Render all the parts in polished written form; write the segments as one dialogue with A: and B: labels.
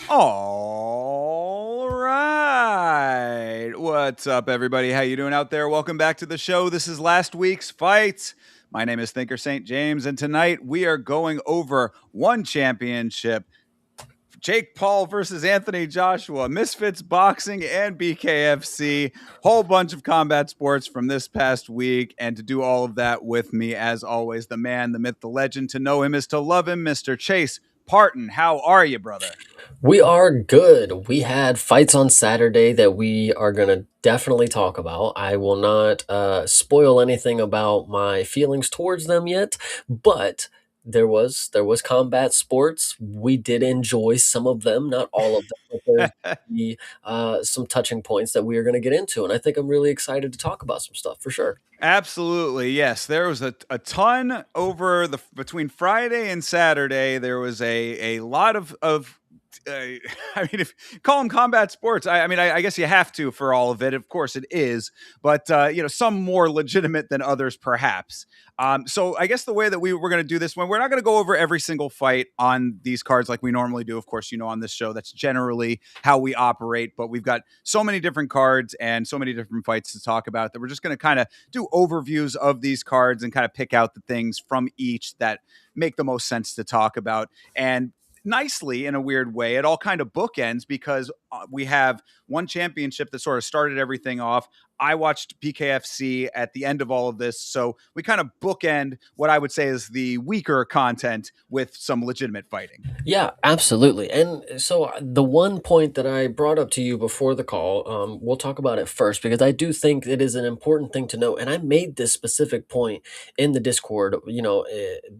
A: All right. What's up, everybody? How you doing out there? Welcome back to the show. This is last week's fight. My name is Thinker St. James, and tonight we are going over one championship. Jake Paul versus Anthony Joshua, Misfits Boxing and BKFC, whole bunch of combat sports from this past week. And to do all of that with me, as always, the man, the myth, the legend. To know him is to love him, Mr. Chase Parton. How are you, brother?
B: We are good. We had fights on Saturday that we are going to definitely talk about. I will not spoil anything about my feelings towards them yet, but there was combat sports. We did enjoy some of them, not all of them, but there's the, some touching points that we are going to get into, and I think I'm really excited to talk about some stuff for sure.
A: Absolutely, yes. There was a ton over the between Friday and Saturday. There was a lot of I mean, if call them combat sports, I guess you have to for all of it. Of course, it is, but some more legitimate than others, perhaps. So I guess the way that we're going to do this one, we're not going to go over every single fight on these cards like we normally do. Of course, on this show, that's generally how we operate. But we've got so many different cards and so many different fights to talk about that we're just going to kind of do overviews of these cards and kind of pick out the things from each that make the most sense to talk about. And nicely, in a weird way, it all kind of bookends because we have one championship that sort of started everything off. I watched PKFC at the end of all of this. So we kind of bookend what I would say is the weaker content with some legitimate fighting.
B: Yeah, absolutely. And so the one point that I brought up to you before the call, we'll talk about it first because I do think it is an important thing to know. And I made this specific point in the Discord,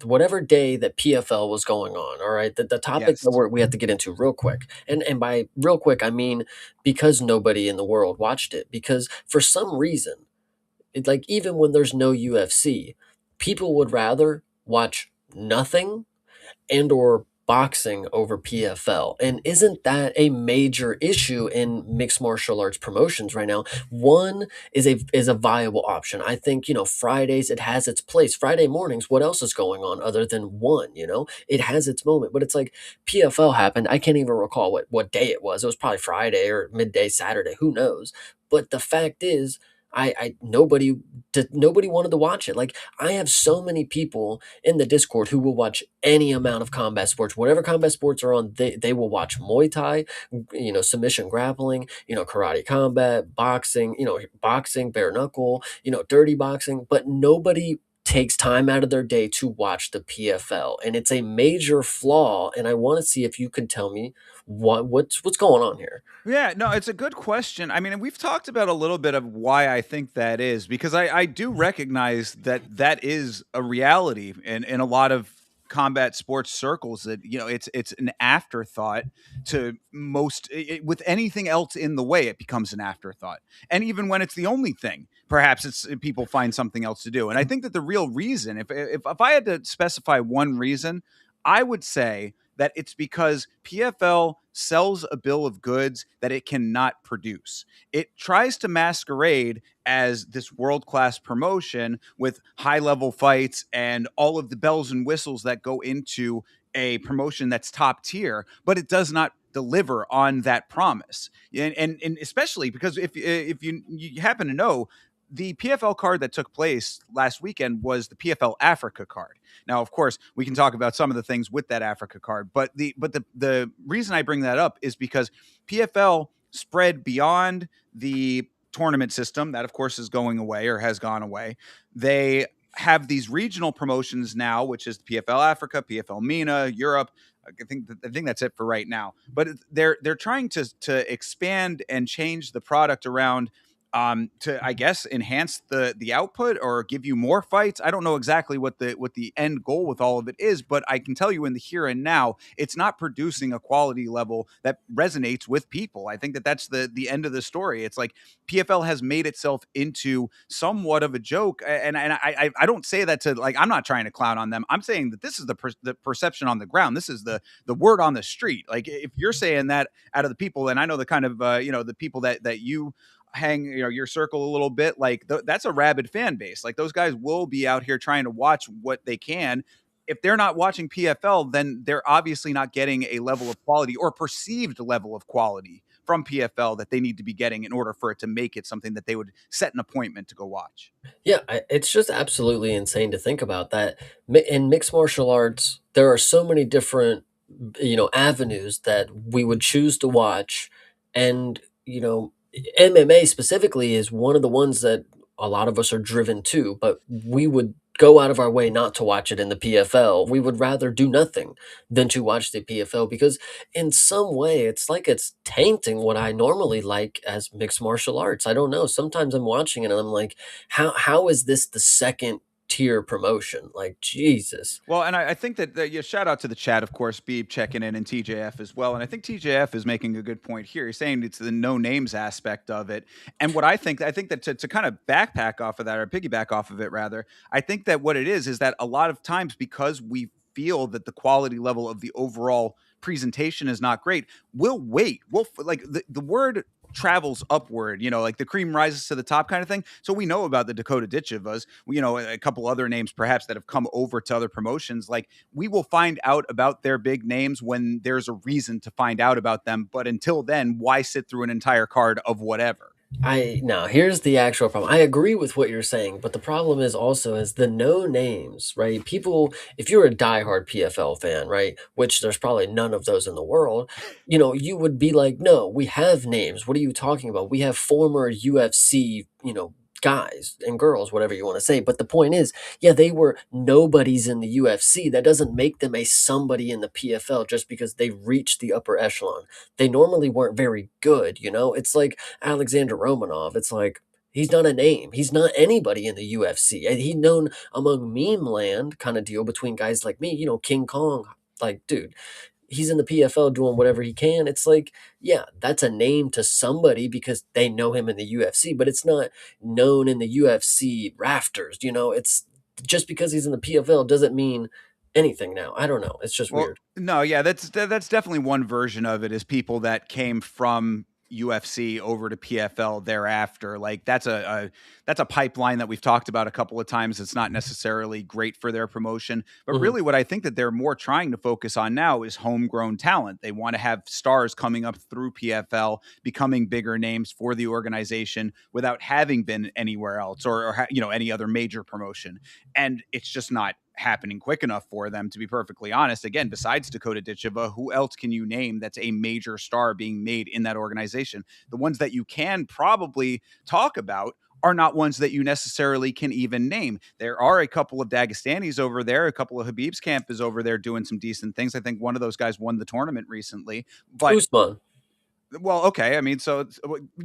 B: whatever day that PFL was going on. All right. The topic that
A: Yes.
B: we have to get into real quick. And by real quick, I mean, because nobody in the world watched it, because for some reason, like even when there's no UFC, people would rather watch nothing and or boxing over PFL. And isn't that a major issue in mixed martial arts promotions right now? One is a viable option. I think, Fridays it has its place. Friday mornings, what else is going on other than one? It has its moment. But it's like PFL happened. I can't even recall what day it was. It was probably Friday or midday Saturday, who knows? But the fact is nobody wanted to watch it. Like I have so many people in the Discord who will watch any amount of combat sports, whatever combat sports are on. They will watch Muay Thai, submission grappling, karate combat, boxing, boxing, bare knuckle, dirty boxing, but nobody takes time out of their day to watch the PFL, and it's a major flaw. And I want to see if you can tell me what's going on here.
A: Yeah, no, it's a good question. I mean, and we've talked about a little bit of why I think that is because I do recognize that that is a reality in a lot of combat sports circles that it's an afterthought to most with anything else in the way it becomes an afterthought, and even when it's the only thing perhaps it's people find something else to do. And I think that the real reason, if I had to specify one reason, I would say that it's because PFL sells a bill of goods that it cannot produce. It tries to masquerade as this world class promotion with high level fights and all of the bells and whistles that go into a promotion that's top tier, but it does not deliver on that promise. And especially because if you happen to know, the PFL card that took place last weekend was the PFL Africa card. Now, of course, we can talk about some of the things with that Africa card, but the reason I bring that up is because PFL spread beyond the tournament system that, of course, is going away or has gone away. They have these regional promotions now, which is PFL Africa, PFL MENA, Europe. I think that's it for right now. But they're trying to expand and change the product around to, I guess, enhance the output or give you more fights. I don't know exactly what the end goal with all of it is, but I can tell you in the here and now, it's not producing a quality level that resonates with people. I think that that's the end of the story. It's like PFL has made itself into somewhat of a joke, and I don't say that to, like, I'm not trying to clown on them. I'm saying that this is the perception on the ground. This is the word on the street. Like if you're saying that out of the people, and I know the kind of the people that you hang your circle a little bit, like that's a rabid fan base. Like those guys will be out here trying to watch what they can if they're not watching PFL, then they're obviously not getting a level of quality or perceived level of quality from PFL that they need to be getting in order for it to make it something that they would set an appointment to go watch.
B: Yeah, it's just absolutely insane to think about that. In mixed martial arts, there are so many different, avenues that we would choose to watch, and MMA specifically is one of the ones that a lot of us are driven to, but we would go out of our way not to watch it in the PFL. We would rather do nothing than to watch the PFL because in some way it's like it's tainting what I normally like as mixed martial arts. I don't know. Sometimes I'm watching it and I'm like, how is this the second tier promotion? Like Jesus.
A: Well, and I think that yeah, shout out to the chat, of course, Beeb checking in and TJF as well. And I think TJF is making a good point here. He's saying it's the no names aspect of it. And what I think that to kind of backpack off of that or piggyback off of it, rather, I think that what it is that a lot of times because we feel that the quality level of the overall presentation is not great, we'll wait. Like the word travels upward, like the cream rises to the top kind of thing. So we know about the Dakota Ditchovas, a couple other names perhaps that have come over to other promotions. Like we will find out about their big names when there's a reason to find out about them. But until then, why sit through an entire card of whatever?
B: I now here's the actual problem. I agree with what you're saying, but the problem is also is the no names, right? People, if you're a diehard PFL fan, right, which there's probably none of those in the world, you would be like, no, we have names. What are you talking about? We have former UFC, guys and girls, whatever you want to say. But the point is, yeah, they were nobodies in the UFC. That doesn't make them a somebody in the PFL just because they reached the upper echelon. They normally weren't very good, It's like Alexander Romanov. It's like he's not a name. He's not anybody in the UFC. And he's known among meme land kind of deal between guys like me, King Kong. Like, dude, he's in the PFL doing whatever he can. It's like, yeah, that's a name to somebody because they know him in the UFC, but it's not known in the UFC rafters. It's just because he's in the PFL doesn't mean anything now. I don't know. It's just
A: Well,
B: weird.
A: no, yeah, that's definitely one version of it is people that came from UFC over to PFL thereafter. Like that's a pipeline that we've talked about a couple of times. It's not necessarily great for their promotion, but
B: Mhm.
A: really what I think that they're more trying to focus on now is homegrown talent. They want to have stars coming up through PFL, becoming bigger names for the organization without having been anywhere else or any other major promotion. And it's just not happening quick enough for them, to be perfectly honest. Again, besides Dakota Ditcheva, who else can you name that's a major star being made in that organization? The ones that you can probably talk about are not ones that you necessarily can even name. There are a couple of Dagestanis over there, a couple of Habib's camp is over there doing some decent things. I think one of those guys won the tournament recently, but
B: Usman.
A: well, okay. I mean, so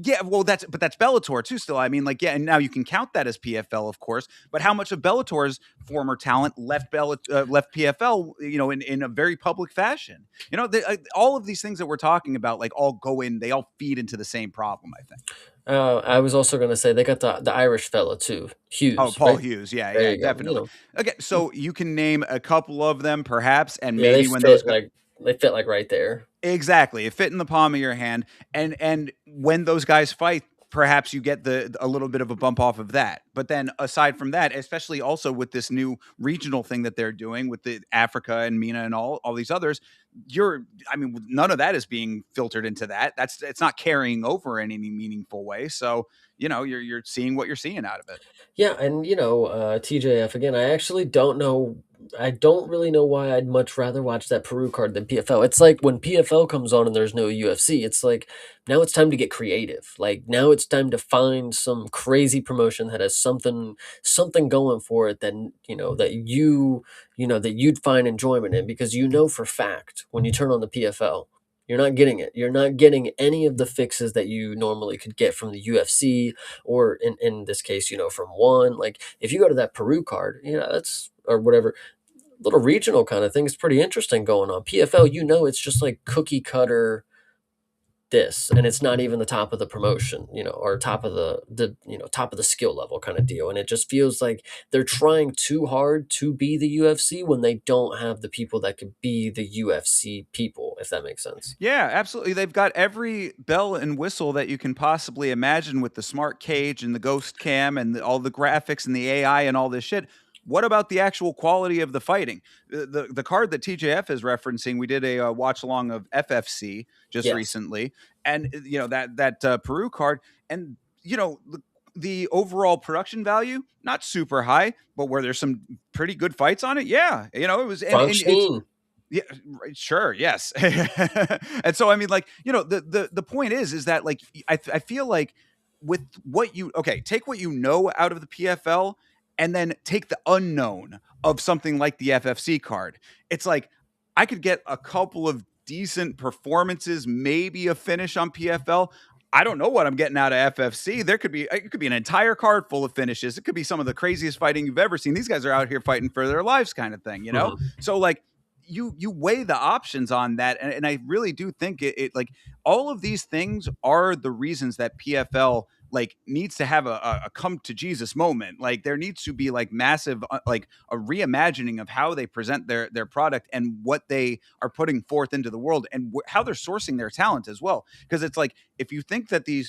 A: yeah. Well, that's Bellator too. Still, I mean, like yeah. And now you can count that as PFL, of course. But how much of Bellator's former talent left PFL? In a very public fashion. All of these things that we're talking about, like all go in. They all feed into the same problem. I think.
B: I was also going to say they got the Irish fella too,
A: Oh,
B: Hughes,
A: Paul
B: right?
A: Hughes. Yeah,
B: There
A: yeah,
B: you go.
A: definitely. Okay, so you can name a couple of them, perhaps, and
B: Yeah, they
A: maybe when those
B: fit like right there.
A: exactly. It fit in the palm of your hand. And when those guys fight, perhaps you get the a little bit of a bump off of that. But then aside from that, especially also with this new regional thing that they're doing with the Africa and Mina and all these others, none of that is being filtered into that. It's not carrying over in any meaningful way. So, you're seeing what you're seeing out of it.
B: Yeah, and TJF again. I actually don't know. I don't really know why I'd much rather watch that Peru card than PFL. It's like when PFL comes on and there's no UFC. It's like now it's time to get creative. Like now it's time to find some crazy promotion that has something going for it that that you'd find enjoyment in because for fact when you turn on the PFL. You're not getting it. You're not getting any of the fixes that you normally could get from the UFC or in this case, from one. Like if you go to that Peru card, that's or whatever little regional kind of thing is pretty interesting going on. PFL, it's just like cookie cutter this, and it's not even the top of the promotion, or top of the top of the skill level kind of deal. And it just feels like they're trying too hard to be the UFC when they don't have the people that could be the UFC people, if that makes sense.
A: Yeah, absolutely. They've got every bell and whistle that you can possibly imagine with the smart cage and the ghost cam and all the graphics and the AI and all this shit. what about the actual quality of the fighting? The card that TJF is referencing, we did a watch along of FFC just
B: Yes.
A: recently, and that Peru card, and the overall production value not super high, but where there's some pretty good fights on it. Yeah, it was,
B: Frank
A: and it's
B: Steen.
A: yeah, right, sure, yes. And so I mean, like, the point is that, like, I feel like with what you okay, take what you know out of the PFL and then take the unknown of something like the FFC card. It's like I could get a couple of decent performances, maybe a finish on PFL. I don't know what I'm getting out of FFC. It could be an entire card full of finishes. It could be some of the craziest fighting you've ever seen. These guys are out here fighting for their lives, kind of thing.
B: Mhm.
A: So, like, you weigh the options on that, and I really do think it like all of these things are the reasons that PFL like needs to have a come to Jesus moment. Like, there needs to be like massive like a reimagining of how they present their product and what they are putting forth into the world, and how they're sourcing their talent as well. Because it's like, if you think that the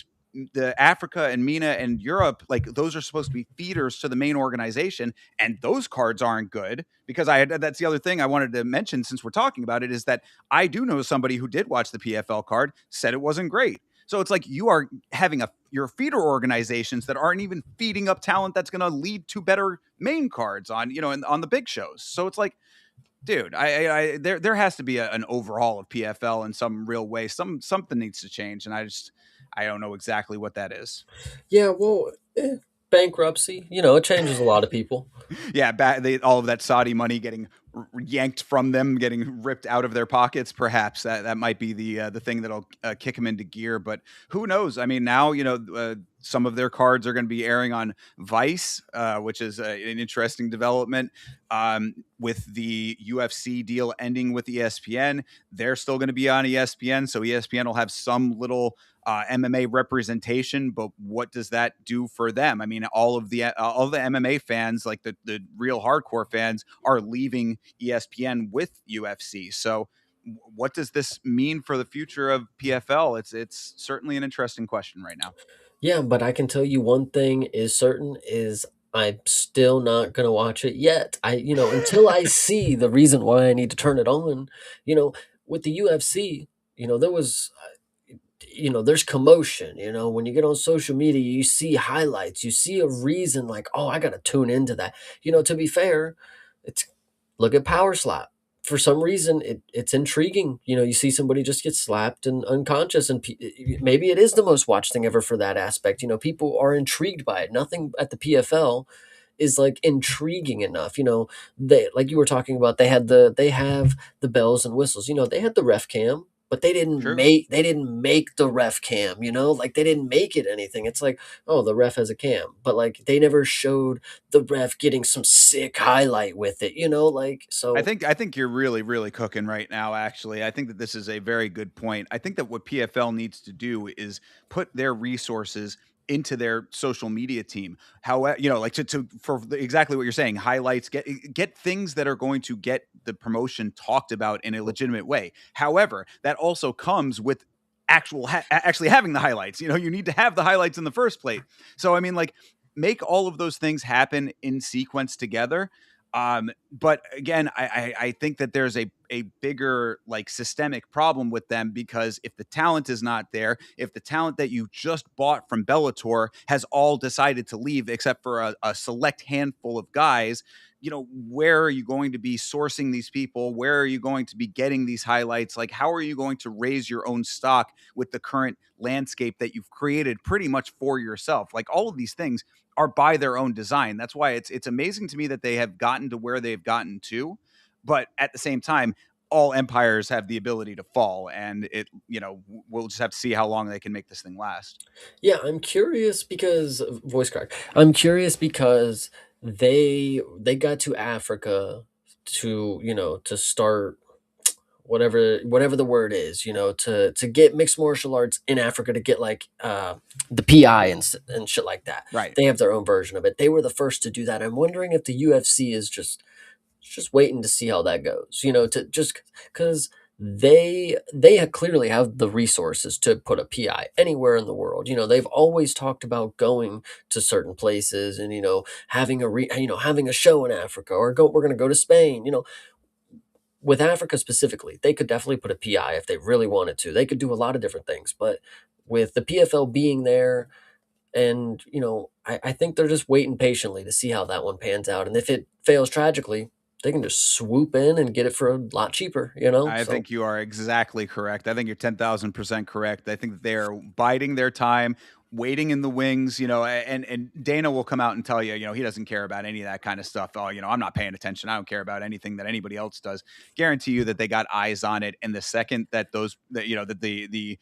A: Africa and MENA and Europe, like, those are supposed to be feeders to the main organization, and those cards aren't good. Because that's the other thing I wanted to mention, since we're talking about it, is that I do know somebody who did watch the PFL card, said it wasn't great. So it's like you are having your feeder organizations that aren't even feeding up talent that's going to lead to better main cards on the big shows. So it's like, dude, there has to be an overhaul of PFL in some real way. Something needs to change, and I don't know exactly what that is.
B: Yeah, well, bankruptcy, it changes a lot of people.
A: Yeah, all of that Saudi money getting yanked from them, getting ripped out of their pockets. Perhaps that might be the thing that'll kick them into gear. But who knows? I mean, now some of their cards are going to be airing on Vice, which is an interesting development. With the UFC deal ending with ESPN, they're still going to be on ESPN, so ESPN will have some little MMA representation. But what does that do for them? I mean, all the MMA fans, like the real hardcore fans, are leaving ESPN with UFC. So what does this mean for the future of PFL? It's certainly an interesting question right now.
B: Yeah, but I can tell you one thing is certain is I'm still not gonna watch it yet. Until I see the reason why I need to turn it on. You know, with the UFC, there was there's commotion. When you get on social media, you see highlights, you see a reason like, oh, I gotta tune into that. To be fair, it's look at Power Slap. For some reason, it's intriguing. You see somebody just get slapped and unconscious, and maybe it is the most watched thing ever for that aspect. People are intrigued by it. Nothing at the PFL is like intriguing enough. They, like you were talking about, they have the bells and whistles. They had the ref cam, but
A: True.
B: they didn't make the ref cam. Like they didn't make it anything. It's like, oh, the ref has a cam, but like they never showed the ref getting some sick highlight with it. Like
A: I
B: so.
A: think I think you're really, really cooking right now, actually. I think that this is a very good point. I think that what PFL needs to do is put their resources into their social media team. However, like, exactly what you're saying, highlights, get things that are going to get the promotion talked about in a legitimate way. However, that also comes with actually having the highlights. You need to have the highlights in the first place. So I mean, like, make all of those things happen in sequence together. But again, I think that there's a bigger, like, systemic problem with them, because if the talent is not there, if the talent that you just bought from Bellator has all decided to leave except for a select handful of guys, where are you going to be sourcing these people? Where are you going to be getting these highlights? Like, how are you going to raise your own stock with the current landscape that you've created pretty much for yourself? Like, all of these things are by their own design. That's why it's amazing to me that they have gotten to where they've gotten to. But at the same time, all empires have the ability to fall, and we'll just have to see how long they can make this thing last.
B: Yeah, I'm curious because voice crack. I'm curious because they got to Africa to start whatever the word is, to get mixed martial arts in Africa, to get like the PI and shit like that.
A: Right.
B: They have their own version of it. They were the first to do that. I'm wondering if the UFC is just waiting to see how that goes. To just because they clearly have the resources to put a PI anywhere in the world. They've always talked about going to certain places and having a show in Africa, or we're going to go to Spain. With Africa specifically, they could definitely put a PI if they really wanted to. They could do a lot of different things, but with the PFL being there, and I think they're just waiting patiently to see how that one pans out. And if it fails tragically, they can just swoop in and get it for a lot cheaper.
A: I
B: So
A: think you are exactly correct. I think you're 10,000% correct. I think they're biding their time, waiting in the wings, and Dana will come out and tell you, he doesn't care about any of that kind of stuff. Oh, I'm not paying attention. I don't care about anything that anybody else does. Guarantee you that they got eyes on it. And the second that that the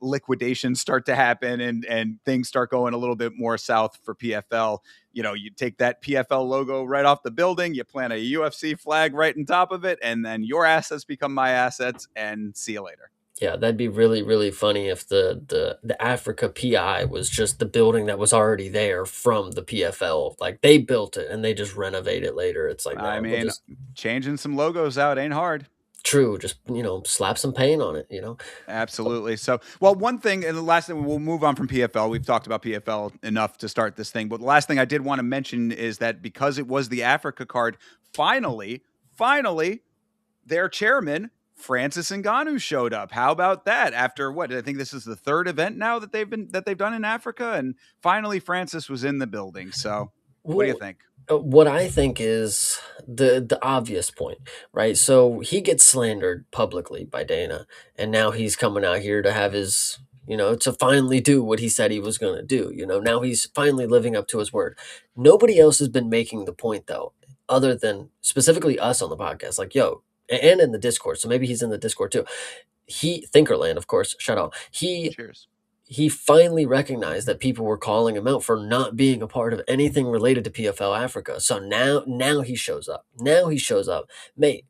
A: liquidations start to happen and things start going a little bit more south for PFL, you take that PFL logo right off the building, you plant a UFC flag right on top of it, and then your assets become my assets, and see you later.
B: yeah, that'd be really, really funny if the Africa PI was just the building that was already there from the PFL. Like they built it and they just renovate it later. It's like,
A: I
B: no, we'll
A: mean,
B: just
A: changing some logos out ain't hard.
B: true, just slap some paint on it.
A: Absolutely. So, well, one thing, and the last thing, we'll move on from PFL. We've talked about PFL enough to start this thing, but the last thing I did want to mention is that because it was the Africa card, finally, their chairman, Francis Ngannou, showed up. How about that? After what? I think this is the third event now that they've done in Africa, and finally Francis was in the building. So, what do you
B: Well,
A: think?
B: what I think is the obvious point, right? So he gets slandered publicly by Dana, and now he's coming out here to have his, to finally do what he said he was going to do. Now he's finally living up to his word. Nobody else has been making the point though, other than specifically us on the podcast. Like, yo, and in the Discord. So maybe he's in the Discord too. Thinkerland, of course. Shout out.
A: Cheers.
B: He finally recognized that people were calling him out for not being a part of anything related to PFL Africa. So now he shows up. Now he shows up. Mate,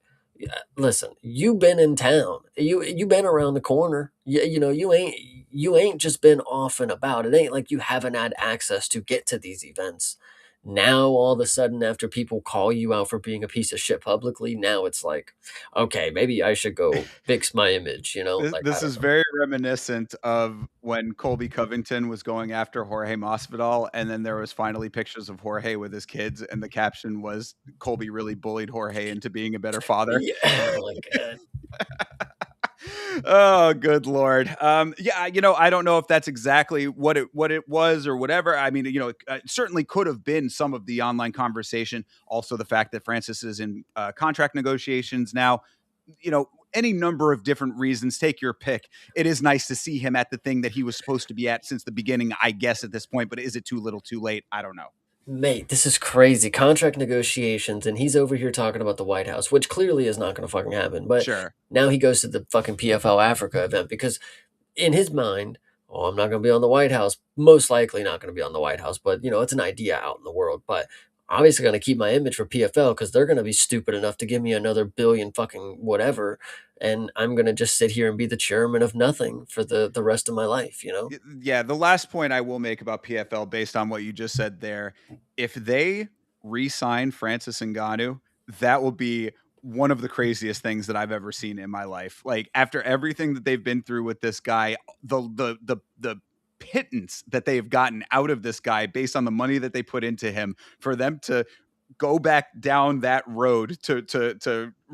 B: listen, you been in town. You been around the corner. You ain't just been off and about. It ain't like you haven't had access to get to these events. Now all of a sudden, after people call you out for being a piece of shit publicly, now it's like, okay, maybe I should go fix my image,
A: This,
B: like I
A: this
B: don't
A: is
B: know.
A: very reminiscent of when Colby Covington was going after Jorge Masvidal, and then there was finally pictures of Jorge with his kids, and the caption was Colby really bullied Jorge into being a better father.
B: Yeah, oh my god.
A: Oh, good lord. Yeah, I don't know if that's exactly what it was or whatever. I mean, it certainly could have been some of the online conversation. Also, the fact that Francis is in contract negotiations now. Any number of different reasons. Take your pick. It is nice to see him at the thing that he was supposed to be at since the beginning, I guess, at this point. But is it too little, too late? I don't know.
B: Mate, this is crazy. Contract negotiations, and he's over here talking about the White House, which clearly is not going to fucking happen. But
A: Sure.
B: now he goes to the fucking PFL Africa event because in his mind, oh, I'm not going to be on the White House. Most likely not going to be on the White House, but it's an idea out in the world. But obviously going to keep my image for PFL because they're going to be stupid enough to give me another billion fucking whatever, and I'm going to just sit here and be the chairman of nothing for the rest of my life.
A: Yeah, the last point I will make about PFL, based on what you just said there, if they re-sign Francis Ngannou, that will be one of the craziest things that I've ever seen in my life. Like after everything that they've been through with this guy, the pittance that they've gotten out of this guy based on the money that they put into him, for them to go back down that road to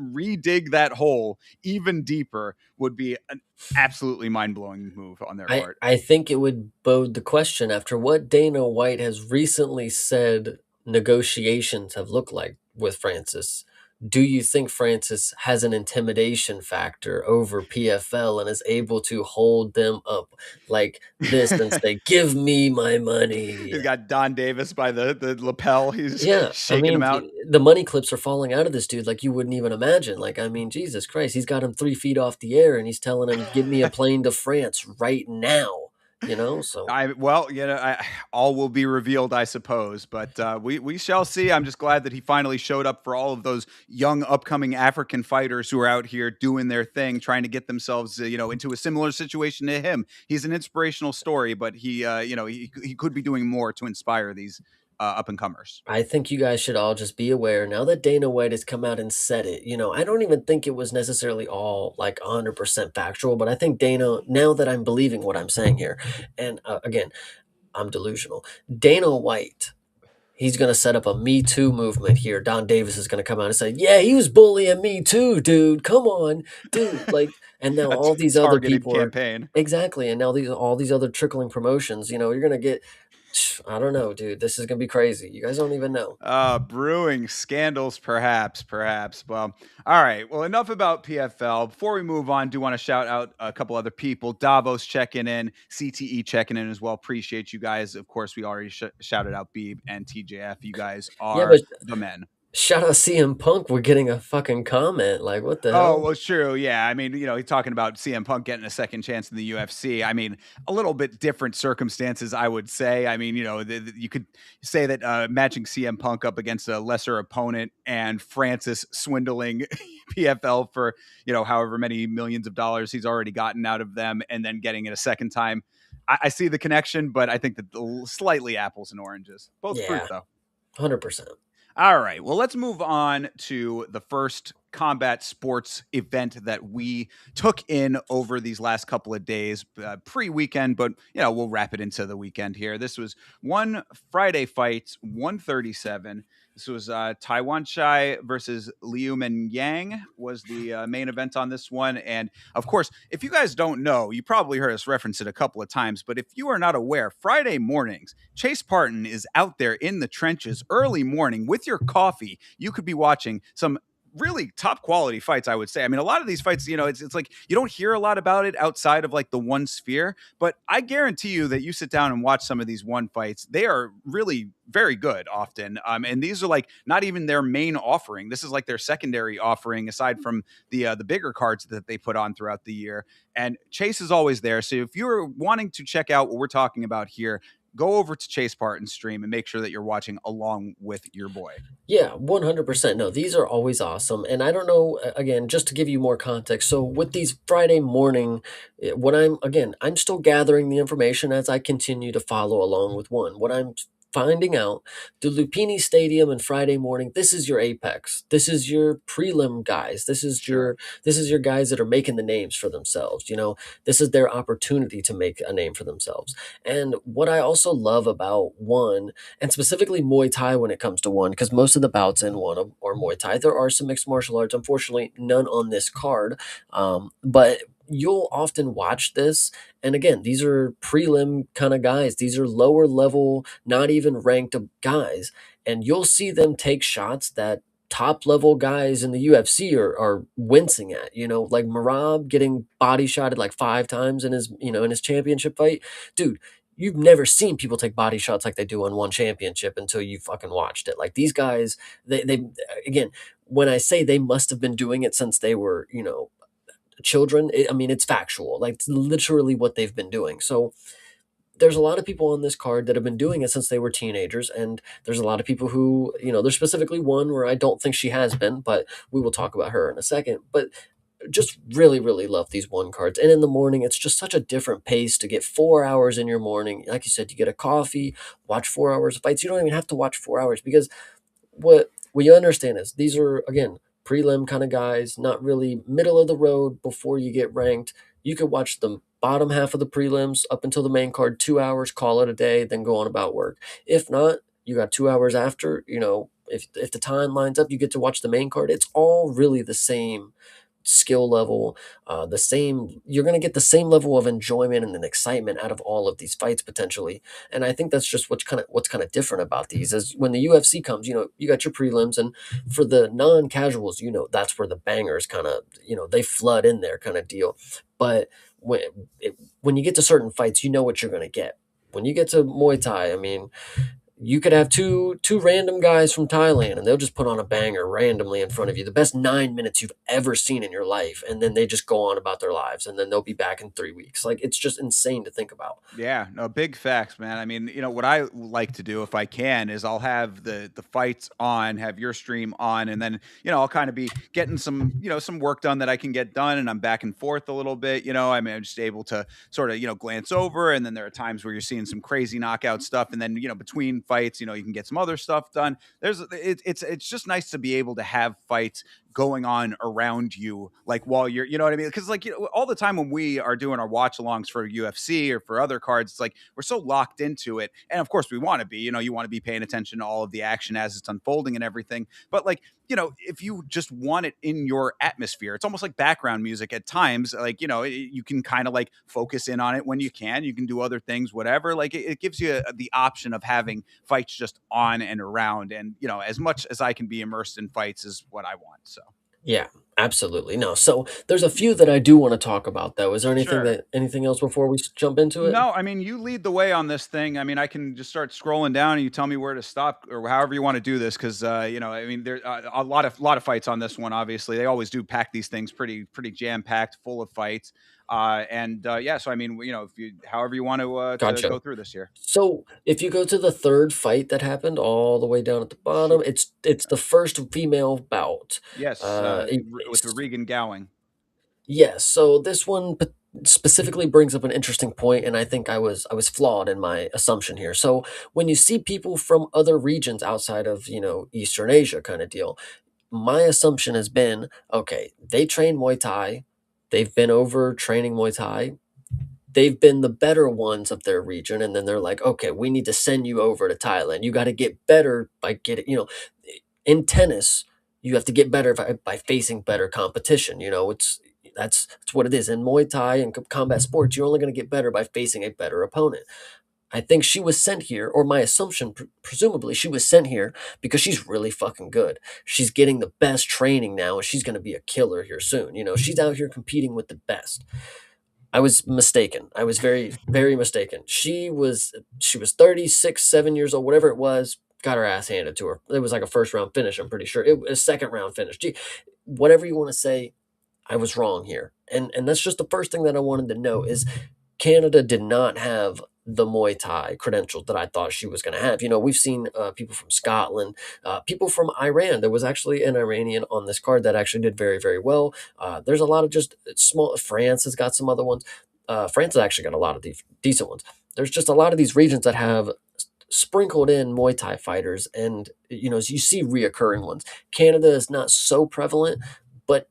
A: redig that hole even deeper would be an absolutely mind-blowing move on their part.
B: I think it would bode the question after what Dana White has recently said negotiations have looked like with Francis. Do you think Francis has an intimidation factor over PFL and is able to hold them up like this and say, "Give me my money"?
A: He's got Don Davis by the lapel. He's
B: Yeah, I
A: shaking him
B: mean,
A: out.
B: the money clips are falling out of this dude like you wouldn't even imagine. Like, I mean, Jesus Christ, he's got him 3 feet off the air, and he's telling him, "Give me a plane to France right now." So
A: All will be revealed, I suppose, but we shall see. I'm just glad that he finally showed up for all of those young upcoming African fighters who are out here doing their thing, trying to get themselves into a similar situation to him. He's an inspirational story, but he could be doing more to inspire these up and comers.
B: I think you guys should all just be aware now that Dana White has come out and said it. I don't even think it was necessarily all like 100% factual, but I think Dana, now that I'm believing what I'm saying here, and again, I'm delusional. Dana White, he's going to set up a Me Too movement here. Don Davis is going to come out and say, "Yeah, he was bullying me too, dude. Come on, dude." Like, and now
A: A
B: all these other
A: targeted
B: people are
A: campaign.
B: exactly, and now these all these other trickling promotions. You're going to get. I don't know, dude. This is going to be crazy. You guys don't even know.
A: Brewing scandals, perhaps, perhaps. Well, all right. Well, enough about PFL. Before we move on, do want to shout out a couple other people. Davos checking in, CTE checking in as well. Appreciate you guys. Of course, we already shouted out Beeb and TJF. You guys
B: Yeah, but
A: are the men.
B: shout out CM Punk. We're getting a fucking comment. Like, what the
A: Oh,
B: hell?
A: well, true. Yeah. I mean, he's talking about CM Punk getting a second chance in the UFC. I mean, a little bit different circumstances, I would say. I mean, you could say that matching CM Punk up against a lesser opponent and Francis swindling PFL for, however many millions of dollars he's already gotten out of them and then getting it a second time. I see the connection, but I think that slightly apples and oranges. Both fruit,
B: Yeah,
A: though.
B: 100%.
A: All right. Well, let's move on to the first combat sports event that we took in over these last couple of days, pre-weekend, but we'll wrap it into the weekend here. This was one Friday fight, 137. This was Taiwan Shai versus Liu Men Yang was the main event on this one. And of course, if you guys don't know, you probably heard us reference it a couple of times, but if you are not aware, Friday mornings, Chase Parton is out there in the trenches early morning with your coffee. You could be watching some really top quality fights, I would say. I mean, a lot of these fights, it's like you don't hear a lot about it outside of like the one sphere, but I guarantee you that you sit down and watch some of these one fights, they are really very good often. And these are like not even their main offering. This is like their secondary offering aside from the bigger cards that they put on throughout the year. And Chase is always there. So if you're wanting to check out what we're talking about here, go over to Chase Parton's stream and make sure that you're watching along with your boy.
B: Yeah, 100%. No, these are always awesome. And I don't know, again, just to give you more context. So, with these Friday morning, I'm still gathering the information as I continue to follow along with one. What I'm finding out, the Lupini Stadium and Friday morning, this is your apex. This is your prelim guys.
A: Sure.
B: This is your guys that are making the names for themselves. This is their opportunity to make a name for themselves. And what I also love about one, and specifically Muay Thai when it comes to one, because most of the bouts in one are Muay Thai. There are some mixed martial arts, unfortunately, none on this card. But you'll often watch this. And again, these are prelim kind of guys, these are lower level, not even ranked guys. And you'll see them take shots that top level guys in the UFC are wincing at, like Marab getting body shotted like 5 times in his championship fight. Dude, you've never seen people take body shots like they do on one championship until you fucking watched it. Like these guys, they again, when I say they must have been doing it since they were, children, I mean, it's factual. Like it's literally what they've been doing. So there's a lot of people on this card that have been doing it since they were teenagers, and there's a lot of people who, there's specifically one where I don't think she has been, but we will talk about her in a second. But just really, really love these one cards. And in the morning, it's just such a different pace to get 4 hours in your morning. Like you said, you get a coffee, watch 4 hours of fights. You don't even have to watch 4 hours because what you understand is these are again prelim kind of guys, not really middle of the road before you get ranked. You could watch the bottom half of the prelims up until the main card, 2 hours, call it a day, then go on about work. If not, you got 2 hours after. If the time lines up, you get to watch the main card. It's all really the same skill level, the same. You're going to get the same level of enjoyment and an excitement out of all of these fights potentially. And I think that's just what's kind of different about these is when the UFC comes, you got your prelims, and for the non-casuals, that's where the bangers kind of, they flood in there kind of deal. But when you get to certain fights, you know what you're going to get. When you get to Muay Thai, I mean, you could have two random guys from Thailand and they'll just put on a banger randomly in front of you. The best 9 minutes you've ever seen in your life. And then they just go on about their lives and then they'll be back in 3 weeks. Like it's just insane to think about.
A: Yeah, no, big facts, man. I mean, what I like to do if I can is I'll have the fights on, have your stream on, and then I'll kind of be getting some some work done that I can get done, and I'm back and forth a little bit. I mean, I'm just able to sort of glance over, and then there are times where you're seeing some crazy knockout stuff, and then between fights. You can get some other stuff done. It's just nice to be able to have fights going on around you, like while you're, you know what I mean? Because like all the time when we are doing our watch alongs for UFC or for other cards, it's like we're so locked into it, and of course we want to be. You want to be paying attention to all of the action as it's unfolding and everything. But like if you just want it in your atmosphere, it's almost like background music at times. Like, you can kind of like focus in on it when you can. You can do other things, whatever. Like, it gives you the option of having fights just on and around. And, as much as I can be immersed in fights is what I want. So,
B: Yeah, absolutely. No, so there's a few that I do want to talk about though. Is there
A: sure.
B: anything else before we jump into it?
A: No, I mean, you lead the way on this thing. I mean, I can just start scrolling down and you tell me where to stop or however you want to do this. Cause, I mean, there's a lot of fights on this one, obviously. They always do pack these things pretty jam packed, full of fights. Yeah, so I mean, if however you want to
B: Gotcha.
A: go through this here.
B: So if you go to the third fight that happened all the way down at the bottom,
A: Sure.
B: it's the first female bout.
A: Yes, with the Regan Gowing.
B: Yes, so this one specifically brings up an interesting point, and I think I was flawed in my assumption here. So when you see people from other regions outside of Eastern Asia kind of deal, my assumption has been okay. They train Muay Thai, they've been over training Muay Thai, they've been the better ones of their region, and then they're like, okay, we need to send you over to Thailand. You got to get better by getting in tennis, you have to get better by facing better competition. That's what it is in Muay Thai and combat sports. You're only going to get better by facing a better opponent. I think she was sent here, or my assumption, presumably, she was sent here because she's really fucking good. She's getting the best training now, and she's going to be a killer here soon. She's out here competing with the best. I was mistaken. I was very, very mistaken. She was 36, 7 years old, whatever it was. Got her ass handed to her. It was like a first round finish. I'm pretty sure it was a second round finish. Gee, whatever you want to say, I was wrong here, and that's just the first thing that I wanted to know is Canada did not have the Muay Thai credentials that I thought she was going to have. We've seen people from Scotland, people from Iran. There was actually an Iranian on this card that actually did very, very well. There's a lot of just small. France has got some other ones. France has actually got a lot of decent ones. There's just a lot of these regions that have sprinkled in Muay Thai fighters, and you see reoccurring ones. Canada is not so prevalent, but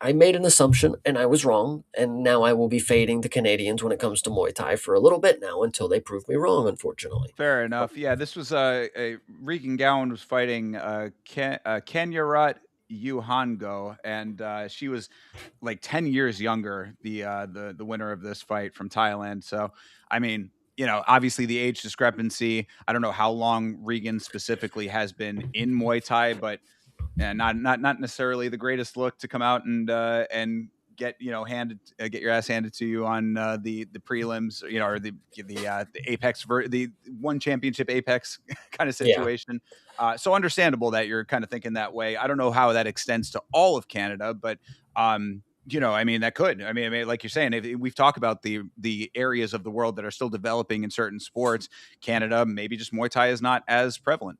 B: I made an assumption and I was wrong, and now I will be fading the Canadians when it comes to Muay Thai for a little bit now until they prove me wrong, unfortunately.
A: Fair enough. Yeah, this was a Regan Gowan was fighting Kenyarat Yuhango, and she was like 10 years younger, the winner of this fight from Thailand. So, I mean, obviously the age discrepancy. I don't know how long Regan specifically has been in Muay Thai, but not necessarily the greatest look to come out and get get your ass handed to you on the prelims, or the Apex the one championship Apex kind of
B: Yeah,
A: situation. So understandable that you're kind of thinking that way. I don't know how that extends to all of Canada, but I mean, that could. I mean, like you're saying, if we've talked about the areas of the world that are still developing in certain sports, Canada, maybe just Muay Thai is not as prevalent.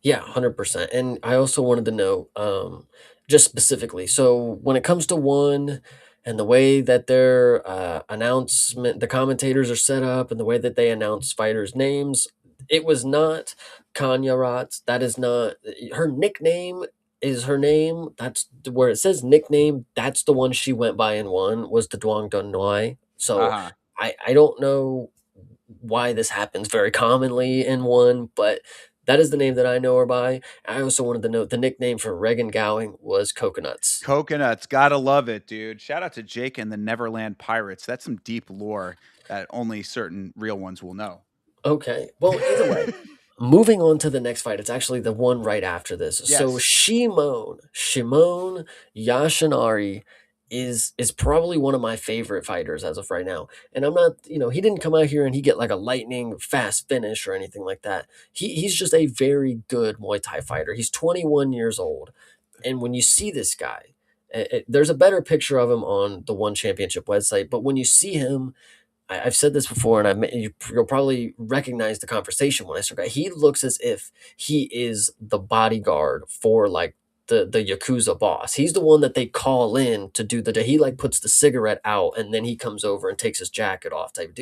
B: yeah, 100%. And I also wanted to know, just specifically, so when it comes to one and the way that their announcement, the commentators are set up, and the way that they announce fighters' names, it was not Kanya Rats. That is not her nickname. Is her name? That's where it says nickname. That's the one she went by and won was the Duong Dun Noi. So
A: Uh-huh.
B: I don't know why this happens very commonly in one, but that is the name that I know her by. I also wanted to note the nickname for Regan Gowing was Coconuts.
A: Coconuts, gotta love it, dude. Shout out to Jake and the Neverland Pirates. That's some deep lore that only certain real ones will know.
B: Okay. Well, either way, moving on to the next fight, it's actually the one right after this. So
A: Yes.
B: Shimon Yashinari is probably one of my favorite fighters as of right now. And I'm not, he didn't come out here and he get like a lightning fast finish or anything like that. He's just a very good Muay Thai fighter. He's 21 years old. And when you see this guy, there's a better picture of him on the One Championship website, but when you see him, I've said this before, and you'll probably recognize the conversation when I start. He looks as if he is the bodyguard for like the yakuza boss. He's the one that they call in to do the. He puts the cigarette out, and then he comes over and takes his jacket off. Type,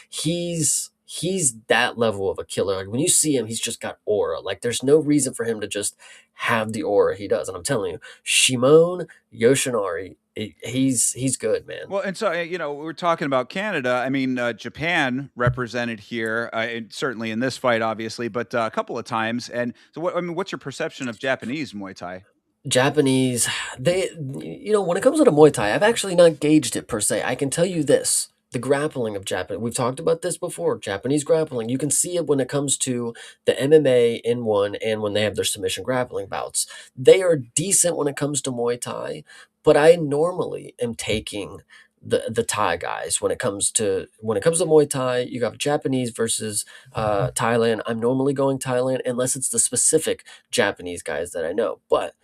B: he's he's that level of a killer. Like when you see him, he's just got aura. Like there's no reason for him to just have the aura he does. And I'm telling you, Shimon Yoshinari, he's good, man.
A: Well, and so we're talking about Canada. I mean, Japan represented here, certainly in this fight, obviously, but a couple of times. And so, what's your perception of Japanese Muay Thai?
B: Japanese, when it comes to the Muay Thai, I've actually not gauged it per se. I can tell you this. The grappling of Japan, we've talked about this before. Japanese grappling, you can see it when it comes to the MMA in one and when they have their submission grappling bouts. They are decent when it comes to Muay Thai, but I normally am taking the Thai guys when it comes to Muay Thai. You got Japanese versus Thailand. I'm normally going Thailand unless it's the specific Japanese guys that I know, but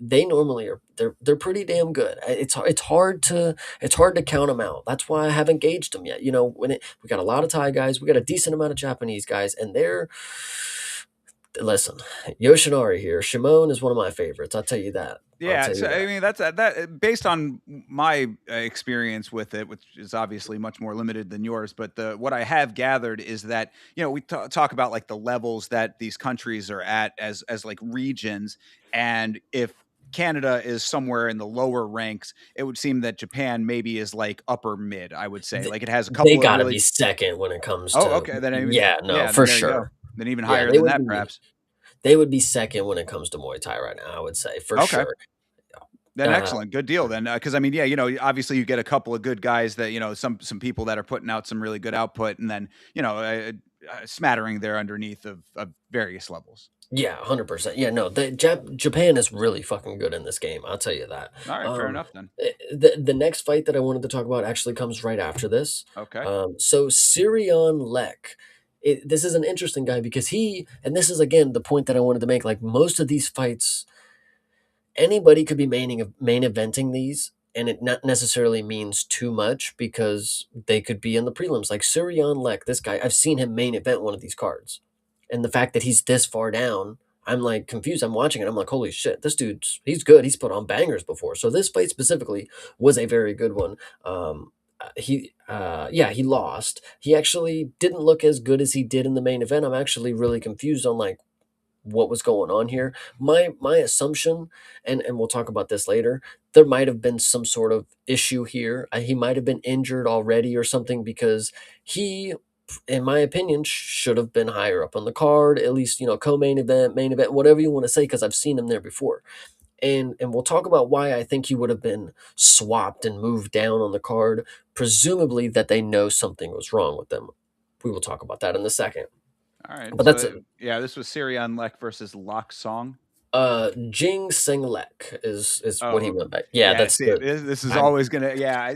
B: they normally are they're pretty damn good. It's hard to count them out. That's why I haven't gauged them yet. We got a lot of Thai guys, we got a decent amount of Japanese guys, and they're listen. Yoshinari here, Shimon is one of my favorites. I'll tell you that. I'll
A: Yeah,
B: tell
A: so
B: you
A: I
B: that.
A: mean that based on my experience with it, which is obviously much more limited than yours. But the what I have gathered is that we talk about like the levels that these countries are at as like regions, and if Canada is somewhere in the lower ranks, it would seem that Japan maybe is like upper mid. I would say
B: Th-
A: like it has a
B: They
A: couple of
B: got to be
A: really.
B: second when it comes
A: Oh,
B: to,
A: okay, then
B: yeah, no,
A: yeah, then
B: for
A: there you go.
B: sure.
A: Then even
B: Yeah,
A: higher than that, perhaps.
B: they would be second when it comes to Muay Thai right now, I would say, for
A: Okay.
B: sure.
A: Then
B: Uh,
A: excellent, good deal. Then, because I mean, yeah, obviously you get a couple of good guys that some people that are putting out some really good output, and then smattering there underneath of various levels.
B: Yeah, 100%. Yeah, no, Japan is really fucking good in this game. I'll tell you that.
A: All right, fair enough then.
B: The next fight that I wanted to talk about actually comes right after this.
A: Okay,
B: So Sirion Lek, this is an interesting guy because and this is again the point that I wanted to make. Like most of these fights, anybody could be main eventing these, and it not necessarily means too much because they could be in the prelims. Like Sirion Lek, this guy, I've seen him main event one of these cards, and the fact that he's this far down, I'm like confused. I'm watching it. I'm like, holy shit, this he's good. He's put on bangers before. So this fight specifically was a very good one. He lost. He actually didn't look as good as he did in the main event. I'm actually really confused on like what was going on here. My assumption, and we'll talk about this later, there might have been some sort of issue here. He might have been injured already or something because he, in my opinion, should have been higher up on the card, at least, co-main event, main event, whatever you want to say, because I've seen him there before. And we'll talk about why I think he would have been swapped and moved down on the card, presumably that they know something was wrong with them. We will talk about that in a second.
A: all right.
B: But that's
A: So yeah, this was Sirion Lek versus Lok Song.
B: Jing Sing Lek is what he
A: Oh,
B: went by. Yeah,
A: yeah.
B: that's
A: See,
B: the
A: this is
B: I'm
A: always gonna. Yeah,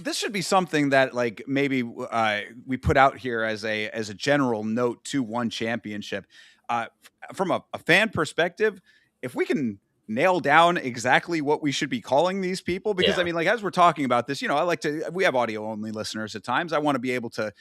A: this should be something that like maybe we put out here as a general note to one championship. From a fan perspective, if we can nail down exactly what we should be calling these people, because I
B: yeah.
A: mean, like as we're talking about this, I like to. We have audio only listeners at times. I want to be able to,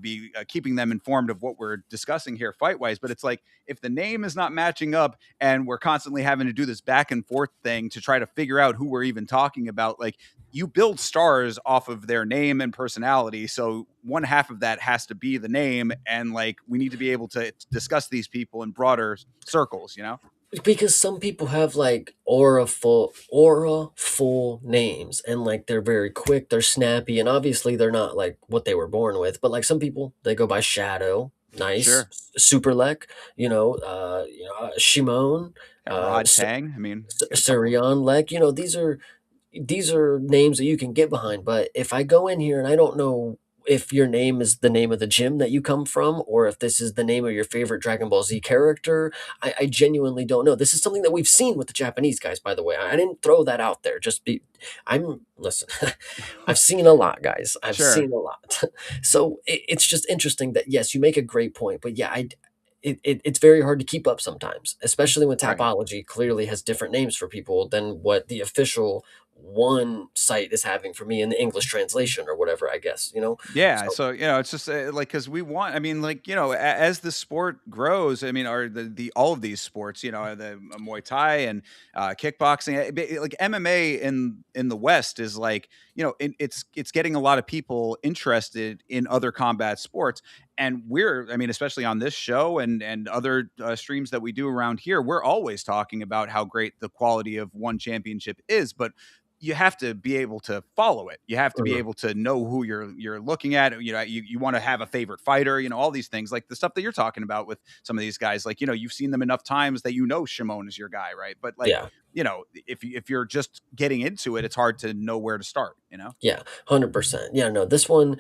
A: be keeping them informed of what we're discussing here fight wise. But it's like if the name is not matching up and we're constantly having to do this back and forth thing to try to figure out who we're even talking about, like you build stars off of their name and personality. So one half of that has to be the name. And like, we need to be able to discuss these people in broader circles.
B: Because some people have like aura full names and like they're very quick, they're snappy, and obviously they're not like what they were born with. But like some people, they go by Shadow, nice,
A: Sure.
B: Super Lek, Shimon,
A: Yeah, Rod Tang. I mean, got a couple.
B: Surion Lek. These are names that you can get behind. But if I go in here and I don't know if your name is the name of the gym that you come from, or if this is the name of your favorite Dragon Ball Z character, I genuinely don't know. This is something that we've seen with the Japanese guys, by the way. I didn't throw that out there. Listen, I've seen a lot, guys. I've
A: Sure.
B: seen a lot. So it's just interesting that, yes, you make a great point, but yeah, it's very hard to keep up sometimes, especially when
A: Right.
B: Tapology clearly has different names for people than what the official one site is having for me in the English translation or whatever, I guess, you know?
A: Yeah,
B: So
A: so, it's just, like, because we want I mean, like, as the sport grows, I mean, or the all of these sports, the Muay Thai and, kickboxing, like, MMA in the West is like, it's getting a lot of people interested in other combat sports, and I mean, especially on this show and other, streams that we do around here, we're always talking about how great the quality of one championship is, but you have to be able to follow it. You have to be
B: mhm,
A: able to know who you're looking at. You want to have a favorite fighter. All these things like the stuff that you're talking about with some of these guys. Like you've seen them enough times that Shimon is your guy, right? But like
B: yeah.
A: if you're just getting into it, it's hard to know where to start.
B: Yeah, 100%. Yeah, no, this one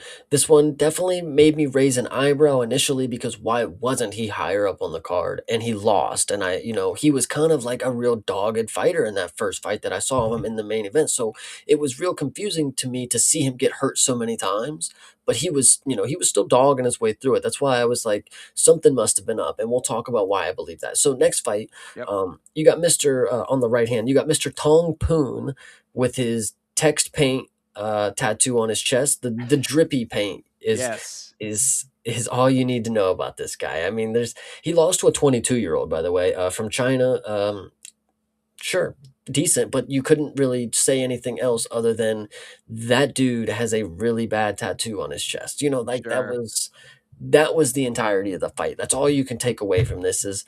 B: definitely made me raise an eyebrow initially because why wasn't he higher up on the card? And he lost. And he was kind of like a real dogged fighter in that first fight that I saw of him in the main event. So it was real confusing to me to see him get hurt so many times. But he was still dogging his way through it. That's why I was like, something must have been up. And we'll talk about why I believe that. So next fight,
A: Yep.
B: you got Mr. On the right hand, you got Mr. Tong Poon with his text paint tattoo on his chest. The drippy paint
A: Yes.
B: is all you need to know about this guy. I mean, he lost to a 22-year-old, by the way, from China. Sure, decent, but you couldn't really say anything else other than that dude has a really bad tattoo on his chest. Like
A: Sure.
B: that was the entirety of the fight. That's all you can take away from this is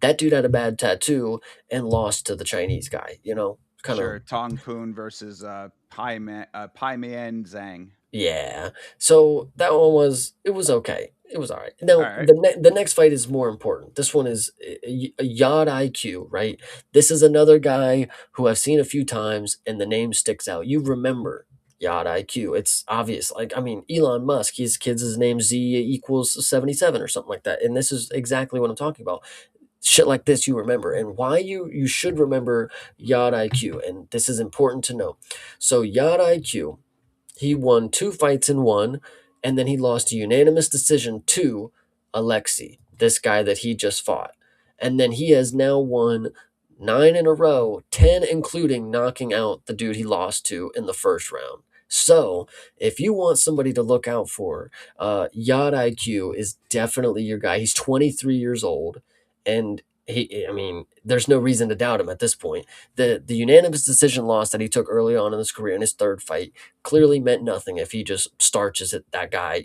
B: that dude had a bad tattoo and lost to the Chinese guy. Kind of.
A: Sure. Tong Poon versus Pai Man Zhang.
B: Yeah. So that one it was okay. It was all right.
A: All
B: Now
A: right.
B: the next fight is more important. This one is a Yod IQ, right? This is another guy who I've seen a few times, and the name sticks out. You remember Yod IQ? It's obvious. Like I mean, Elon Musk. His name Z equals 77 or something like that. And this is exactly what I'm talking about. Shit like this you remember, and why you should remember Yod IQ, and this is important to know. So Yod IQ, he won two fights in one, and then he lost a unanimous decision to Alexei, this guy that he just fought. And then he has now won nine in a row, 10 including knocking out the dude he lost to in the first round. So, if you want somebody to look out for, Yod IQ is definitely your guy. He's 23 years old, and I mean, there's no reason to doubt him at this point. The unanimous decision loss that he took early on in his career in his third fight clearly meant nothing if he just starches it, that guy,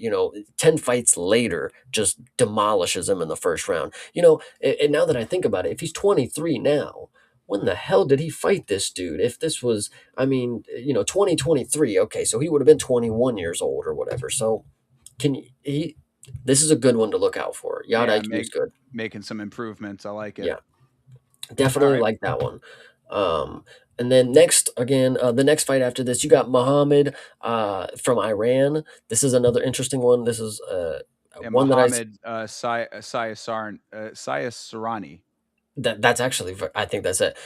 B: 10 fights later, just demolishes him in the first round. And now that I think about it, if he's 23 now, when the hell did he fight this dude? If this was, I mean, 2023, okay, so he would have been 21 years old or whatever. So this is a good one to look out for. Yad
A: Yeah.
B: IQ is good.
A: Making some improvements. I like it.
B: Yeah,
A: All
B: definitely
A: right.
B: like that one. Um, and then next, again, the next fight after this, you got Muhammad from Iran. This is another interesting one. This is
A: Yeah.
B: one that
A: Mohammed Sayasarani.
B: that's actually I think that's it.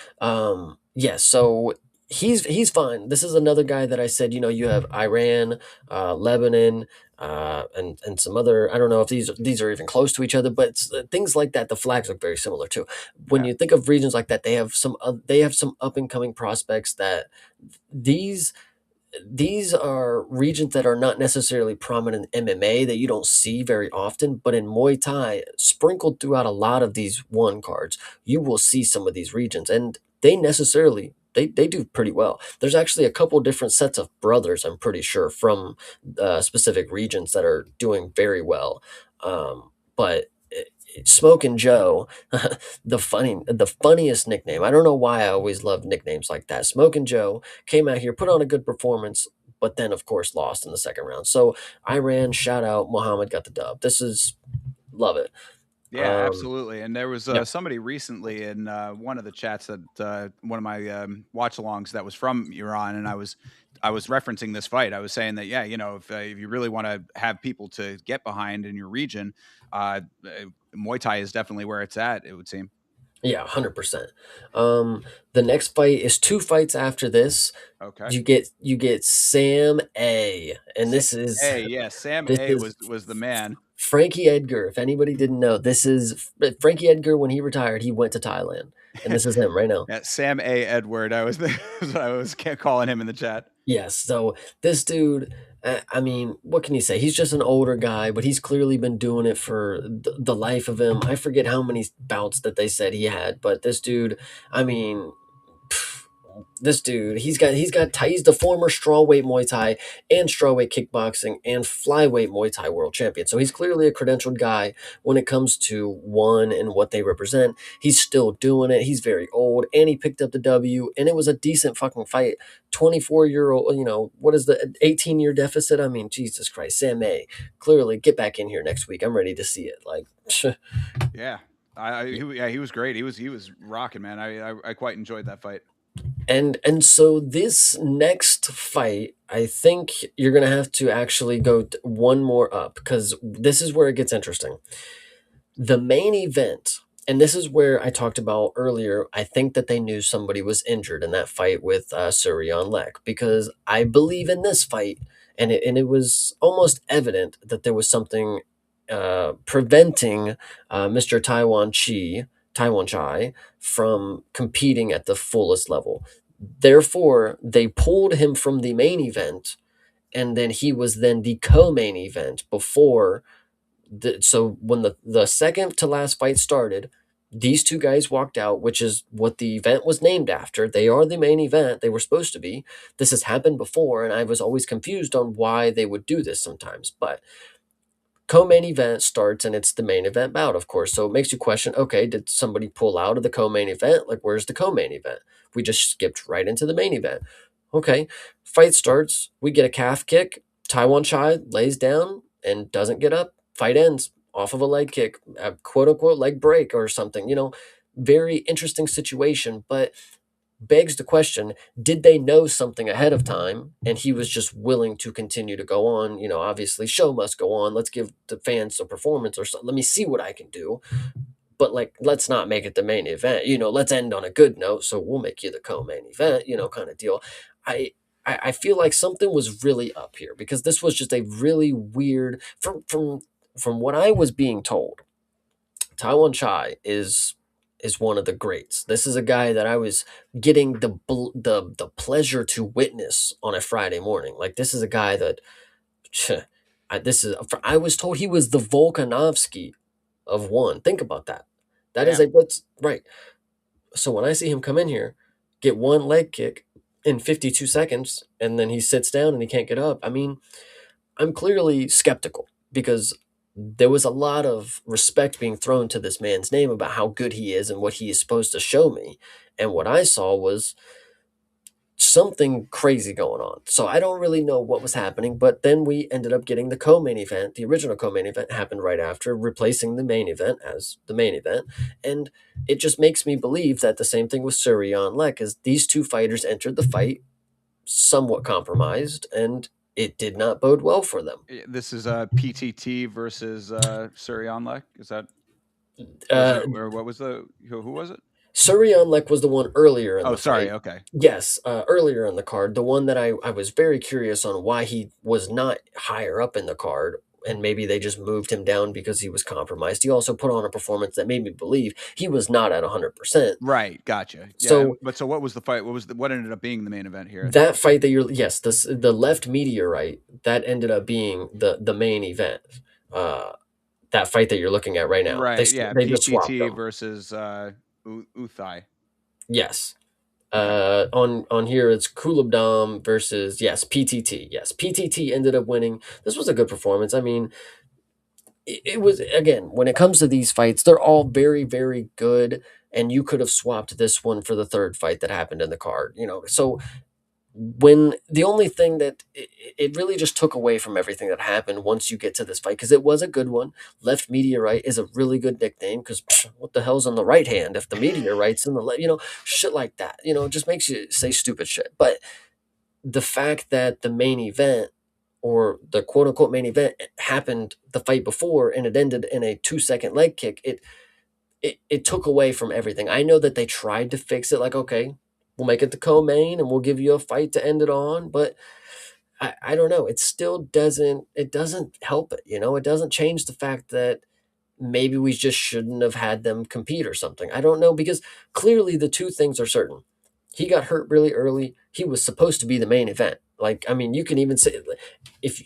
B: Yeah, so he's fine. This is another guy that I said, you have Iran, Lebanon, and some other. I don't know if these are even close to each other, but things like that. The flags look very similar too. When
A: Yeah.
B: you think of regions like that, they have some up and coming prospects that these these are regions that are not necessarily prominent in MMA that you don't see very often, but in Muay Thai, sprinkled throughout a lot of these one cards, you will see some of these regions, and they do pretty well. There's actually a couple different sets of brothers, I'm pretty sure, from specific regions that are doing very well. But Smoking Joe, the funniest nickname. I don't know why I always love nicknames like that. Smoking Joe came out here, put on a good performance, but then of course lost in the second round. So Iran, shout out, Muhammad got the dub. This is love it.
A: Yeah,
B: Um,
A: absolutely. And there was
B: yep.
A: somebody recently in one of the chats that one of my watch-alongs that was from Iran, and I was referencing this fight. I was saying that if you really want to have people to get behind in your region, Muay Thai is definitely where it's at. It would seem.
B: Yeah, 100%. Um, the next fight is 2 fights after this.
A: Okay.
B: You get Sam A, and
A: Sam
B: this is
A: A, yeah, Sam
B: this
A: A
B: is
A: was the man.
B: Frankie Edgar. If anybody didn't know, this is Frankie Edgar. When he retired, he went to Thailand, and this is him right now.
A: Yeah, Sam A. Edward. I was that's what I was calling him in the chat.
B: Yes. So this dude, I mean, what can you say? He's just an older guy, but he's clearly been doing it for the life of him. I forget how many bouts that they said he had, but this dude, I mean, this dude, he's the former strawweight Muay Thai and strawweight kickboxing and flyweight Muay Thai world champion. So he's clearly a credentialed guy when it comes to one and what they represent. He's still doing it. He's very old, and he picked up the W, and it was a decent fucking fight. 24-year old, what is the 18-year deficit? I mean, Jesus Christ, Sam May, clearly get back in here next week. I'm ready to see it. Like,
A: Yeah. Yeah, he was great. He was rocking, man. I quite enjoyed that fight.
B: and so this next fight, I think you're gonna have to actually go one more up, because this is where it gets interesting. The main event, and this is where I talked about earlier, I think that they knew somebody was injured in that fight with Suryan Lek, because I believe in this fight, and it was almost evident that there was something preventing Mr. Taiwan Chai, from competing at the fullest level. Therefore, they pulled him from the main event, and then he was then the co-main event before so when the second to last fight started, these two guys walked out, which is what the event was named after. They are the main event. They were supposed to be. This has happened before, and I was always confused on why they would do this sometimes. But co-main event starts, and it's the main event bout, of course. So it makes you question, okay, did somebody pull out of the co-main event? Like, where's the co-main event? We just skipped right into the main event. Okay, fight starts. We get a calf kick. Taiwan Chai lays down and doesn't get up. Fight ends off of a leg kick, a quote unquote leg break or something. Very interesting situation, but begs the question, did they know something ahead of time and he was just willing to continue to go on? Obviously, show must go on. Let's give the fans a performance, or something. Let me see what I can do. But, like, let's not make it the main event. Let's end on a good note. So we'll make you the co-main event, kind of deal. I I feel like something was really up here, because this was just a really weird, from what I was being told. Taiwan Chai is one of the greats. This is a guy that I was getting the pleasure to witness on a Friday morning. Like, this is a guy that I was told he was the Volkanovski of one. Think about that. That is
A: Damn.
B: a What's right. So when I see him come in here, get one leg kick in 52 seconds, and then he sits down and he can't get up. I mean, I'm clearly skeptical, because there was a lot of respect being thrown to this man's name about how good he is and what he is supposed to show me. And what I saw was something crazy going on. So I don't really know what was happening, but then we ended up getting the co-main event. The original co-main event happened right after, replacing the main event as the main event. And it just makes me believe that the same thing with Suryan Lek, is these two fighters entered the fight somewhat compromised, and it did not bode well for them.
A: This is PTT versus Suryanlek. Is that was
B: Uh,
A: it, or what was the who was it?
B: Suryan Lek was the one earlier in
A: Oh,
B: the
A: sorry.
B: fight.
A: Okay.
B: Yes, earlier in the card, the one that I was very curious on why he was not higher up in the card, and maybe they just moved him down because he was compromised. He also put on a performance that made me believe he was not at 100%.
A: Right. Gotcha. Yeah.
B: So
A: But so what was the fight? What ended up being the main event here?
B: that fight that you're yes, the left meteorite, that ended up being the main event. Uh, that fight that you're looking at right now,
A: Right. Yeah.
B: they just swapped
A: PTT
B: them.
A: versus Uthai.
B: Yes.
A: Okay.
B: On here it's Kulabdam versus, yes, PTT. Yes, PTT ended up winning. This was a good performance. I mean, it was, again, when it comes to these fights, they're all very, very good, and you could have swapped this one for the third fight that happened in the card. So when the only thing that it really just took away from everything that happened once you get to this fight, because it was a good one. Left meteorite is a really good nickname, because what the hell's on the right hand if the meteorite's in the left, shit like that, it just makes you say stupid shit. But the fact that the main event, or the quote unquote main event, happened the fight before, and it ended in a 2-second leg kick, it took away from everything. I know that they tried to fix it, like, okay, we'll make it the co-main and we'll give you a fight to end it on, but I don't know. It still doesn't help it. It doesn't change the fact that maybe we just shouldn't have had them compete or something. I don't know, because clearly the two things are certain. He got hurt really early. He was supposed to be the main event. Like, I mean, you can even say, if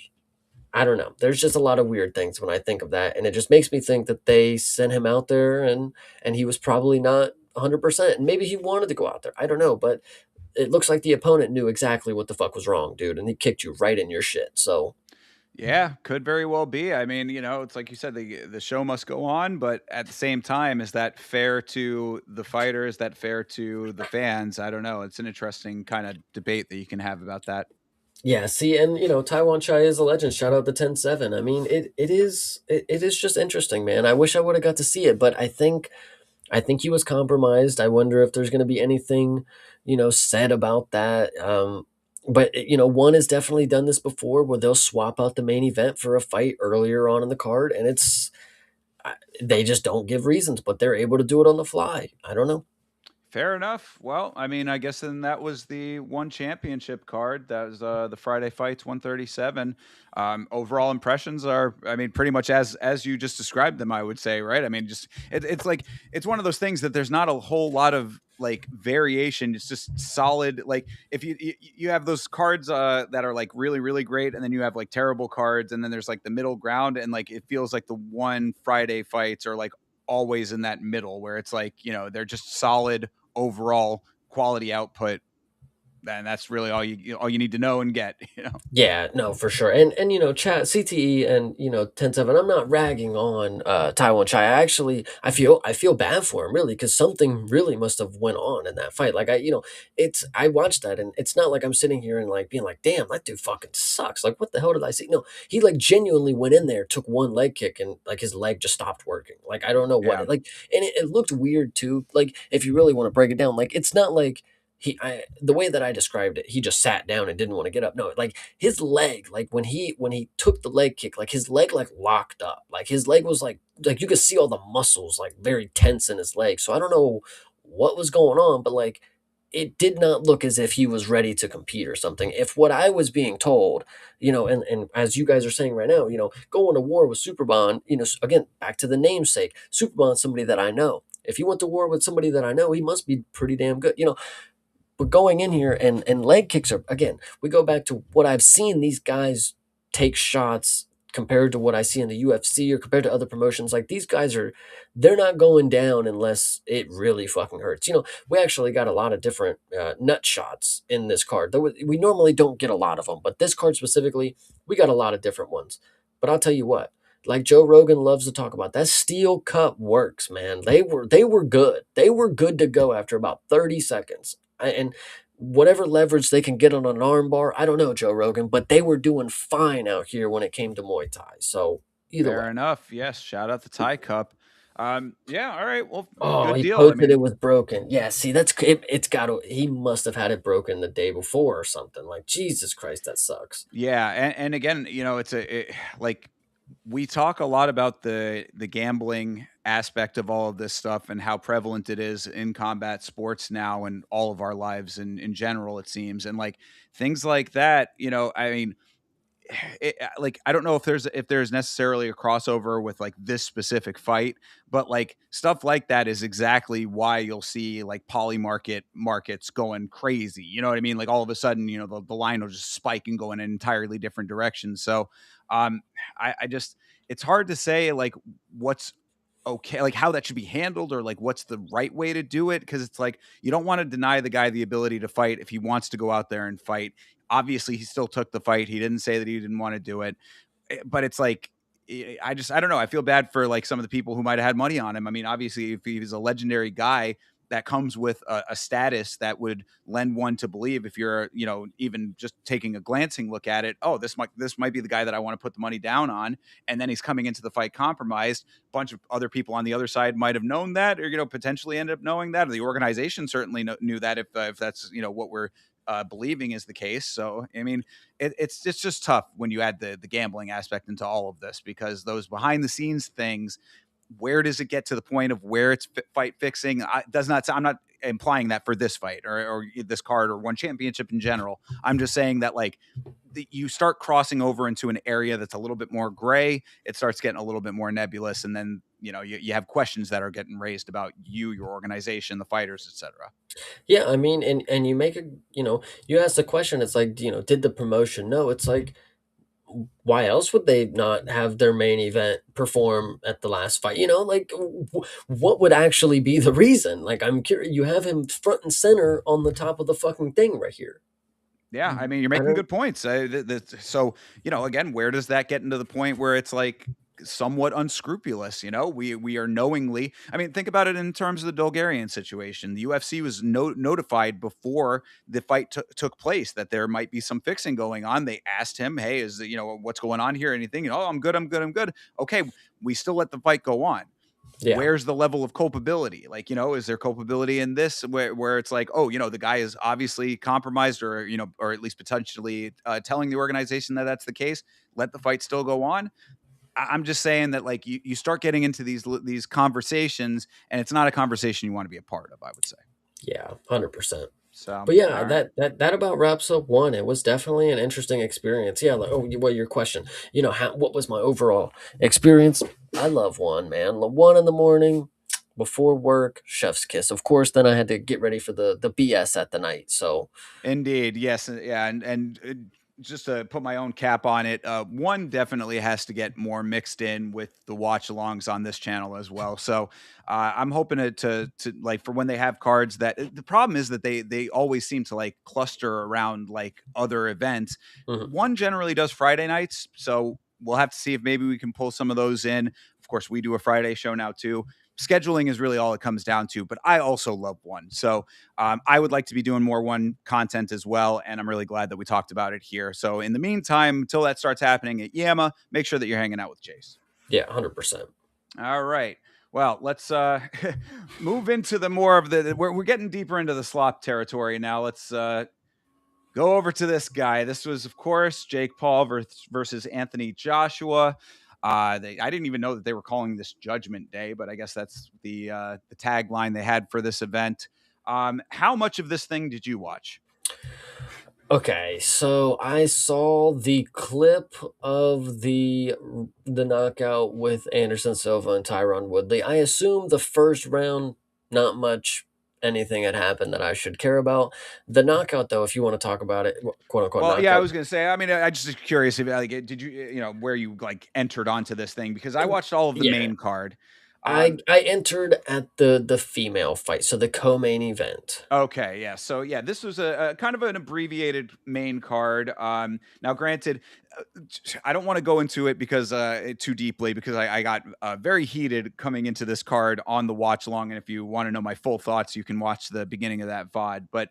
B: I don't know. There's just a lot of weird things when I think of that, and it just makes me think that they sent him out there, and he was probably not 100%. And maybe he wanted to go out there. I don't know, but it looks like the opponent knew exactly what the fuck was wrong, dude, and he kicked you right in your shit. So,
A: Yeah, could very well be. I mean, it's like you said, the show must go on, but at the same time, is that fair to the fighters? Is that fair to the fans? I don't know. It's an interesting kind of debate that you can have about that.
B: yeah, see, and Taiwan Chai is a legend. Shout out the 10-7. I mean, it is just interesting, man. I wish I would have got to see it, but I think he was compromised. I wonder if there's going to be anything, said about that. But one has definitely done this before, where they'll swap out the main event for a fight earlier on in the card, and they just don't give reasons, but they're able to do it on the fly. I don't know.
A: Fair enough. Well, I mean, I guess then that was the one championship card. That was the Friday Fights 137. Overall impressions are, I mean, pretty much as you just described them. I would say, right? I mean, just it's like it's one of those things that there's not a whole lot of like variation. It's just solid. Like if you have those cards that are like really great, and then you have like terrible cards, and then there's like the middle ground, and like it feels like the one Friday Fights are like always in that middle where it's like they're just solid overall quality output, then that's really all you need to know and get.
B: Yeah, no, for sure. And chat CTE and 10-7. I'm not ragging on Taiwan Chai. I feel bad for him, really, because something really must have went on in that fight. Like, it's I watched that, and it's not like I'm sitting here and like being like, damn, that dude fucking sucks. Like, what the hell did I see? No, he like genuinely went in there, took one leg kick, and like his leg just stopped working. Like, I don't know what
A: Yeah,
B: it like, and it looked weird too. Like, if you really want to break it down, like, it's not like the way that I described it, he just sat down and didn't want to get up. No, like his leg, like when he took the leg kick, like his leg like locked up. Like his leg was like you could see all the muscles like very tense in his leg. So I don't know what was going on, but like it did not look as if he was ready to compete or something. If what I was being told, and as you guys are saying right now, going to war with Superbon, again, back to the namesake, Superbon's somebody that I know. If he went to war with somebody that I know, he must be pretty damn good. But going in here and leg kicks are, again, we go back to what I've seen these guys take shots compared to what I see in the UFC or compared to other promotions. Like, these guys they're not going down unless it really fucking hurts. We actually got a lot of different nut shots in this card. We normally don't get a lot of them, but this card specifically, we got a lot of different ones. But I'll tell you what, like Joe Rogan loves to talk about, that steel cut works, man. They were good. They were good to go after about 30 seconds. And whatever leverage they can get on an armbar, I don't know, Joe Rogan, but they were doing fine out here when it came to Muay Thai. So either way.
A: fair enough. Yes, shout out the Thai Cup. Yeah, all right, well,
B: Oh,
A: good
B: he
A: deal. I
B: posted
A: mean,
B: it with broken. Yeah, see, it's got to. He must have had it broken the day before or something. Like, Jesus Christ, that sucks.
A: yeah, and again, like we talk a lot about the gambling aspect of all of this stuff and how prevalent it is in combat sports now and all of our lives and in general, it seems. And like things like that, I mean, like I don't know if there's necessarily a crossover with like this specific fight, but like stuff like that is exactly why you'll see like markets going crazy. You know what I mean? Like all of a sudden, the line will just spike and go in an entirely different direction. So, um, I just it's hard to say like what's okay, like how that should be handled or like what's the right way to do it, because it's like you don't want to deny the guy the ability to fight if he wants to go out there and fight. Obviously, he still took the fight. He didn't say that he didn't want to do it. But it's like I don't know. I feel bad for like some of the people who might have had money on him. I mean, obviously, if he's a legendary guy, that comes with a status that would lend one to believe, if you're even just taking a glancing look at it, oh, this might be the guy that I want to put the money down on. And then he's coming into the fight compromised. A bunch of other people on the other side might have known that, or potentially ended up knowing that, or the organization certainly knew that, if that's what we're believing is the case. So, I mean, it's just tough when you add the gambling aspect into all of this, because those behind the scenes things, where does it get to the point of where it's fight fixing? Does not. I'm not implying that for this fight or this card or one championship in general. I'm just saying that like you start crossing over into an area that's a little bit more gray. It starts getting a little bit more nebulous, and then you have questions that are getting raised about you, your organization, the fighters, etc.
B: Yeah, I mean, and you make a, you ask the question. It's like, did the promotion know? It's like, why else would they not have their main event perform at the last fight? Like, what would actually be the reason? Like, I'm curious. You have him front and center on the top of the fucking thing right here.
A: Yeah, I mean, you're
B: I
A: making
B: don't.
A: good points. So, again, where does that get into the point where it's like somewhat unscrupulous? We are knowingly. I mean, think about it in terms of the Bulgarian situation. The UFC was notified before the fight took place that there might be some fixing going on. They asked him, "Hey, what's going on here? Anything?" Oh, I'm good. I'm good. I'm good. Okay, we still let the fight go on.
B: Yeah,
A: Where's the level of culpability? Like, is there culpability in this where it's like, oh, the guy is obviously compromised or, or at least potentially telling the organization that that's the case. Let the fight still go on. I'm just saying that like you start getting into these conversations and it's not a conversation you want to be a part of, I would say.
B: yeah, 100%.
A: So,
B: But yeah,
A: all right.
B: that about wraps up one. It was definitely an interesting experience. Yeah. Like, well, your question. What was my overall experience? I love one, man. One in the morning, before work, chef's kiss. Of course, then I had to get ready for the BS at the night. So
A: Indeed, yes, yeah, and just to put my own cap on it, one definitely has to get more mixed in with the watch alongs on this channel as well. So I'm hoping to like for when they have cards that the problem is that they always seem to like cluster around like other events.
B: mhm.
A: One generally does Friday nights, so we'll have to see if maybe we can pull some of those in. Of course, we do a Friday show now too. Scheduling is really all it comes down to, but I also love one. So I would like to be doing more one content as well, and I'm really glad that we talked about it here. So in the meantime, until that starts happening at Yama, make sure that you're hanging out with Chase.
B: Yeah, 100%.
A: All right. Well, let's move into the more of the. We're getting deeper into the slop territory now. Let's go over to this guy. This was, of course, Jake Paul versus Anthony Joshua. I didn't even know that they were calling this Judgment Day, but I guess that's the tagline they had for this event. How much of this thing did you watch?
B: Okay, so I saw the clip of the knockout with Anderson Silva and Tyron Woodley. I assume the first round, not much anything had happened that I should care about. The knockout, though, if you want to talk about it, quote unquote
A: Well, yeah, I
B: knockout.
A: was gonna say. I mean, I just curious if like, did you, where you like entered onto this thing because I watched all of the
B: Yeah,
A: main card.
B: I entered at the female fight, so the co-main event.
A: Okay, yeah. So yeah, this was a kind of an abbreviated main card. Now, granted, I don't want to go into it because too deeply because I got very heated coming into this card on the watch along, and if you want to know my full thoughts, you can watch the beginning of that VOD. But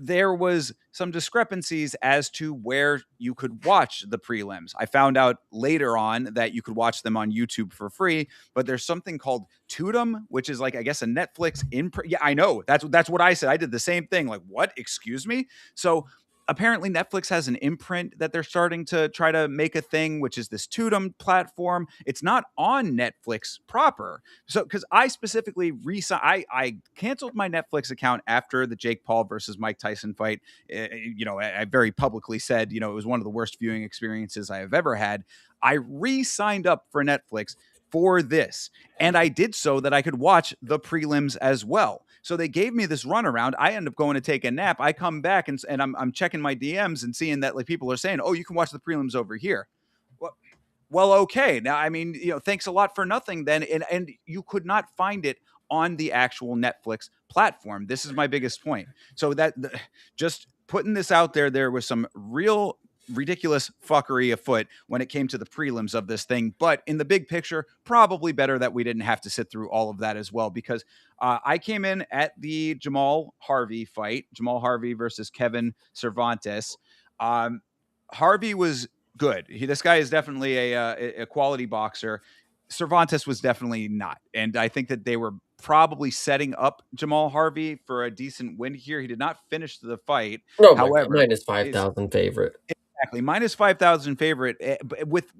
A: there was some discrepancies as to where you could watch the prelims. I found out later on that you could watch them on YouTube for free, but there's something called Tutum, which is like I guess a Netflix yeah, I know. That's what I said. I did the same thing. Like, what? Excuse me? So apparently Netflix has an imprint that they're starting to try to make a thing, which is this Tutum platform. It's not on Netflix proper. So, because I specifically I canceled my Netflix account after the Jake Paul versus Mike Tyson fight. I very publicly said, it was one of the worst viewing experiences I have ever had. I re-signed up for Netflix for this, and I did so that I could watch the prelims as well. So they gave me this runaround. I end up going to take a nap. I come back and I'm checking my DMs and seeing that like people are saying, "Oh, you can watch the prelims over here." Well, okay. Now, I mean, thanks a lot for nothing then. And you could not find it on the actual Netflix platform. This is my biggest point. So just putting this out there, there was some real ridiculous fuckery afoot when it came to the prelims of this thing. But in the big picture, probably better that we didn't have to sit through all of that as well, because I came in at the Jamal Harvey fight, Jamal Harvey versus Kevin Cervantes. Um, Harvey was good. This guy is definitely a quality boxer. Cervantes was definitely not, and I think that they were probably setting up Jamal Harvey for a decent win here. He did not finish the fight,
B: Oh my god,
A: however.
B: minus five
A: Is
B: thousand favorite.
A: exactly minus 5,000 favorite with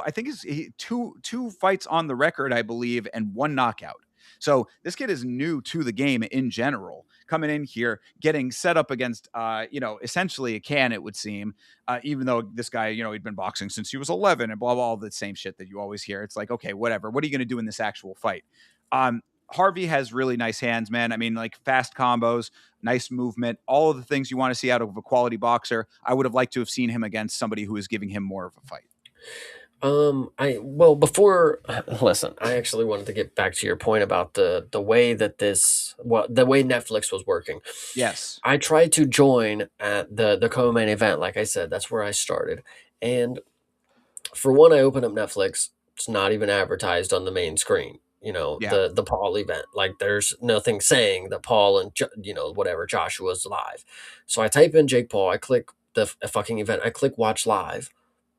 A: I think it's two fights on the record, I believe, and one knockout. So this kid is new to the game in general, coming in here, getting set up against, essentially a can, it would seem, even though this guy, he'd been boxing since he was 11 and blah, blah, all the same shit that you always hear. It's like, okay, whatever. What are you going to do in this actual fight? Um, Harvey has really nice hands, man. I mean, like fast combos, nice movement, all of the things you want to see out of a quality boxer. I would have liked to have seen him against somebody who is giving him more of a fight.
B: I well before listen, I actually wanted to get back to your point about the way that the way Netflix was working.
A: Yes.
B: I tried to join at the co-main event, like I said, that's where I started. And for one, I open up Netflix, it's not even advertised on the main screen.
A: Yeah.
B: The Paul event, like there's nothing saying that Paul and whatever Joshua's live. So I type in Jake Paul, I click the fucking event, I click watch live,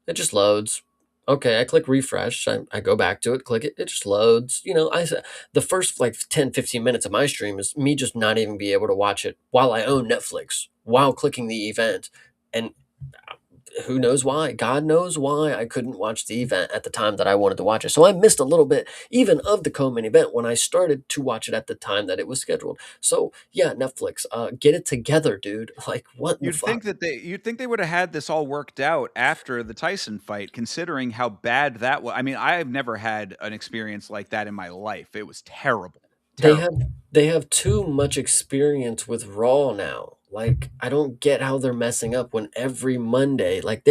B: it just loads. Okay, I click refresh. I go back to it, click it, it just loads. The first like 10, 15 minutes of my stream is me just not even be able to watch it while I own Netflix, while clicking the event. And who knows why? God knows why I couldn't watch the event at the time that I wanted to watch it. So I missed a little bit even of the co-main event when I started to watch it at the time that it was scheduled. So yeah, Netflix, get it together, dude. Like what in the fuck?
A: You'd think they would have had this all worked out after the Tyson fight, considering how bad that was. I mean, I've never had an experience like that in my life. It was terrible.
B: They have
A: Terrible.
B: they have too much experience with Raw now. Like I don't get how they're messing up when every Monday, like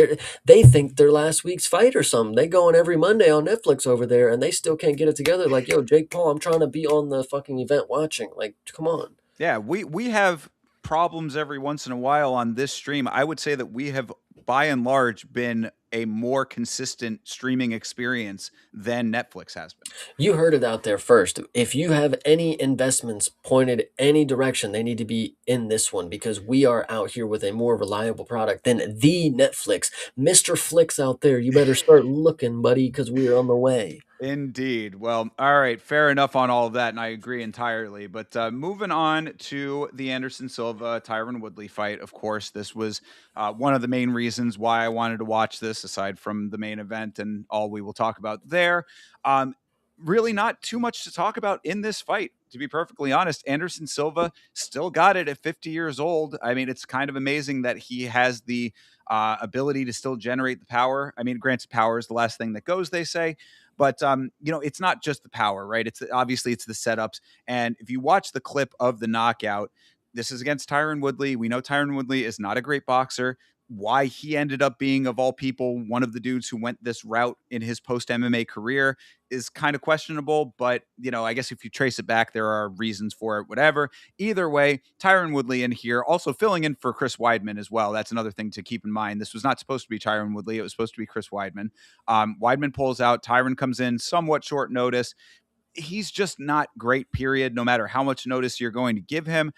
B: they think they're last week's fight or something. They go on every Monday on Netflix over there, and they still can't get it together. Like, yo, Jake Paul, I'm trying to be on the fucking event watching. Like, come on.
A: Yeah, we have problems every once in a while on this stream. I would say that we have, by and large, been a more consistent streaming experience than Netflix has been.
B: You heard it out there first. If you have any investments pointed any direction, they need to be in this one because we are out here with a more reliable product than the Netflix. Mr. Flicks out there, you better start looking, buddy, because we're on the way.
A: Indeed. Well, all right, fair enough on all of that, and I agree entirely. But moving on to the Anderson Silva Tyron Woodley fight, of course, this was one of the main reasons why I wanted to watch this, aside from the main event and all we will talk about there. Um, Really, not too much to talk about in this fight. To be perfectly honest, Anderson Silva still got it at 50 years old. I mean, it's kind of amazing that he has the ability to still generate the power. I mean, granted, power is the last thing that goes, they say, but it's not just the power, right? It's obviously it's the setups. And if you watch the clip of the knockout, this is against Tyron Woodley. We know Tyron Woodley is not a great boxer. Why he ended up being, of all people, one of the dudes who went this route in his post MMA career is kind of questionable. But, I guess if you trace it back, there are reasons for it, whatever. Either way, Tyron Woodley in here, also filling in for Chris Weidman as well. That's another thing to keep in mind. This was not supposed to be Tyron Woodley. It was supposed to be Chris Weidman. Weidman pulls out. Tyron comes in somewhat short notice. He's just not great, period, no matter how much notice you're going to give him.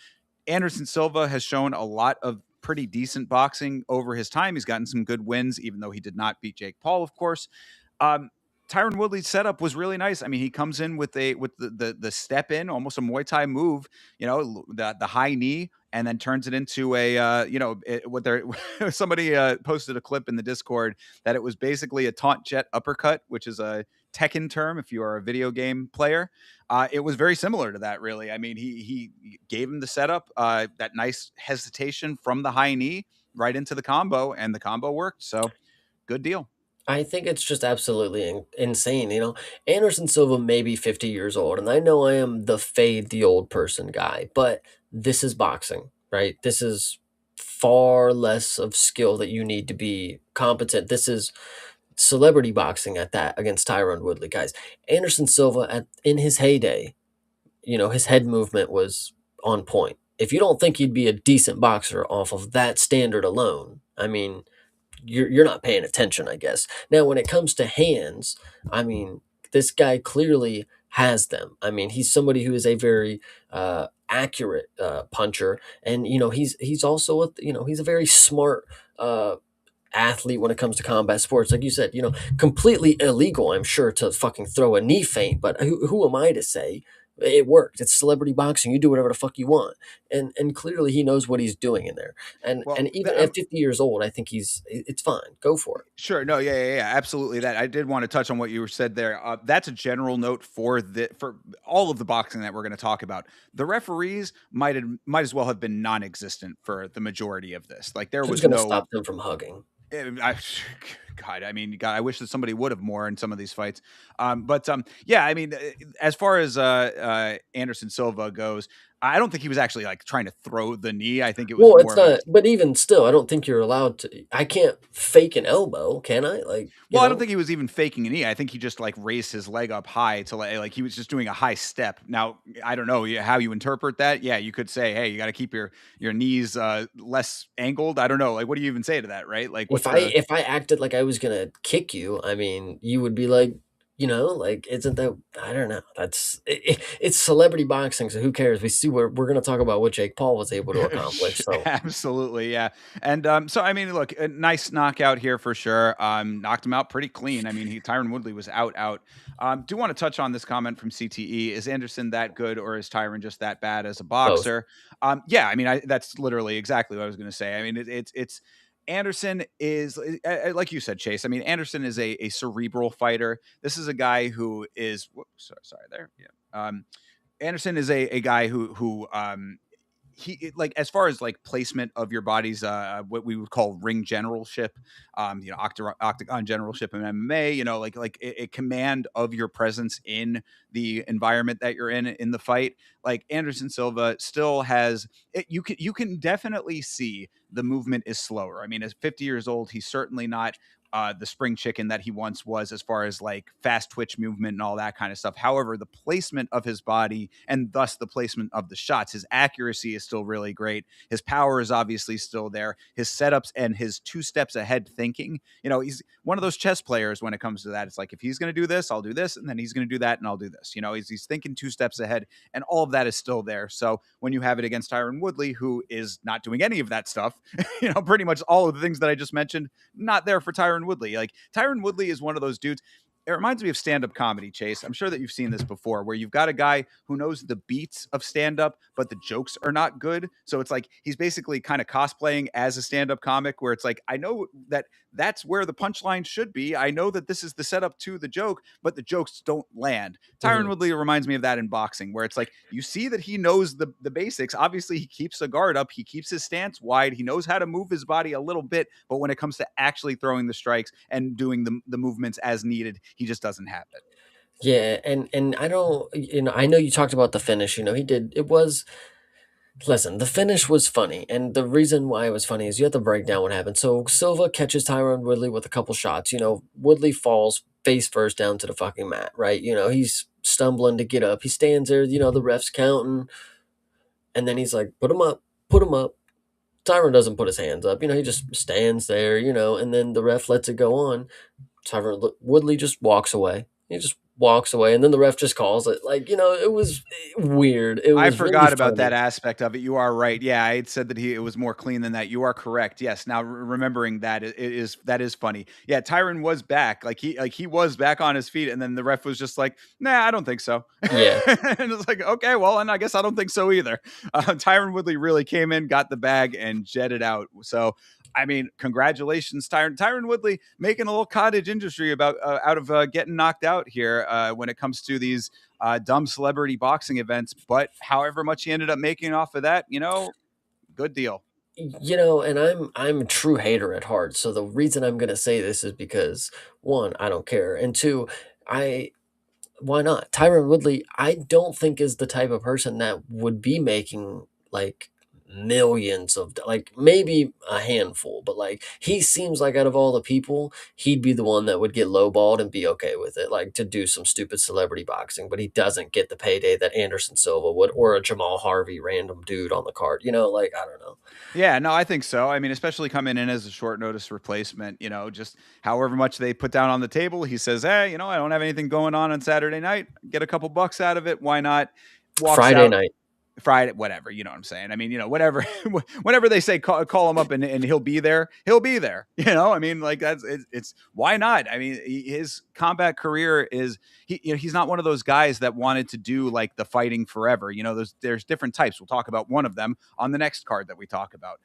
A: Anderson Silva has shown a lot of pretty decent boxing over his time. He's gotten some good wins, even though he did not beat Jake Paul, of course. Um, Tyron Woodley's setup was really nice. I mean, he comes in with the step in, almost a Muay Thai move, the high knee, and then turns it into what they're somebody posted a clip in the Discord that it was basically a taunt jet uppercut, which is a Tekken term if you are a video game player. It was very similar to that, really. I mean, he gave him the setup, that nice hesitation from the high knee right into the combo, and the combo worked. So good deal.
B: I think it's just absolutely insane. Anderson Silva may be 50 years old, and I know I am the fade the old person guy, but this is boxing, right? This is far less of skill that you need to be competent. This is celebrity boxing at that against Tyron Woodley, guys. Anderson Silva in his heyday, his head movement was on point. If you don't think he'd be a decent boxer off of that standard alone, I mean, you're not paying attention, I guess. Now, when it comes to hands, I mean, this guy clearly has them. I mean, he's somebody who is a very accurate puncher, and he's also he's a very smart athlete when it comes to combat sports. Like you said, completely illegal, I'm sure, to fucking throw a knee feint, but who am I to say? It worked. It's celebrity boxing. You do whatever the fuck you want, and clearly he knows what he's doing in there. And
A: Well,
B: even at 50 years old, I think it's fine. Go for it.
A: sure. No, yeah, absolutely. That I did want to touch on what you said there. That's a general note for all of the boxing that we're going to talk about. The referees might as well have been non-existent for the majority of this. Like there
B: Who's
A: was
B: gonna
A: no
B: stop them from hugging?
A: I, God, I mean, God, I wish that somebody would have more in some of these fights. Yeah, I mean, as far as Anderson Silva goes, I don't think he was actually like trying to throw the knee. I think it was
B: Well,
A: more
B: it's
A: of a
B: not. But even still, I don't think you're allowed to. I can't fake an elbow, can I? Like you
A: well, I don't
B: know,
A: think he was even faking a knee. I think he just like raised his leg up high to like he was just doing a high step. Now, I don't know how you interpret that. Yeah, you could say, hey, you got to keep your knees less angled. I don't know. Like, what do you even say to that, right? Like,
B: if
A: what's
B: I
A: the
B: if I acted like I was gonna kick you, I mean, you would be like, like, isn't that? I don't know. It's celebrity boxing, so who cares? We see we're gonna talk about what Jake Paul was able to accomplish. So
A: Absolutely, yeah. And so I mean, look, a nice knockout here for sure. Knocked him out pretty clean. I mean, Tyron Woodley was out. Do want to touch on this comment from CTE. Is Anderson that good, or is Tyron just that bad as a
B: both.
A: boxer? Yeah, I mean, that's literally exactly what I was going to say. I mean, it's Anderson is like you said, Chase. I mean, Anderson is a cerebral fighter. This is a guy who is whoops, sorry there. Yeah. Anderson is a guy who like as far as like placement of your body's what we would call ring generalship, octagon generalship in MMA, like a command of your presence in the environment that you're in the fight. Like Anderson Silva still has it, you can definitely see the movement is slower. I mean, at 50 years old, he's certainly not the spring chicken that he once was as far as like fast twitch movement and all that kind of stuff. However, the placement of his body and thus the placement of the shots, his accuracy is still really great. His power is obviously still there. His setups and his two steps ahead thinking, he's one of those chess players when it comes to that. It's like, if he's going to do this, I'll do this. And then he's going to do that and I'll do this. He's thinking two steps ahead and all of that is still there. So when you have it against Tyron Woodley, who is not doing any of that stuff, pretty much all of the things that I just mentioned, not there for Tyron Woodley. Like Tyron Woodley is one of those dudes. It reminds me of stand-up comedy, Chase. I'm sure that you've seen this before, where you've got a guy who knows the beats of stand-up, but the jokes are not good. So it's like he's basically kind of cosplaying as a stand-up comic, where it's like, I know that that's where the punchline should be. I know that this is the setup to the joke, but the jokes don't land. Tyron
B: Mhm.
A: Woodley reminds me of that in boxing, where it's like you see that he knows the basics. Obviously, he keeps a guard up, he keeps his stance wide, he knows how to move his body a little bit, but when it comes to actually throwing the strikes and doing the movements as needed, he just doesn't have it.
B: Yeah, and I don't, I know you talked about the finish. He did. It was Listen, the finish was funny, and the reason why it was funny is you have to break down what happened. So Silva catches Tyron Woodley with a couple shots. Woodley falls face first down to the fucking mat, right? He's stumbling to get up. He stands there, the ref's counting, and then he's like, put him up, put him up. Tyron doesn't put his hands up. He just stands there, and then the ref lets it go on. Tyron Woodley just walks away. He just walks away, and then the ref just calls it. Like, it was weird. It
A: I
B: was really
A: forgot about that
B: funny.
A: aspect of it. You are right. Yeah, I had said that it was more clean than that. You are correct. Yes. Now remembering that that is funny. Yeah, Tyron was back. Like he was back on his feet, and then the ref was just like, "Nah, I don't think so."
B: Yeah.
A: And it's like, okay, well, and I guess I don't think so either. Tyron Woodley really came in, got the bag, and jetted out. So I mean, congratulations, Tyron. Tyron Woodley making a little cottage industry about out of getting knocked out here when it comes to these dumb celebrity boxing events. But however much he ended up making off of that, good deal.
B: And I'm a true hater at heart. So the reason I'm gonna say this is because one, I don't care, and two, I why not? Tyron Woodley, I don't think is the type of person that would be making like millions of like maybe a handful, but like he seems like out of all the people, he'd be the one that would get lowballed and be okay with it, like to do some stupid celebrity boxing, but he doesn't get the payday that Anderson Silva would or a Jamal Harvey random dude on the card. Like I don't know.
A: Yeah, no, I think so. I mean, especially coming in as a short notice replacement, just however much they put down on the table, he says, hey, I don't have anything going on Saturday night. Get a couple bucks out of it. Why not? Walks
B: Friday
A: out.
B: night.
A: Friday, whatever. You know what I'm saying? I mean, whatever, whenever they say call him up and he'll be there, he'll be there. I mean, like it's why not? I mean, his combat career is he's not one of those guys that wanted to do like the fighting forever. There's different types. We'll talk about one of them on the next card that we talk about.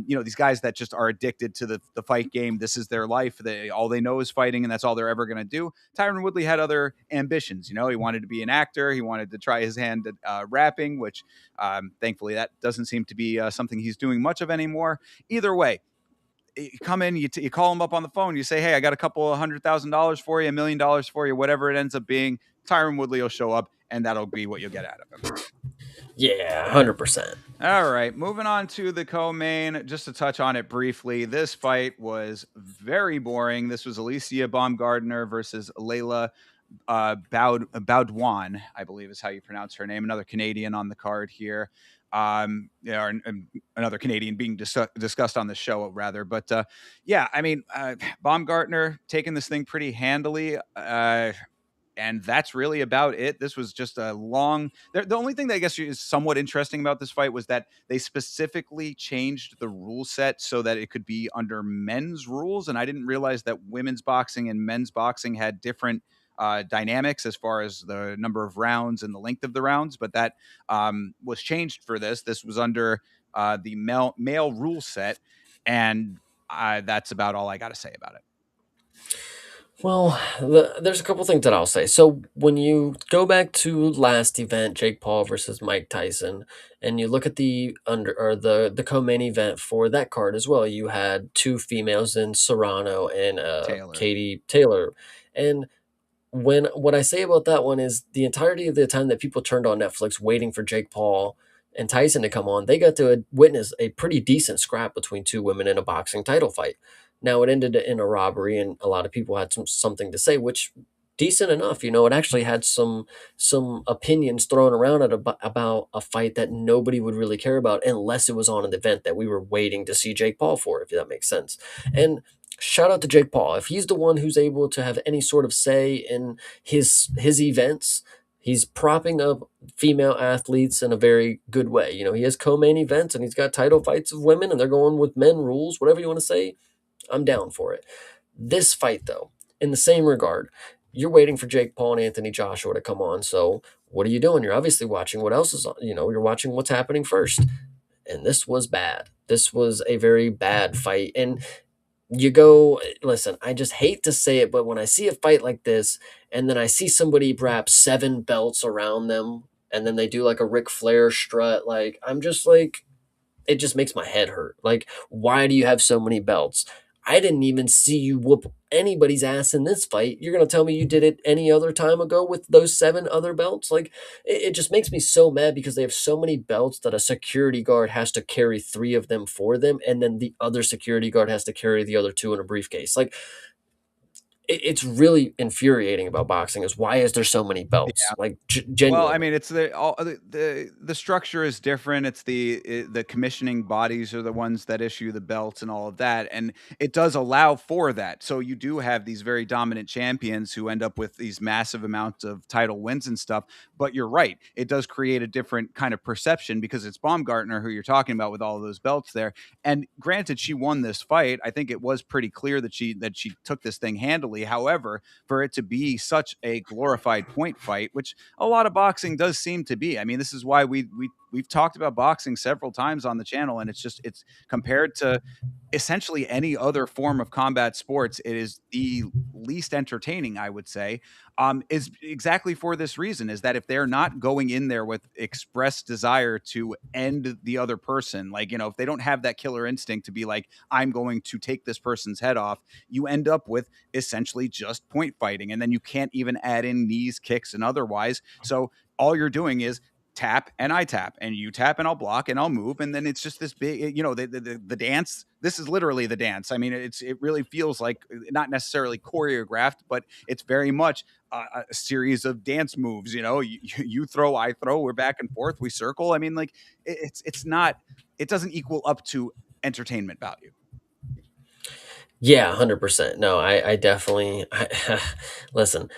A: These guys that just are addicted to the fight game. This is their life. All they know is fighting, and that's all they're ever going to do. Tyron Woodley had other ambitions. He wanted to be an actor. He wanted to try his hand at rapping, which thankfully that doesn't seem to be something he's doing much of anymore. Either way, you come in, you call him up on the phone, you say, hey, I got a couple of $100,000 for you, $1 million for you, whatever it ends up being. Tyron Woodley will show up, and that'll be what you'll get out of him.
B: Yeah, 100%.
A: All right, moving on to the co-main. Just to touch on it briefly, this fight was very boring. This was Alicia Baumgardner versus Layla Baudouin, I believe is how you pronounce her name. Another Canadian on the card here. And another Canadian being discussed on the show, rather. But yeah, I mean, Baumgartner taking this thing pretty handily. And that's really about it. This was just a long. The only thing that I guess is somewhat interesting about this fight was that they specifically changed the rule set so that it could be under men's rules. And I didn't realize that women's boxing and men's boxing had different dynamics as far as the number of rounds and the length of the rounds. But that was changed for this. This was under the male rule set. And that's about all I got to say about it.
B: Well, there's a couple things that I'll say. So when you go back to last event, Jake Paul versus Mike Tyson, and you look at the under or the co-main event for that card as well, you had two females in Serrano and
A: Taylor.
B: Katie Taylor. And what I say about that one is the entirety of the time that people turned on Netflix waiting for Jake Paul and Tyson to come on, they got to witness a pretty decent scrap between two women in a boxing title fight. Now it ended in a robbery, and a lot of people had something to say, which decent enough. It actually had some opinions thrown around about a fight that nobody would really care about unless it was on an event that we were waiting to see Jake Paul for, if that makes sense. And shout out to Jake Paul. If he's the one who's able to have any sort of say in his events, he's propping up female athletes in a very good way. He has co-main events and he's got title fights of women and they're going with men rules, whatever you want to say. I'm down for it. This fight, though, in the same regard, you're waiting for Jake Paul and Anthony Joshua to come on. So what are you doing? You're obviously watching what else is on. You're watching what's happening first. And this was bad. This was a very bad fight. And you go, listen, I just hate to say it, but when I see a fight like this, and then I see somebody wrap 7 belts around them, and then they do like a Ric Flair strut, like, I'm just like, it just makes my head hurt. Like, why do you have so many belts? I didn't even see you whoop anybody's ass in this fight. You're going to tell me you did it any other time ago with those 7 other belts? Like, it just makes me so mad because they have so many belts that a security guard has to carry 3 of them for them, and then the other security guard has to carry the other 2 in a briefcase. Like, it's really infuriating about boxing is why is there so many belts? Like,
A: Well,
B: genuinely.
A: I mean, it's the structure is different. It's the commissioning bodies are the ones that issue the belts and all of that, and it does allow for that. So you do have these very dominant champions who end up with these massive amounts of title wins and stuff. But you're right, it does create a different kind of perception because it's Baumgartner who you're talking about with all of those belts there. And granted, she won this fight. I think it was pretty clear that she took this thing handily. However, for it to be such a glorified point fight, which a lot of boxing does seem to be. I mean, this is why we've talked about boxing several times on the channel, and it's compared to essentially any other form of combat sports, it is the least entertaining, I would say, is exactly for this reason, is that if they're not going in there with express desire to end the other person, like, if they don't have that killer instinct to be like, I'm going to take this person's head off, you end up with essentially just point fighting. And then you can't even add in knees, kicks, and otherwise. So all you're doing is tap and I tap and you tap and I'll block and I'll move. And then it's just this big, the dance. This is literally the dance. I mean, it really feels like not necessarily choreographed, but it's very much a series of dance moves. You throw, I throw, we're back and forth, we circle. I mean, like it's not, it doesn't equal up to entertainment value.
B: Yeah, 100%. No, I definitely listen.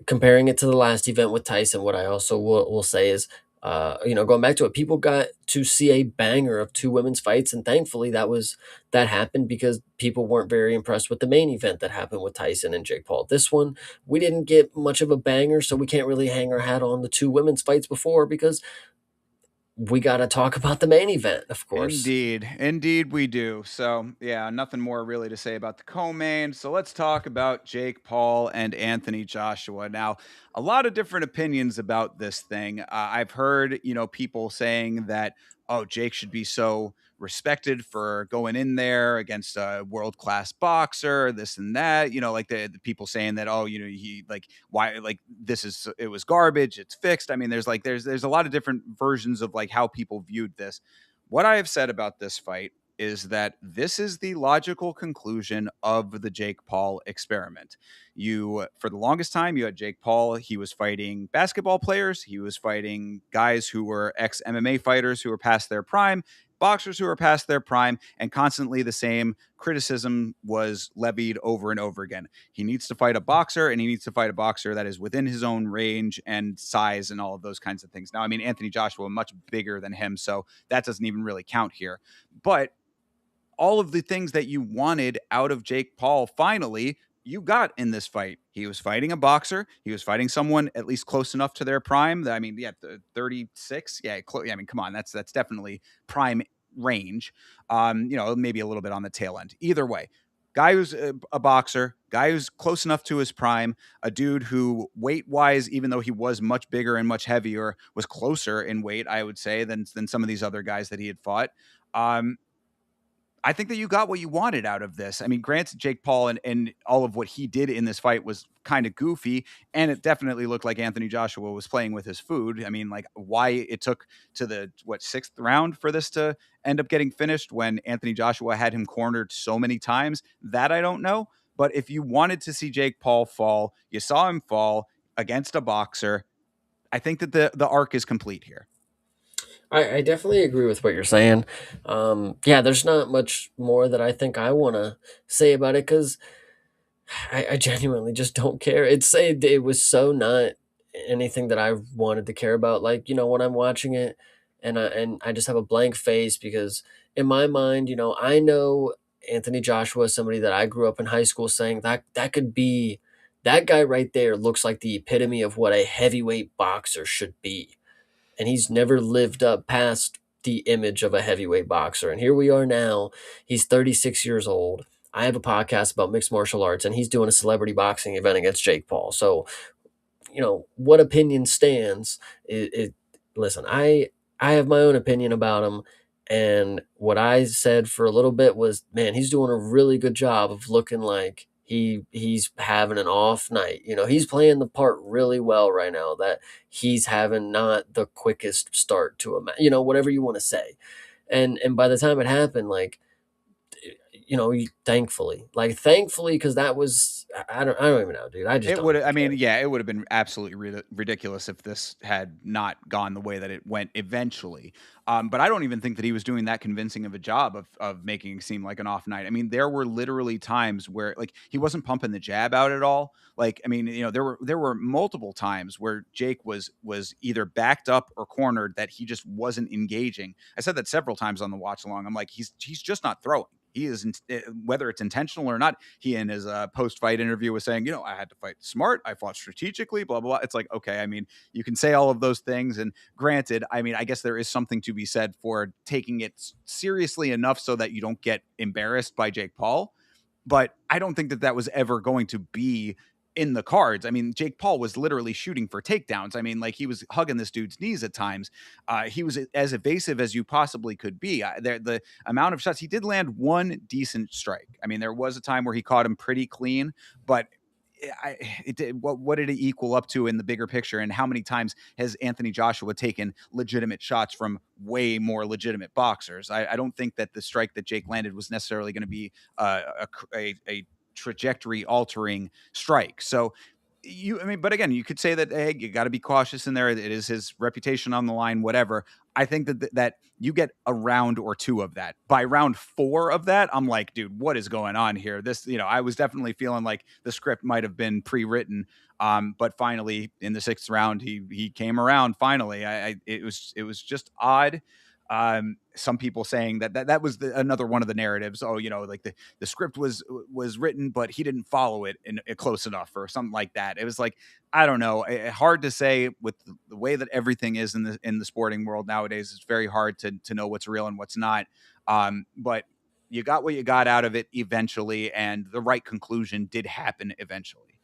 B: Comparing it to the last event with Tyson, what I also will say is Going back to it, people got to see a banger of two women's fights, and thankfully that happened because people weren't very impressed with the main event that happened with Tyson and Jake Paul. This one, we didn't get much of a banger, so we can't really hang our hat on the two women's fights before because we got to talk about the main event, of course.
A: Indeed. Indeed, we do. So, yeah, nothing more really to say about the co main. So, let's talk about Jake Paul and Anthony Joshua. Now, a lot of different opinions about this thing. I've heard, people saying that, oh, Jake should be so respected for going in there against a world class boxer, this and that. Like the people saying that, oh, he like, why, like, it was garbage, it's fixed. I mean, there's a lot of different versions of like how people viewed this. What I have said about this fight is that this is the logical conclusion of the Jake Paul experiment. For the longest time, you had Jake Paul. He was fighting basketball players. He was fighting guys who were ex MMA fighters who were past their prime, boxers who were past their prime, and constantly the same criticism was levied over and over again. He needs to fight a boxer, and he needs to fight a boxer that is within his own range and size and all of those kinds of things. Now, I mean, Anthony Joshua much bigger than him, so that doesn't even really count here. But all of the things that you wanted out of Jake Paul finally you got in this fight. He was fighting a boxer. He was fighting someone at least close enough to their prime. I mean, yeah, 36. Yeah, I mean, come on, that's definitely prime range. Maybe a little bit on the tail end. Either way, guy who's a boxer, guy who's close enough to his prime, a dude who weight wise, even though he was much bigger and much heavier, was closer in weight, I would say, than some of these other guys that he had fought. I think that you got what you wanted out of this. I mean, granted, Jake Paul and all of what he did in this fight was kind of goofy, and it definitely looked like Anthony Joshua was playing with his food. I mean, like why it took to the sixth round for this to end up getting finished when Anthony Joshua had him cornered so many times, that I don't know. But if you wanted to see Jake Paul fall, you saw him fall against a boxer. I think that the arc is complete here.
B: I definitely agree with what you're saying. Yeah, there's not much more that I think I want to say about it because I genuinely just don't care. It was so not anything that I wanted to care about. Like, when I'm watching it and I just have a blank face because in my mind, I know Anthony Joshua is somebody that I grew up in high school saying that could be that guy right there looks like the epitome of what a heavyweight boxer should be. And he's never lived up past the image of a heavyweight boxer. And here we are now. He's 36 years old. I have a podcast about mixed martial arts, and he's doing a celebrity boxing event against Jake Paul. So, what opinion stands? Listen, I have my own opinion about him, and what I said for a little bit was, man, he's doing a really good job of looking like he's having an off night. He's playing the part really well right now. That he's having not the quickest start to a match. Whatever you want to say, and by the time it happened, like thankfully, because that was I don't even know, dude. I just
A: It
B: don't
A: would.
B: even
A: I mean,
B: care.
A: yeah, it would have been absolutely ridiculous if this had not gone the way that it went eventually. But I don't even think that he was doing that convincing of a job of making it seem like an off night. I mean, there were literally times where like he wasn't pumping the jab out at all. Like, I mean, there were multiple times where Jake was either backed up or cornered that he just wasn't engaging. I said that several times on the watch along. I'm like, he's just not throwing. He is, whether it's intentional or not. He in his post fight interview was saying, I had to fight smart. I fought strategically. Blah blah blah. It's like, okay, I mean, you can say all of those things, and granted, I mean, I guess there is something to be said for taking it seriously enough so that you don't get embarrassed by Jake Paul. But I don't think that that was ever going to be in the cards. I mean, Jake Paul was literally shooting for takedowns. I mean, like he was hugging this dude's knees at times. He was as evasive as you possibly could be. The amount of shots he did land one decent strike. I mean, there was a time where he caught him pretty clean, but what did it equal up to in the bigger picture? And how many times has Anthony Joshua taken legitimate shots from way more legitimate boxers? I don't think that the strike that Jake landed was necessarily going to be a trajectory altering strike. So I mean, but again, you could say that, hey, you got to be cautious in there. It is his reputation on the line, whatever. I think that you get a round or two of that. By round four of that, I'm like, dude, what is going on here? This, I was definitely feeling like the script might have been pre-written. But finally, in the sixth round, he came around. Finally, it was just odd. Some people saying that was another one of the narratives. Oh, like the script was written, but he didn't follow it close enough, or something like that. It was like, I don't know, hard to say with the way that everything is in the sporting world nowadays. It's very hard to know what's real and what's not. But you got what you got out of it eventually, and the right conclusion did happen eventually.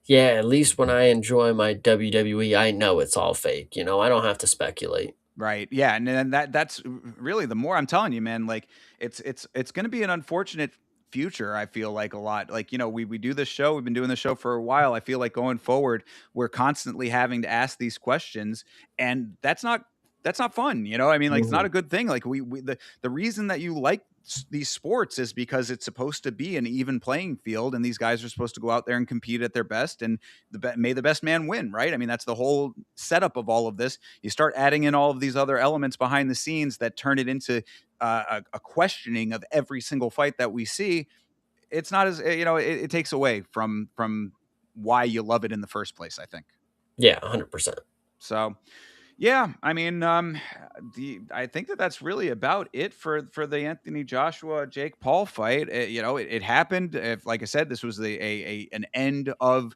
B: Yeah, at least when I enjoy my WWE, I know it's all fake. I don't have to speculate.
A: Right. Yeah, and then that's really, the more I'm telling you, man, like it's going to be an unfortunate future. I feel like a lot. Like, we do this show, we've been doing this show for a while. I feel like going forward, we're constantly having to ask these questions, and that's not fun, I mean, like, it's not
B: Mhm.
A: a good thing. Like, the reason that you like these sports is because it's supposed to be an even playing field, and these guys are supposed to go out there and compete at their best, and may the best man win, right? I mean, that's the whole setup of all of this. You start adding in all of these other elements behind the scenes that turn it into a questioning of every single fight that we see. It's not as, it takes away from why you love it in the first place, I think.
B: Yeah, 100%.
A: So yeah, I mean, I think that's really about it for the Anthony Joshua Jake Paul fight. It happened. If, like I said, this was an end of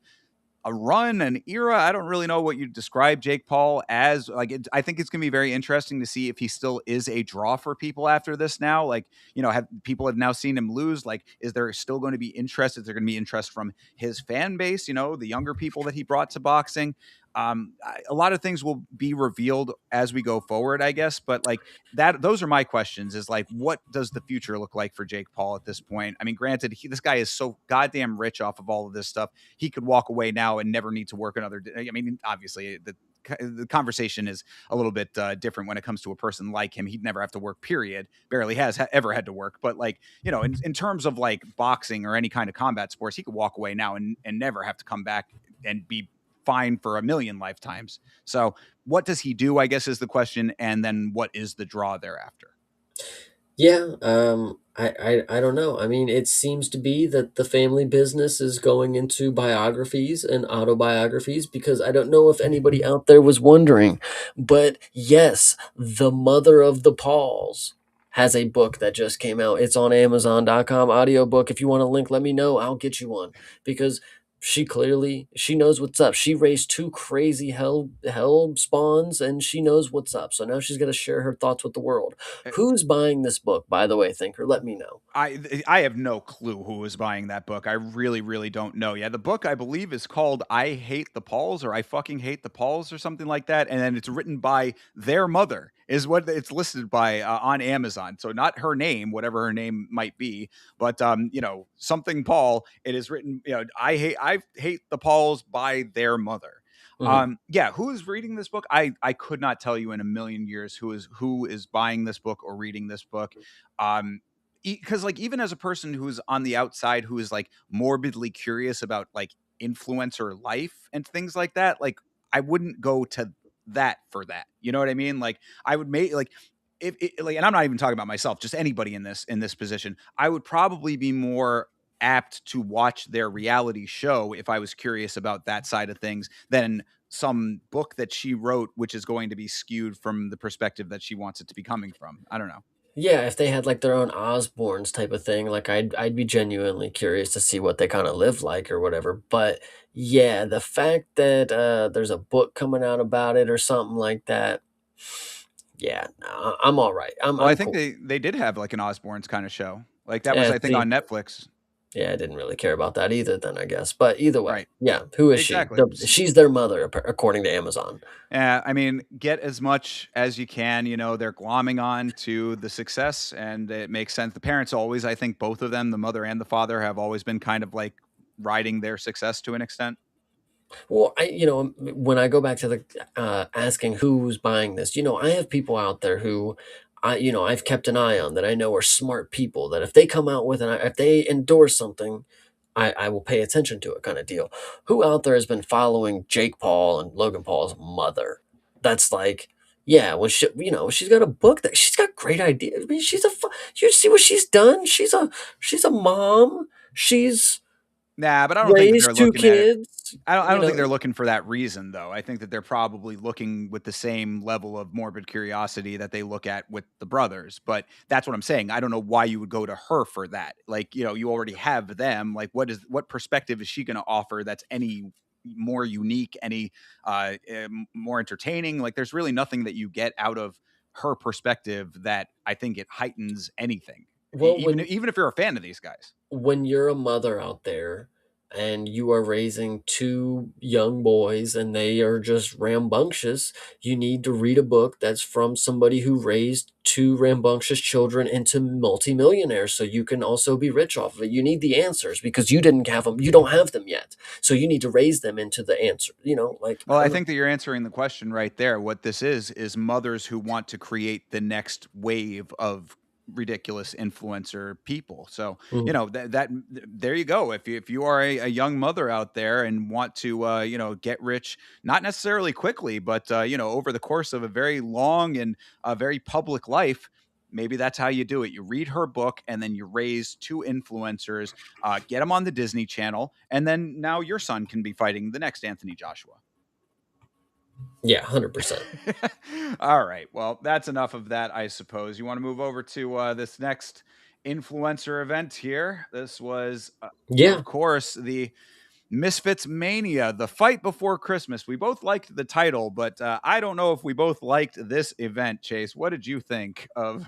A: a run, an era. I don't really know what you describe Jake Paul as. Like, I think it's going to be very interesting to see if he still is a draw for people after this now. Like, have people have now seen him lose? Like, is there still going to be interest? Is there going to be interest from his fan base? The younger people that he brought to boxing. A lot of things will be revealed as we go forward, I guess. But like those are my questions. Is like, what does the future look like for Jake Paul at this point? I mean, granted, this guy is so goddamn rich off of all of this stuff. He could walk away now and never need to work another day. I mean, obviously, the conversation is a little bit different when it comes to a person like him. He'd never have to work, period. Barely has ever had to work. But like, in terms of like boxing or any kind of combat sports, he could walk away now and never have to come back and be fine for a million lifetimes. So what does he do, I guess, is the question. And then what is the draw thereafter?
B: Yeah, I don't know. I mean, it seems to be that the family business is going into biographies and autobiographies because I don't know if anybody out there was wondering, but yes, the mother of the Pauls has a book that just came out. It's on Amazon.com audiobook. If you want a link, let me know. I'll get you one because she knows what's up. She raised two crazy hell spawns and she knows what's up. So now she's got to share her thoughts with the world. Who's buying this book, by the way, Thinker? Let me know.
A: I have no clue who was buying that book. I really, really don't know. Yeah, the book, I believe, is called "I Hate the Pauls" or "I Fucking Hate the Pauls" or something like that, and then it's written by their mother, is what it's listed by on Amazon. So not her name, whatever her name might be, but something Paul. It is written. I hate the Pauls by their mother.
B: Mhm.
A: Yeah, who is reading this book? I could not tell you in a million years who is buying this book or reading this book. Um, because like, even as a person who's on the outside, who is like morbidly curious about like influencer life and things like that, like, I wouldn't go to that for that, you know what I mean? Like, I would make like, if it, like, and I'm not even talking about myself, just anybody in this position, I would probably be more apt to watch their reality show if I was curious about that side of things than some book that she wrote, which is going to be skewed from the perspective that she wants it to be coming from. I don't know.
B: Yeah, if they had like their own Osbournes type of thing, like I'd be genuinely curious to see what they kind of live like or whatever. But yeah, the fact that there's a book coming out about it or something like that, yeah, no, I'm all right. I'm
A: Well, I
B: I'm
A: think
B: cool.
A: they did have like an Osbournes kind of show. Like, that was,
B: Yeah,
A: I think,
B: see,
A: on Netflix.
B: yeah, I didn't really care about that either. Then I guess, but either way,
A: Right.
B: yeah, who is she?
A: Exactly.
B: She's their mother, according to Amazon.
A: I mean, get as much as you can. They're glomming on to the success, and it makes sense. The parents always, I think, both of them, the mother and the father, have always been kind of like riding their success to an extent.
B: Well, when I go back to the asking who's buying this, I have people out there who I've kept an eye on that I know are smart people that if they come out with if they endorse something, I will pay attention to it kind of deal. Who out there has been following Jake Paul and Logan Paul's mother? That's like, yeah, when she's got a book that she's got great ideas. I mean, you see what she's done? She's a mom. She's
A: Nah, but I don't think that they're
B: raised two
A: looking at it.
B: kids.
A: I don't think they're looking for that reason, though. I think that they're probably looking with the same level of morbid curiosity that they look at with the brothers. But that's what I'm saying. I don't know why you would go to her for that. Like, you already have them. Like, what perspective is she going to offer that's any more unique, any more entertaining? Like, there's really nothing that you get out of her perspective that I think it heightens anything.
B: Well,
A: Even if you're a fan of these guys.
B: when you're a mother out there and you are raising two young boys and they are just rambunctious, you need to read a book that's from somebody who raised two rambunctious children into multimillionaires so you can also be rich off of it. You need the answers because you didn't have them, you don't have them yet. So you need to raise them into the answer, like
A: Well,
B: I
A: I
B: don't know.
A: think that you're answering the question right there. What this is mothers who want to create the next wave of ridiculous influencer people. So,
B: Mhm.
A: there you go. If you are a young mother out there and want to get rich, not necessarily quickly, but over the course of a very long and a very public life, maybe that's how you do it. You read her book and then you raise two influencers, get them on the Disney Channel, and then now your son can be fighting the next Anthony Joshua.
B: Yeah, 100%.
A: All right. Well, that's enough of that, I suppose. You want to move over to this next influencer event here? This was,
B: Yeah.
A: of course, the Misfits Mania, the fight before Christmas. We both liked the title, but I don't know if we both liked this event, Chase. What did you think of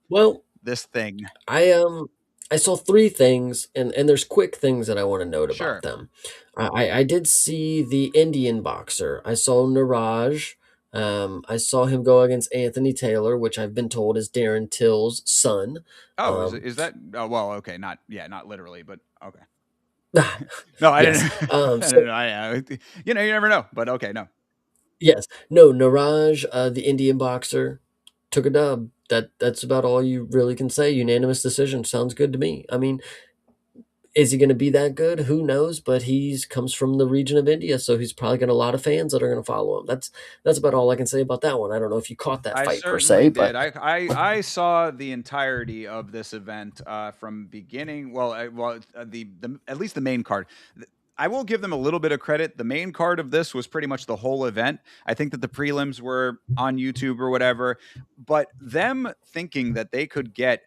B: Well,
A: this thing?
B: I saw three things, and there's quick things that I want to note about
A: Sure.
B: them. I did see the Indian boxer. I saw Niraj. I saw him go against Anthony Taylor, which I've been told is Darren Till's son.
A: Oh, is
B: Um,
A: is that? Oh, well, okay, not literally, but okay. No, I
B: yes.
A: didn't. I
B: So
A: didn't know. You never know, but okay, no.
B: yes, no, Niraj, the Indian boxer, took a dub. That's about all you really can say. Unanimous decision sounds good to me. I mean, is he going to be that good? Who knows? But he's comes from the region of India, so he's probably got a lot of fans that are going to follow him. That's about all I can say about that one. I don't know if you caught that
A: I
B: fight per
A: certainly
B: se,
A: did.
B: but
A: I saw the entirety of this event from beginning. The at least the main card. I will give them a little bit of credit. The main card of this was pretty much the whole event. I think that the prelims were on YouTube or whatever, but them thinking that they could get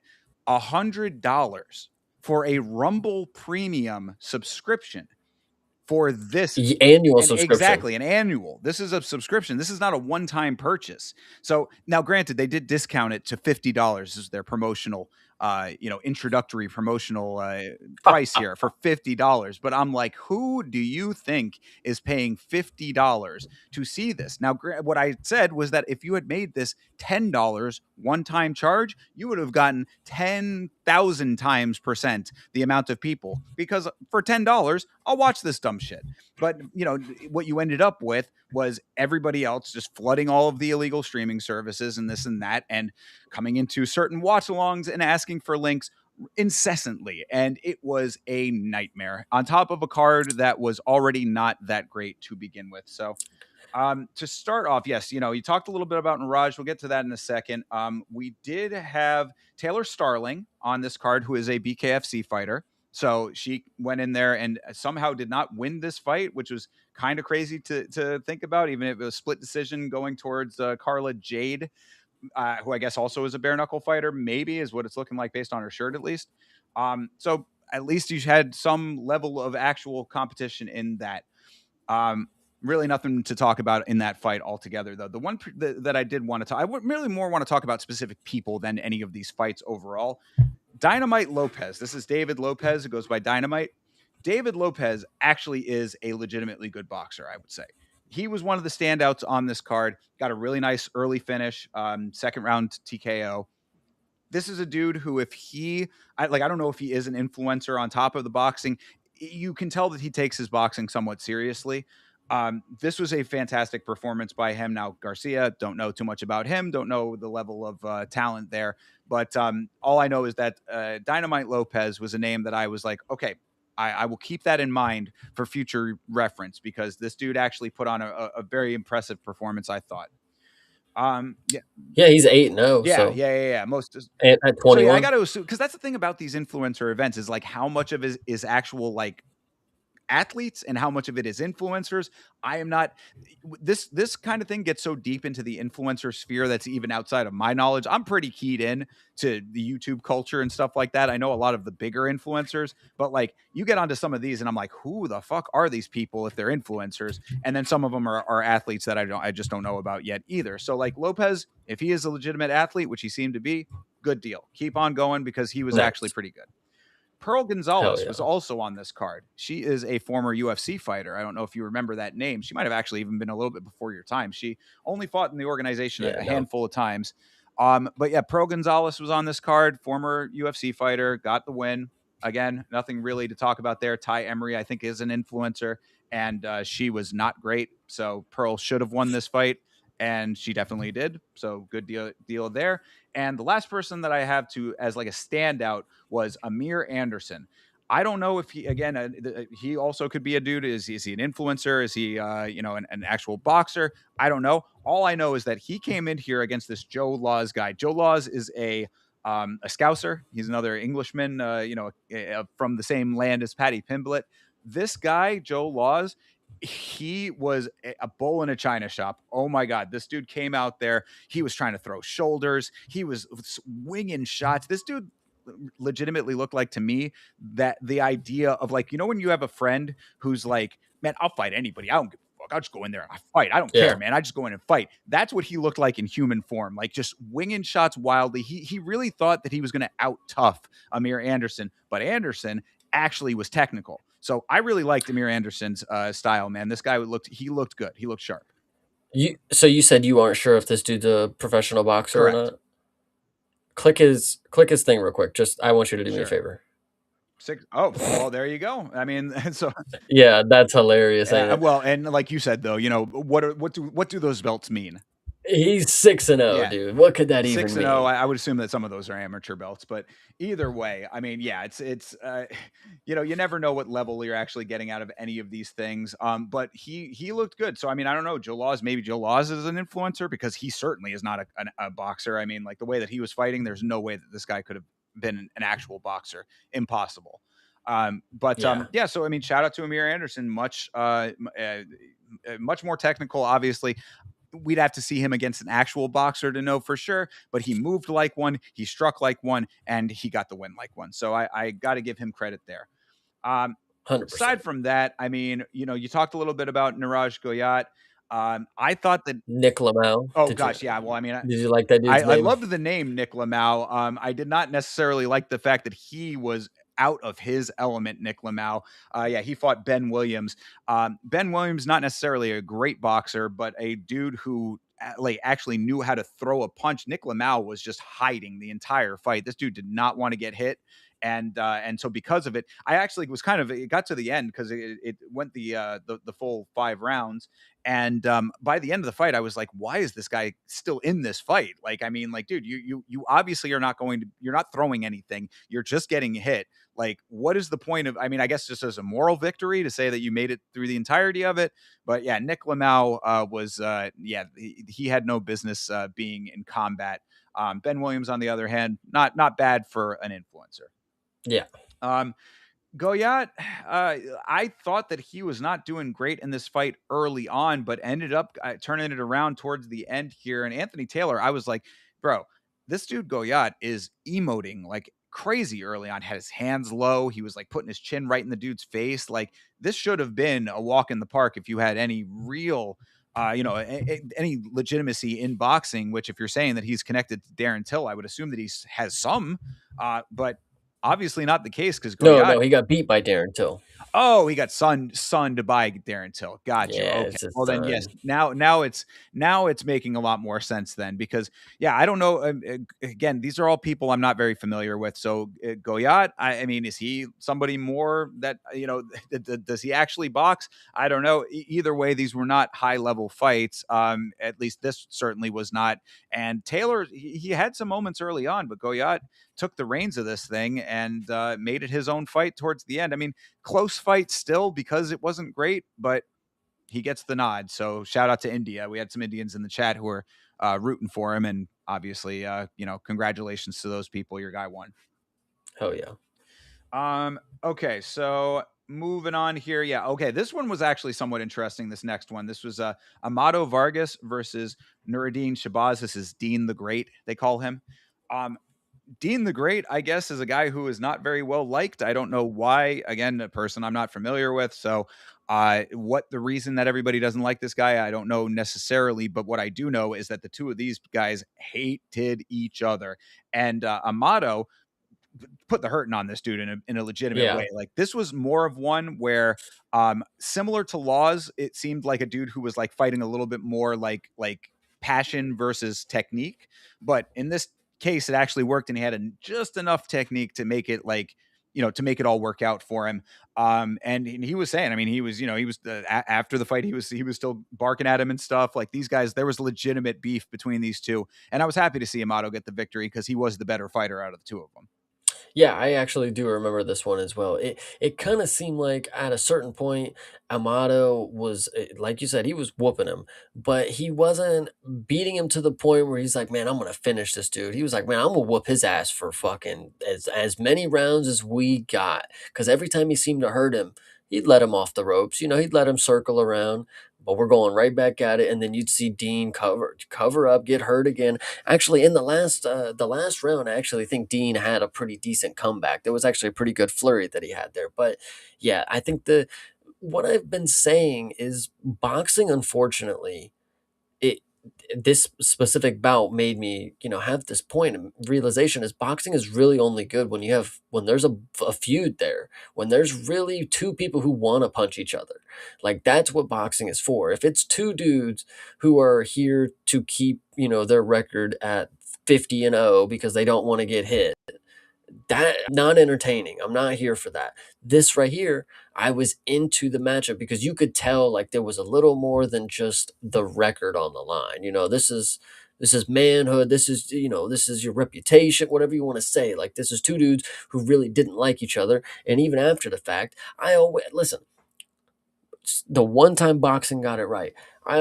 A: $100 for a Rumble Premium subscription for this.
B: annual
A: And
B: subscription.
A: exactly, an annual. This is a subscription. This is not a one-time purchase. So now, granted, they did discount it to $50 as their promotional, introductory promotional price here for $50. But I'm like, who do you think is paying $50 to see this? Now, what I said was that if you had made this $10 one-time charge, you would have gotten 10,000 times percent the amount of people because for $10, I'll watch this dumb shit. But what you ended up with was everybody else just flooding all of the illegal streaming services and this and that, and coming into certain watch-alongs and asking for links incessantly. And it was a nightmare on top of a card that was already not that great to begin with. So to start off, yes, you talked a little bit about Niraj. We'll get to that in a second. We did have Taylor Starling on this card, who is a BKFC fighter. So she went in there and somehow did not win this fight, which was kind of crazy to think about, even if it was a split decision going towards Carla Jade, who I guess also is a bare knuckle fighter, maybe is what it's looking like based on her shirt, at least. So at least you had some level of actual competition in that. Um, really nothing to talk about in that fight altogether, though. The one that I did want to talk, I would really more want to talk about specific people than any of these fights overall. Dynamite Lopez. This is David Lopez. It goes by Dynamite. David Lopez actually is a legitimately good boxer, I would say. He was one of the standouts on this card. Got a really nice early finish, second round TKO. This is a dude who, if I don't know if he is an influencer on top of the boxing. You can tell that he takes his boxing somewhat seriously. This was a fantastic performance by him. Now, Garcia, don't know too much about him, don't know the level of talent there. But all I know is that Dynamite Lopez was a name that I was like, okay, I will keep that in mind for future reference because this dude actually put on a very impressive performance, I thought. Yeah,
B: Yeah, he's 8-0,
A: yeah,
B: so
A: yeah, yeah, yeah. Most
B: at
A: so yeah, I
B: 21.
A: got to assume because that's the thing about these influencer events is like how much of it is actual like athletes and how much of it is influencers. I am not this kind of thing gets so deep into the influencer sphere that's even outside of my knowledge. I'm pretty keyed in to the YouTube culture and stuff like that. I know a lot of the bigger influencers, but like you get onto some of these and I'm like, who the fuck are these people if they're influencers? And then some of them are athletes that I just don't know about yet either. So like Lopez, if he is a legitimate athlete, which he seemed to be, good deal. Keep on going because he was actually
B: Nice.
A: pretty good. Pearl
B: Hell
A: Gonzalez was
B: yeah.
A: also on this card. She is a former UFC fighter. I don't know if you remember that name. She might have actually even been a little bit before your time. She only fought in the organization
B: Yeah,
A: a
B: no.
A: handful of times. But yeah, Pearl Gonzalez was on this card, former UFC fighter, got the win. Again, nothing really to talk about there. Ty Emery, I think, is an influencer, and she was not great. So Pearl should have won this fight, and she definitely did. So good deal there. And the last person that I have to as like a standout was Amir Anderson. I don't know if he again he also could be a dude. Is he an influencer? Is he an actual boxer? I don't know. All I know is that he came in here against this Joe Laws guy. Joe Laws is a Scouser. He's another Englishman, from the same land as Paddy Pimblett. This guy, Joe Laws, he was a bull in a china shop. Oh my God. This dude came out there. He was trying to throw shoulders. He was winging shots. This dude legitimately looked like to me that the idea of like, when you have a friend who's like, man, I'll fight anybody. I don't give a fuck. I'll just go in there and I fight. I don't care,
B: Yeah.
A: man. I just go in and fight. That's what he looked like in human form, like just winging shots wildly. He really thought that he was going to out tough Amir Anderson, but Anderson actually was technical. So I really liked Amir Anderson's style, man. This guy looked good. He looked sharp.
B: You said you aren't sure if this dude's a professional boxer or
A: Correct.
B: not. Click his thing real quick. Just I want you to do me a
A: Sure.
B: favor.
A: Six. Oh, well, there you go. I mean, so
B: Yeah, that's hilarious, ain't it?
A: well, and like you said, though, what do those belts mean?
B: He's 6-0,
A: Yeah,
B: dude. What could that even
A: 6-0.
B: mean?
A: I would assume that some of those are amateur belts, but either way, I mean, yeah, it's you never know what level you're actually getting out of any of these things. But he looked good. So I mean, I don't know. Maybe Joe Laws is an influencer because he certainly is not a boxer. I mean, like the way that he was fighting, there's no way that this guy could have been an actual boxer. Impossible. But
B: Yeah.
A: yeah, so I mean, shout out to Amir Anderson. Much more technical, obviously. We'd have to see him against an actual boxer to know for sure, but he moved like one, he struck like one, and he got the win like one. So I got to give him credit there. Um,
B: 100%.
A: Aside from that, I mean, you talked a little bit about Niraj Goyat. I thought that,
B: Nick Lamau.
A: oh
B: Did you
A: gosh, yeah. Well, I mean,
B: did you like that dude's
A: I
B: name?
A: loved the name Nick Lamau. I did not necessarily like the fact that he was out of his element. Nick Lamau, yeah, he fought Ben Williams. Ben Williams, not necessarily a great boxer, but a dude who like actually knew how to throw a punch. Nick Lamau was just hiding the entire fight. This dude did not want to get hit. And so because of it, I actually was it got to the end because it went the full 5 rounds, and by the end of the fight, I was like, why is this guy still in this fight? Like, I mean, like, dude, you obviously you're not throwing anything. You're just getting hit. Like, what is the point of, I mean, I guess just as a moral victory to say that you made it through the entirety of it. But yeah, Nick Lamau was, yeah, he had no business being in combat. Ben Williams, on the other hand, not bad for an influencer.
B: Yeah.
A: Um, Goyat, I thought that he was not doing great in this fight early on, but ended up turning it around towards the end here. And Anthony Taylor, I was like, bro, this dude Goyat is emoting like crazy early on, had his hands low. He was like putting his chin right in the dude's face. Like, this should have been a walk in the park if you had any real. Any legitimacy in boxing, which if you're saying that he's connected to Darren Till, I would assume that he has some, but obviously not the case because
B: No,
A: Goyat.
B: no, he got beat by Darren Till.
A: Oh, he got sunned by Darren Till. Got you.
B: Yeah,
A: Okay.
B: it's his
A: Well then, yes.
B: son.
A: Now it's making a lot more sense then because yeah, I don't know. Again, these are all people I'm not very familiar with. So Goyat, I mean, is he somebody more that does he actually box? I don't know. Either way, these were not high level fights. At least this certainly was not. And Taylor, he had some moments early on, but Goyat took the reins of this thing and made it his own fight towards the end. I mean, close fight still because it wasn't great, but he gets the nod. So shout out to India. We had some Indians in the chat who were rooting for him, and obviously, congratulations to those people. Your guy won.
B: Hell yeah.
A: Okay, so moving on here. Yeah, okay. This one was actually somewhat interesting. This next one. This was Amado Vargas versus Nuruddin Shabazz. This is Dean the Great, they call him. Um, Dean the Great, I guess, is a guy who is not very well liked. I don't know why. Again, a person I'm not familiar with. So, what the reason that everybody doesn't like this guy, I don't know necessarily. But what I do know is that the two of these guys hated each other. And Amato put the hurting on this dude in a legitimate
B: Yeah.
A: way. Like this was more of one where similar to Laws, it seemed like a dude who was like fighting a little bit more like passion versus technique. But in this case, it actually worked, and he had just enough technique to make it like to make it all work out for him. And he was saying, I mean, he was after the fight, he was still barking at him and stuff. Like these guys, there was legitimate beef between these two, and I was happy to see Amato get the victory because he was the better fighter out of the two of them.
B: Yeah, I actually do remember this one as well. It kind of seemed like at a certain point, Amato was like you said, he was whooping him, but he wasn't beating him to the point where he's like, "Man, I'm gonna finish this dude." He was like, "Man, I'm gonna whoop his ass for fucking as many rounds as we got." Because every time he seemed to hurt him, he'd let him off the ropes. He'd let him circle around. But we're going right back at it, and then you'd see Dean cover up, get hurt again. Actually, in the last round, I actually think Dean had a pretty decent comeback. There was actually a pretty good flurry that he had there. But yeah, I think the what I've been saying is boxing, unfortunately, it this specific bout made me, have this point of realization is boxing is really only good when there's a feud there, when there's really two people who want to punch each other. Like that's what boxing is for. If it's two dudes who are here to keep, their record at 50-0 because they don't want to get hit, that not entertaining. I'm not here for that. This right here, I was into the matchup because you could tell like there was a little more than just the record on the line. This is manhood. This is your reputation, whatever you want to say. Like this is two dudes who really didn't like each other, and even after the fact, I always listen. The one time boxing got it right. I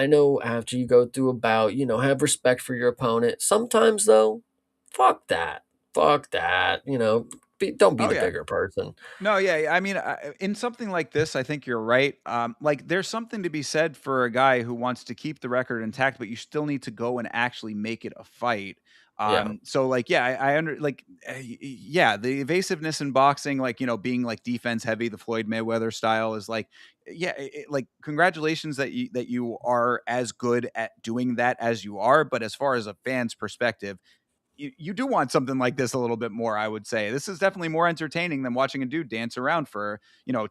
B: know after you go through a bout, have respect for your opponent. Sometimes though, fuck that. Fuck that. Don't be
A: Oh
B: the
A: yeah.
B: bigger person.
A: No, yeah. I mean, in something like this, I think you're right. Like, there's something to be said for a guy who wants to keep the record intact, but you still need to go and actually make it a fight.
B: Yeah.
A: So like, yeah, I under like, yeah, the evasiveness in boxing, like being like defense heavy, the Floyd Mayweather style is like, yeah, like congratulations that you are as good at doing that as you are. But as far as a fan's perspective, you do want something like this a little bit more, I would say. This is definitely more entertaining than watching a dude dance around for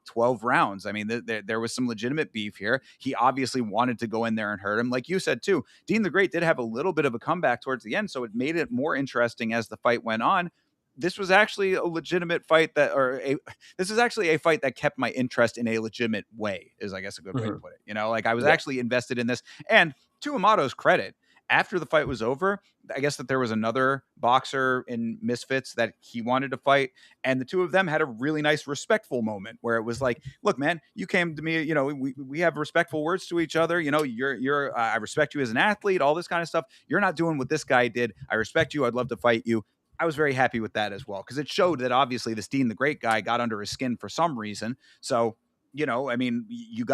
A: 12 rounds. I mean, there was some legitimate beef here. He obviously wanted to go in there and hurt him, like you said too. Dean the Great did have a little bit of a comeback towards the end, so it made it more interesting as the fight went on. This was actually a legitimate fight this is actually a fight that kept my interest in a legitimate way, is I guess a good way to
B: Mhm.
A: put it. Like I was
B: Yeah.
A: actually invested in this. And to Amato's credit, after the fight was over, I guess that there was another boxer in Misfits that he wanted to fight, and the two of them had a really nice, respectful moment where it was like, "Look, man, you came to me. We have respectful words to each other. I respect you as an athlete, all this kind of stuff. You're not doing what this guy did. I respect you. I'd love to fight you." I was very happy with that as well because it showed that obviously this Dean the Great guy got under his skin for some reason. So I mean, you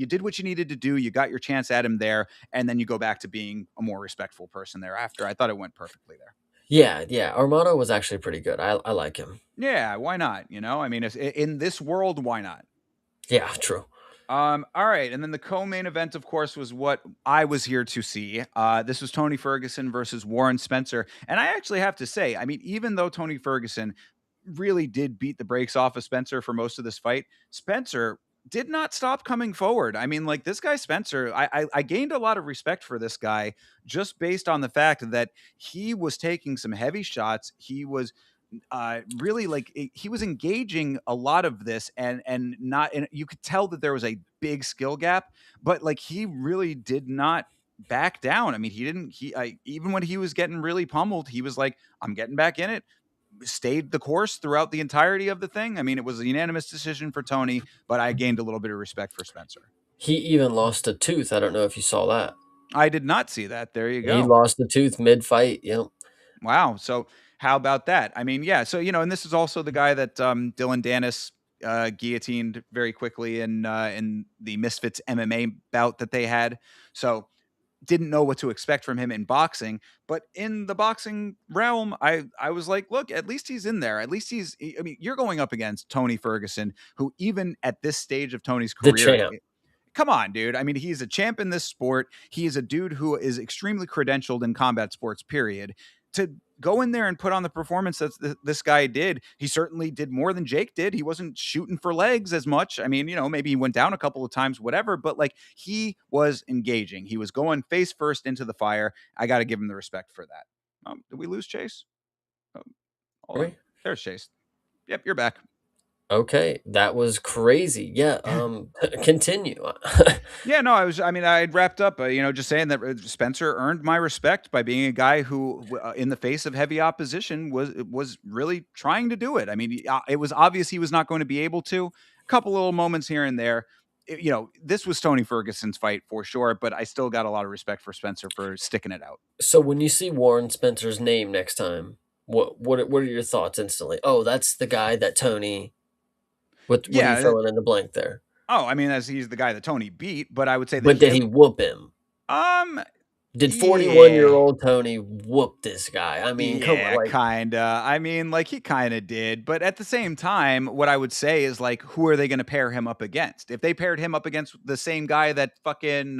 A: did what you needed to do. You got your chance at him there, and then you go back to being a more respectful person thereafter. I thought it went perfectly there.
B: Yeah. Yeah. Armado was actually pretty good. I like him.
A: Yeah, why not? I mean, if, in this world, why not?
B: Yeah. True.
A: All right, and then the co-main event, of course, was what I was here to see. This was Tony Ferguson versus Warren Spencer, and I actually have to say, I mean, even though Tony Ferguson really did beat the brakes off of Spencer for most of this fight, Spencer did not stop coming forward. I mean, like this guy Spencer, I gained a lot of respect for this guy just based on the fact that he was taking some heavy shots. He was really like he was engaging a lot of this and you could tell that there was a big skill gap, but like he really did not back down. I mean, even when he was getting really pummeled, he was like, I'm getting back in it. Stayed the course throughout the entirety of the thing. I mean, it was a unanimous decision for Tony, but I gained a little bit of respect for Spencer.
B: He even lost a tooth. I don't know if you saw that.
A: I did not see that. There you
B: He
A: go.
B: lost a tooth mid-fight, yep.
A: Wow. So how about that? I mean, yeah. So and this is also the guy that Dylan Dennis guillotined very quickly in the Misfits MMA bout that they had. So didn't know what to expect from him in boxing, but in the boxing realm, I was like, look, at least he's in there. At least I mean, you're going up against Tony Ferguson, who even at this stage of Tony's
B: The
A: career,
B: champ.
A: come on, dude. I mean, he's a champ in this sport. He is a dude who is extremely credentialed in combat sports, period. To go in there and put on the performance that this guy did, he certainly did more than Jake did. He wasn't shooting for legs as much. I mean, maybe he went down a couple of times, whatever, but like he was engaging. He was going face first into the fire. I got to give him the respect for that. Did we lose Chase? Oh, hold on.
B: Okay.
A: There's Chase. Yep, you're back.
B: Okay, that was crazy. Yeah, continue.
A: Yeah, no, I mean, I wrapped up, just saying that Spencer earned my respect by being a guy who, in the face of heavy opposition, was really trying to do it. I mean, it was obvious he was not going to be able to. A couple little moments here and there. This was Tony Ferguson's fight for sure, but I still got a lot of respect for Spencer for sticking it out.
B: So when you see Warren Spencer's name next time, what are your thoughts instantly? Oh, that's the guy that Tony. What are you
A: Yeah.
B: filling in the blank there?
A: Oh, I mean, as he's the guy that Tony beat, but I would say that
B: But did he whoop him?
A: um,
B: Did 41
A: yeah.
B: year old Tony whoop this guy? I mean, come on,
A: Yeah,
B: like
A: kinda. I mean, like he kinda did, but at the same time, what I would say is like, who are they going to pair him up against? If they paired him up against the same guy that fucking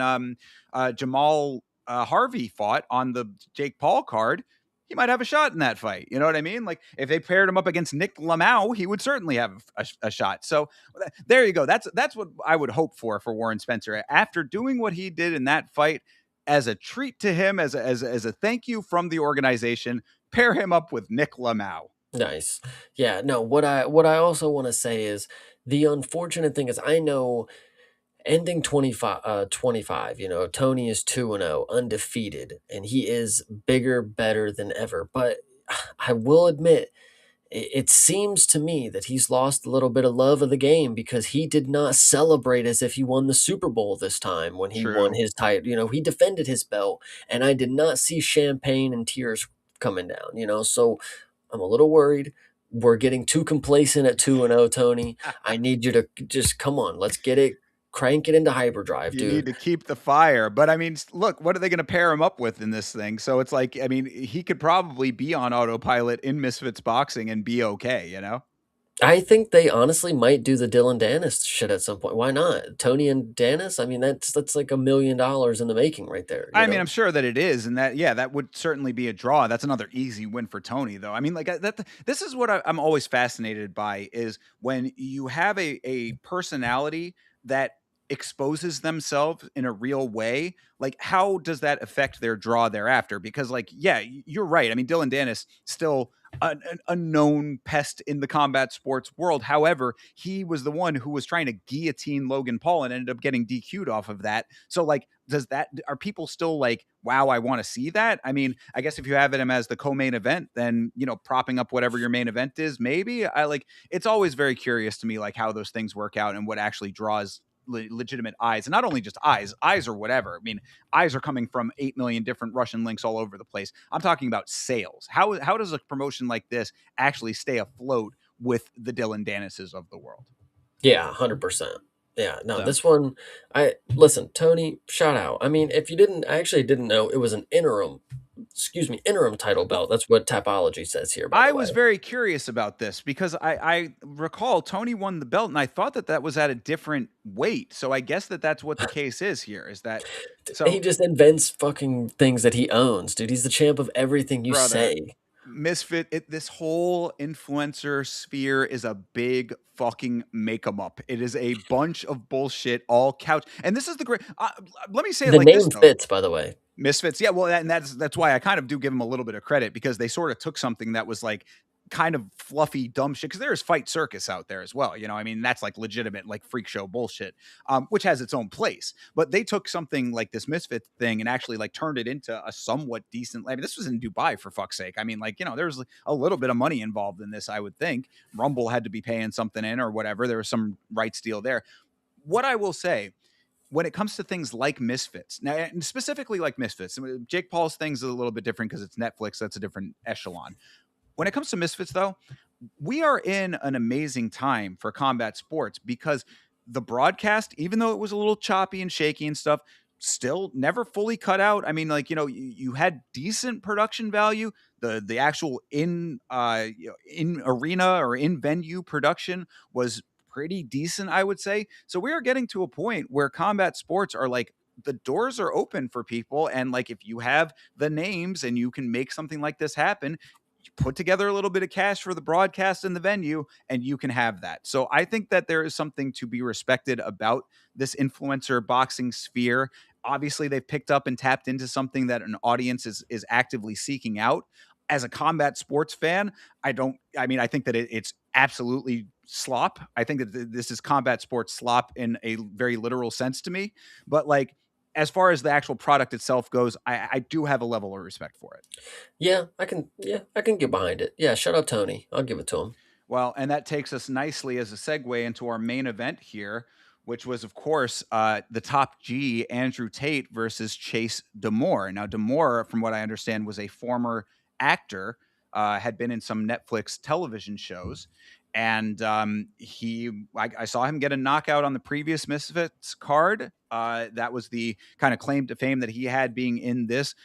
A: Jamal Harvey fought on the Jake Paul card, he might have a shot in that fight. You know what I mean? Like if they paired him up against Nick Lamau, he would certainly have a shot. So there you go. That's what I would hope for Warren Spencer after doing what he did in that fight as a treat to him, as a thank you from the organization, pair him up with Nick Lamau.
B: nice. Yeah, no, what I also want to say is the unfortunate thing is I know ending 25, Tony is 2-0, undefeated, and he is bigger, better than ever. But I will admit, it seems to me that he's lost a little bit of love of the game because he did not celebrate as if he won the Super Bowl this time when he won
A: True.
B: his title. He defended his belt, and I did not see champagne and tears coming down. So I'm a little worried. We're getting too complacent at 2-0, Tony. I need you to just come on. Let's get it, crank it into hyperdrive,
A: You need
B: dude.
A: to keep the fire. But I mean, look, what are they going to pair him up with in this thing? So it's like, I mean, he could probably be on autopilot in Misfits boxing and be okay.
B: I think they honestly might do the Dylan Dennis shit at some point. Why not? Tony and Dennis? I mean, that's like $1 million in the making right there,
A: I mean, I'm sure that it is, and that that would certainly be a draw. That's another easy win for Tony, though. I mean, like that. This is what I'm always fascinated by is when you have a personality that exposes themselves in a real way. Like, how does that affect their draw thereafter? Because, like, yeah, you're right. I mean, Dylan Dennis still an unknown pest in the combat sports world. However, he was the one who was trying to guillotine Logan Paul and ended up getting DQ'd off of that. So, like, are people still like, wow, I want to see that? I mean, I guess if you have him as the co-main event, then propping up whatever your main event is, maybe. It's always very curious to me, like how those things work out and what actually draws legitimate eyes, and not only just eyes or whatever. I mean, eyes are coming from 8 million different Russian links all over the place. I'm talking about sales. How does a promotion like this actually stay afloat with the Dylan Dennises of the world?
B: Yeah, 100%. Yeah, no,
A: So
B: this one, I listen, Tony, shout out. I mean, if you didn't, I actually didn't know it was an interim title belt. That's what Tapology says here, by the
A: I
B: way.
A: was very curious about this because I recall Tony won the belt, and I thought that was at a different weight. So I guess that's what the case is here. Is that
B: He
A: so,
B: just invents fucking things that he owns, dude. He's the champ of everything you
A: brother?
B: say.
A: This whole influencer sphere is a big fucking make 'em up. It is a bunch of bullshit, all couch. And this is the great. Let me say it
B: The
A: like this
B: name
A: though.
B: fits, by the way.
A: Misfits, yeah. Well, and that's why I kind of do give them a little bit of credit because they sort of took something that was like kind of fluffy dumb shit, because there's fight circus out there as well, I mean, that's like legitimate like freak show bullshit, which has its own place. But they took something like this Misfit thing and actually like turned it into a somewhat decent, I mean, this was in Dubai, for fuck's sake. I mean, like, there's a little bit of money involved in this, I would think. Rumble had to be paying something in or whatever, there was some rights deal there. What I will say, when it comes to things like Misfits, now, and specifically like Misfits, Jake Paul's thing's a little bit different because it's Netflix, that's a different echelon. When it comes to Misfits, though, we are in an amazing time for combat sports, because the broadcast, even though it was a little choppy and shaky and stuff, still never fully cut out. I mean, like, you had decent production value. The actual in arena or in venue production was pretty decent, I would say. So we are getting to a point where combat sports are like, the doors are open for people, and like, if you have the names and you can make something like this happen, put together a little bit of cash for the broadcast and the venue, and you can have that. So I think that there is something to be respected about this influencer boxing sphere. Obviously, they've picked up and tapped into something that an audience is actively seeking out. As a combat sports fan, I mean, I think that it's absolutely slop. I think that this is combat sports slop in a very literal sense to me. But like, as far as the actual product itself goes, I do have a level of respect for it.
B: Yeah, I can get behind it. Yeah, shout out Tony. I'll give it to him.
A: Well, and that takes us nicely as a segue into our main event here, which was, of course, the top G, Andrew Tate versus Chase Damore. Now, Damore, from what I understand, was a former actor, had been in some Netflix television shows. And I saw him get a knockout on the previous Misfits card. That was the kind of claim to fame that he had being in this.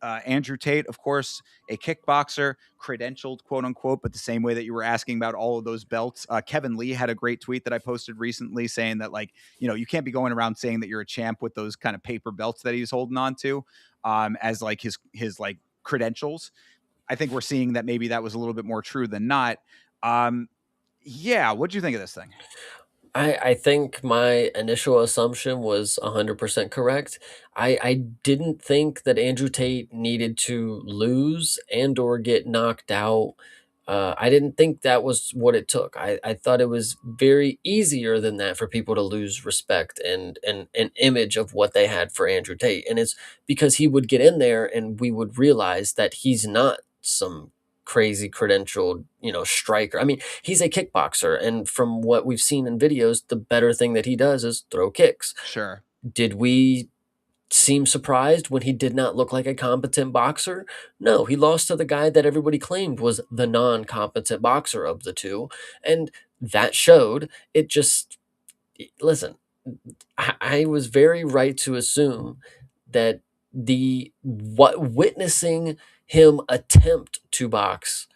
A: Andrew Tate, of course, a kickboxer, credentialed, quote unquote, but the same way that you were asking about all of those belts. Kevin Lee had a great tweet that I posted recently saying that, like, you can't be going around saying that you're a champ with those kind of paper belts that he's holding on to, as like his like credentials. I think we're seeing that maybe that was a little bit more true than not. Yeah, what'd you think of this thing?
B: I think my initial assumption was 100% correct. I didn't think that Andrew Tate needed to lose and or get knocked out. I didn't think that was what it took. I thought it was very easier than that for people to lose respect and an image of what they had for Andrew Tate. And it's because he would get in there and we would realize that he's not some crazy credentialed, striker. I mean, he's a kickboxer, and from what we've seen in videos, the better thing that he does is throw kicks.
A: Sure.
B: Did we seem surprised when he did not look like a competent boxer? No, he lost to the guy that everybody claimed was the non-competent boxer of the two, and that showed. It just listen, I was very right to assume that the what witnessing him attempt to box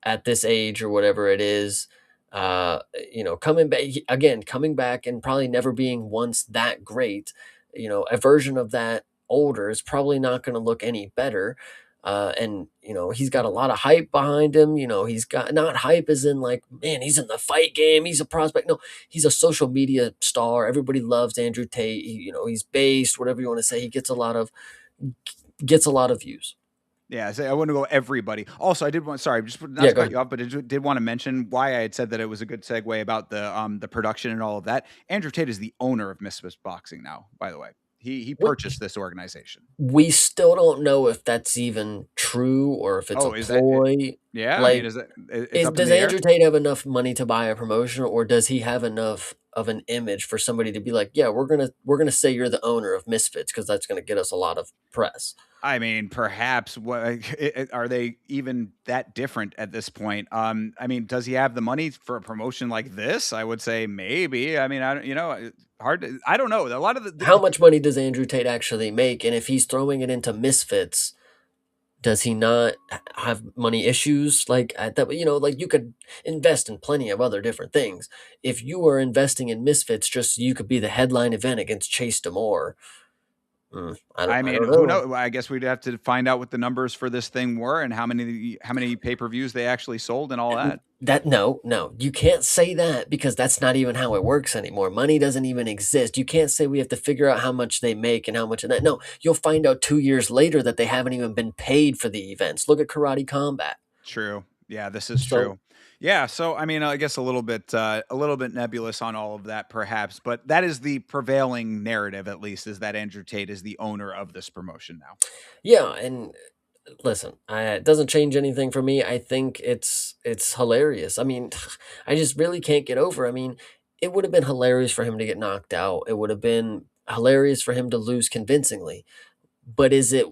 B: at this age or whatever it is, coming back and probably never being once that great, a version of that older is probably not going to look any better. And he's got a lot of hype behind him. He's got not hype as in like, man, he's in the fight game, he's a prospect. No, he's a social media star. Everybody loves Andrew Tate. He's based, whatever you want to say. He gets a lot of views.
A: Yeah, I want to go everybody. Also, I did want, sorry, just not
B: Yeah,
A: to
B: go
A: cut
B: ahead.
A: you off, but I did want to mention why I had said that it was a good segue about the production and all of that. Andrew Tate is the owner of Misfits Boxing now, by the way. He
B: What
A: purchased this organization.
B: we still don't know if that's even true or if it's a
A: Oh, is that it?
B: ploy.
A: Yeah, I mean,
B: Like,
A: is that it's up in
B: does
A: the air?
B: Andrew Tate have enough money to buy a promotion, or does he have enough of an image for somebody to be like, yeah, we're gonna say you're the owner of Misfits because that's gonna get us a lot of press.
A: I mean, perhaps what are they even that different at this point? I mean, does he have the money for a promotion like this? I would say maybe. I mean, I don't, hard. I don't know. A lot of
B: How much money does Andrew Tate actually make? And if he's throwing it into Misfits, does he not have money issues like at that? Like you could invest in plenty of other different things. If you were investing in Misfits just so you could be the headline event against Chase Damore, I don't
A: I
B: I
A: mean,
B: don't
A: who
B: know.
A: knows? I guess we'd have to find out what the numbers for this thing were and how many pay-per-views they actually sold and all that.
B: That no, you can't say that because that's not even how it works anymore. Money doesn't even exist. You can't say we have to figure out how much they make and how much of that. No, you'll find out 2 years later that they haven't even been paid for the events. Look at Karate Combat.
A: True. Yeah, this is
B: So
A: true. Yeah, so I mean, I guess a little bit nebulous on all of that, perhaps, but that is the prevailing narrative, at least, is that Andrew Tate is the owner of this promotion now.
B: yeah, and listen, it doesn't change anything for me. I think it's hilarious. I mean, I just really can't get over. I mean, it would have been hilarious for him to get knocked out. It would have been hilarious for him to lose convincingly. But is it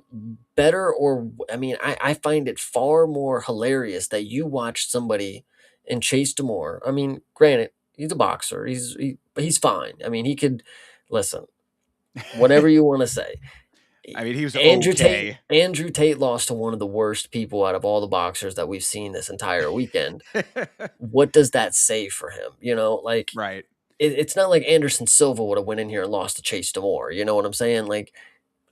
B: better or I mean, I find it far more hilarious that you watch somebody and Chase Demore. I mean, granted, he's a boxer. He's fine. I mean, he could listen, whatever you want to say.
A: I mean, he was
B: Andrew Tate
A: okay.
B: Andrew Tate lost to one of the worst people out of all the boxers that we've seen this entire weekend. What does that say for him? You know, like
A: Right.
B: it's not like Anderson Silva would have went in here and lost to Chase Demore. You know what I'm saying? Like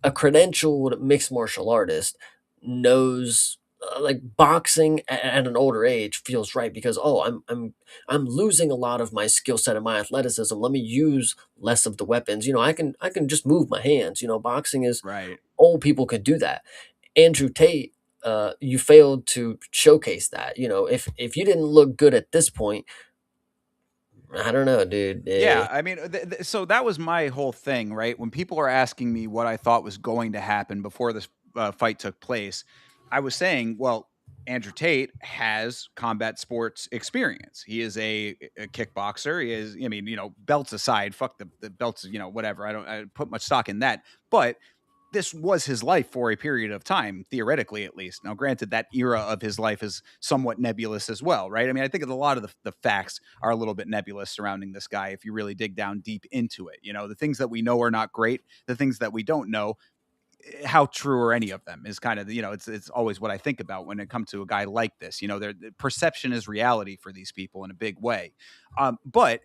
B: a credentialed mixed martial artist knows like boxing at an older age feels right because oh I'm losing a lot of my skill set and my athleticism. Let me use less of the weapons. You know, I can just move my hands. You know, boxing is
A: Right.
B: old people could do that. Andrew Tate, you failed to showcase that. You know, if you didn't look good at this point, I don't know, dude.
A: Yeah, I mean, so that was my whole thing, right? When people are asking me what I thought was going to happen before this fight took place, I was saying, well, Andrew Tate has combat sports experience. He is a kickboxer. He is, I mean, belts aside, fuck the belts, whatever. I put much stock in that. But this was his life for a period of time, theoretically at least. Now, granted, that era of his life is somewhat nebulous as well, right? I mean, I think a lot of the facts are a little bit nebulous surrounding this guy if you really dig down deep into it. The things that we know are not great. The things that we don't know, how true are any of them is kind of, it's always what I think about when it comes to a guy like this. The perception is reality for these people in a big way. But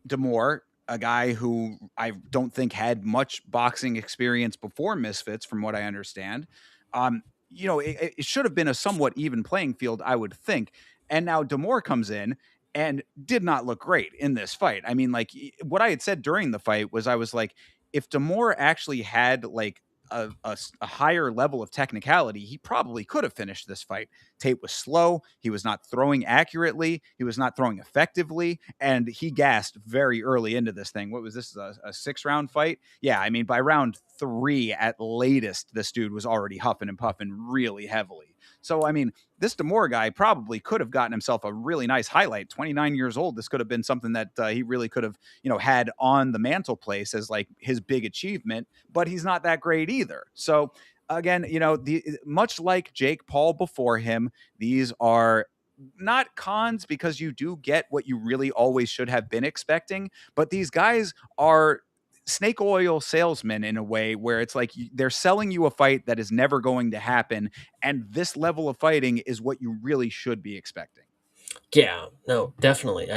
A: Demore, a guy who I don't think had much boxing experience before Misfits, from what I understand. It should have been a somewhat even playing field, I would think. And now Demore comes in and did not look great in this fight. I mean, like what I had said during the fight was I was like, if Demore actually had like a higher level of technicality, he probably could have finished this fight. Tate was slow. He was not throwing accurately. He was not throwing effectively. And he gassed very early into this thing. What was this? A 6-round fight? Yeah. I mean, by round 3 at latest, this dude was already huffing and puffing really heavily. So, I mean, this Demore guy probably could have gotten himself a really nice highlight. 29 years old. This could have been something that he really could have, had on the mantelpiece as like his big achievement, but he's not that great either. So, again, much like Jake Paul before him, these are not cons because you do get what you really always should have been expecting, but these guys are snake oil salesmen in a way where it's like they're selling you a fight that is never going to happen, and this level of fighting is what you really should be expecting.
B: Yeah, no, definitely.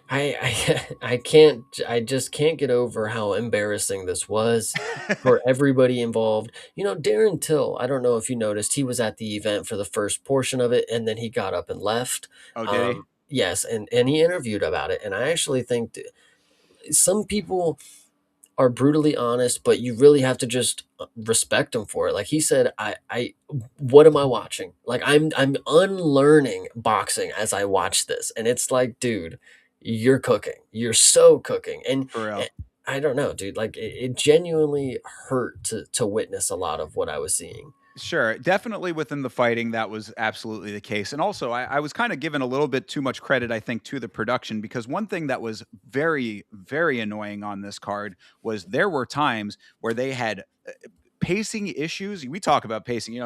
B: I can't I just can't get over how embarrassing this was for everybody involved. You know, Darren Till, I don't know if you noticed, he was at the event for the first portion of it and then he got up and left.
A: Oh, did he?
B: Yes, and he interviewed about it and I actually think some people are brutally honest, but you really have to just respect him for it. Like he said, what am I watching? Like I'm unlearning boxing as I watch this, and it's like, dude, you're cooking. You're so cooking,
A: For
B: and
A: real.
B: I don't know, dude. Like it genuinely hurt to witness a lot of what I was seeing.
A: Sure, definitely within the fighting, that was absolutely the case. And also, I was kind of given a little bit too much credit, I think, to the production because one thing that was very, very annoying on this card was there were times where they had pacing issues. We talk about pacing.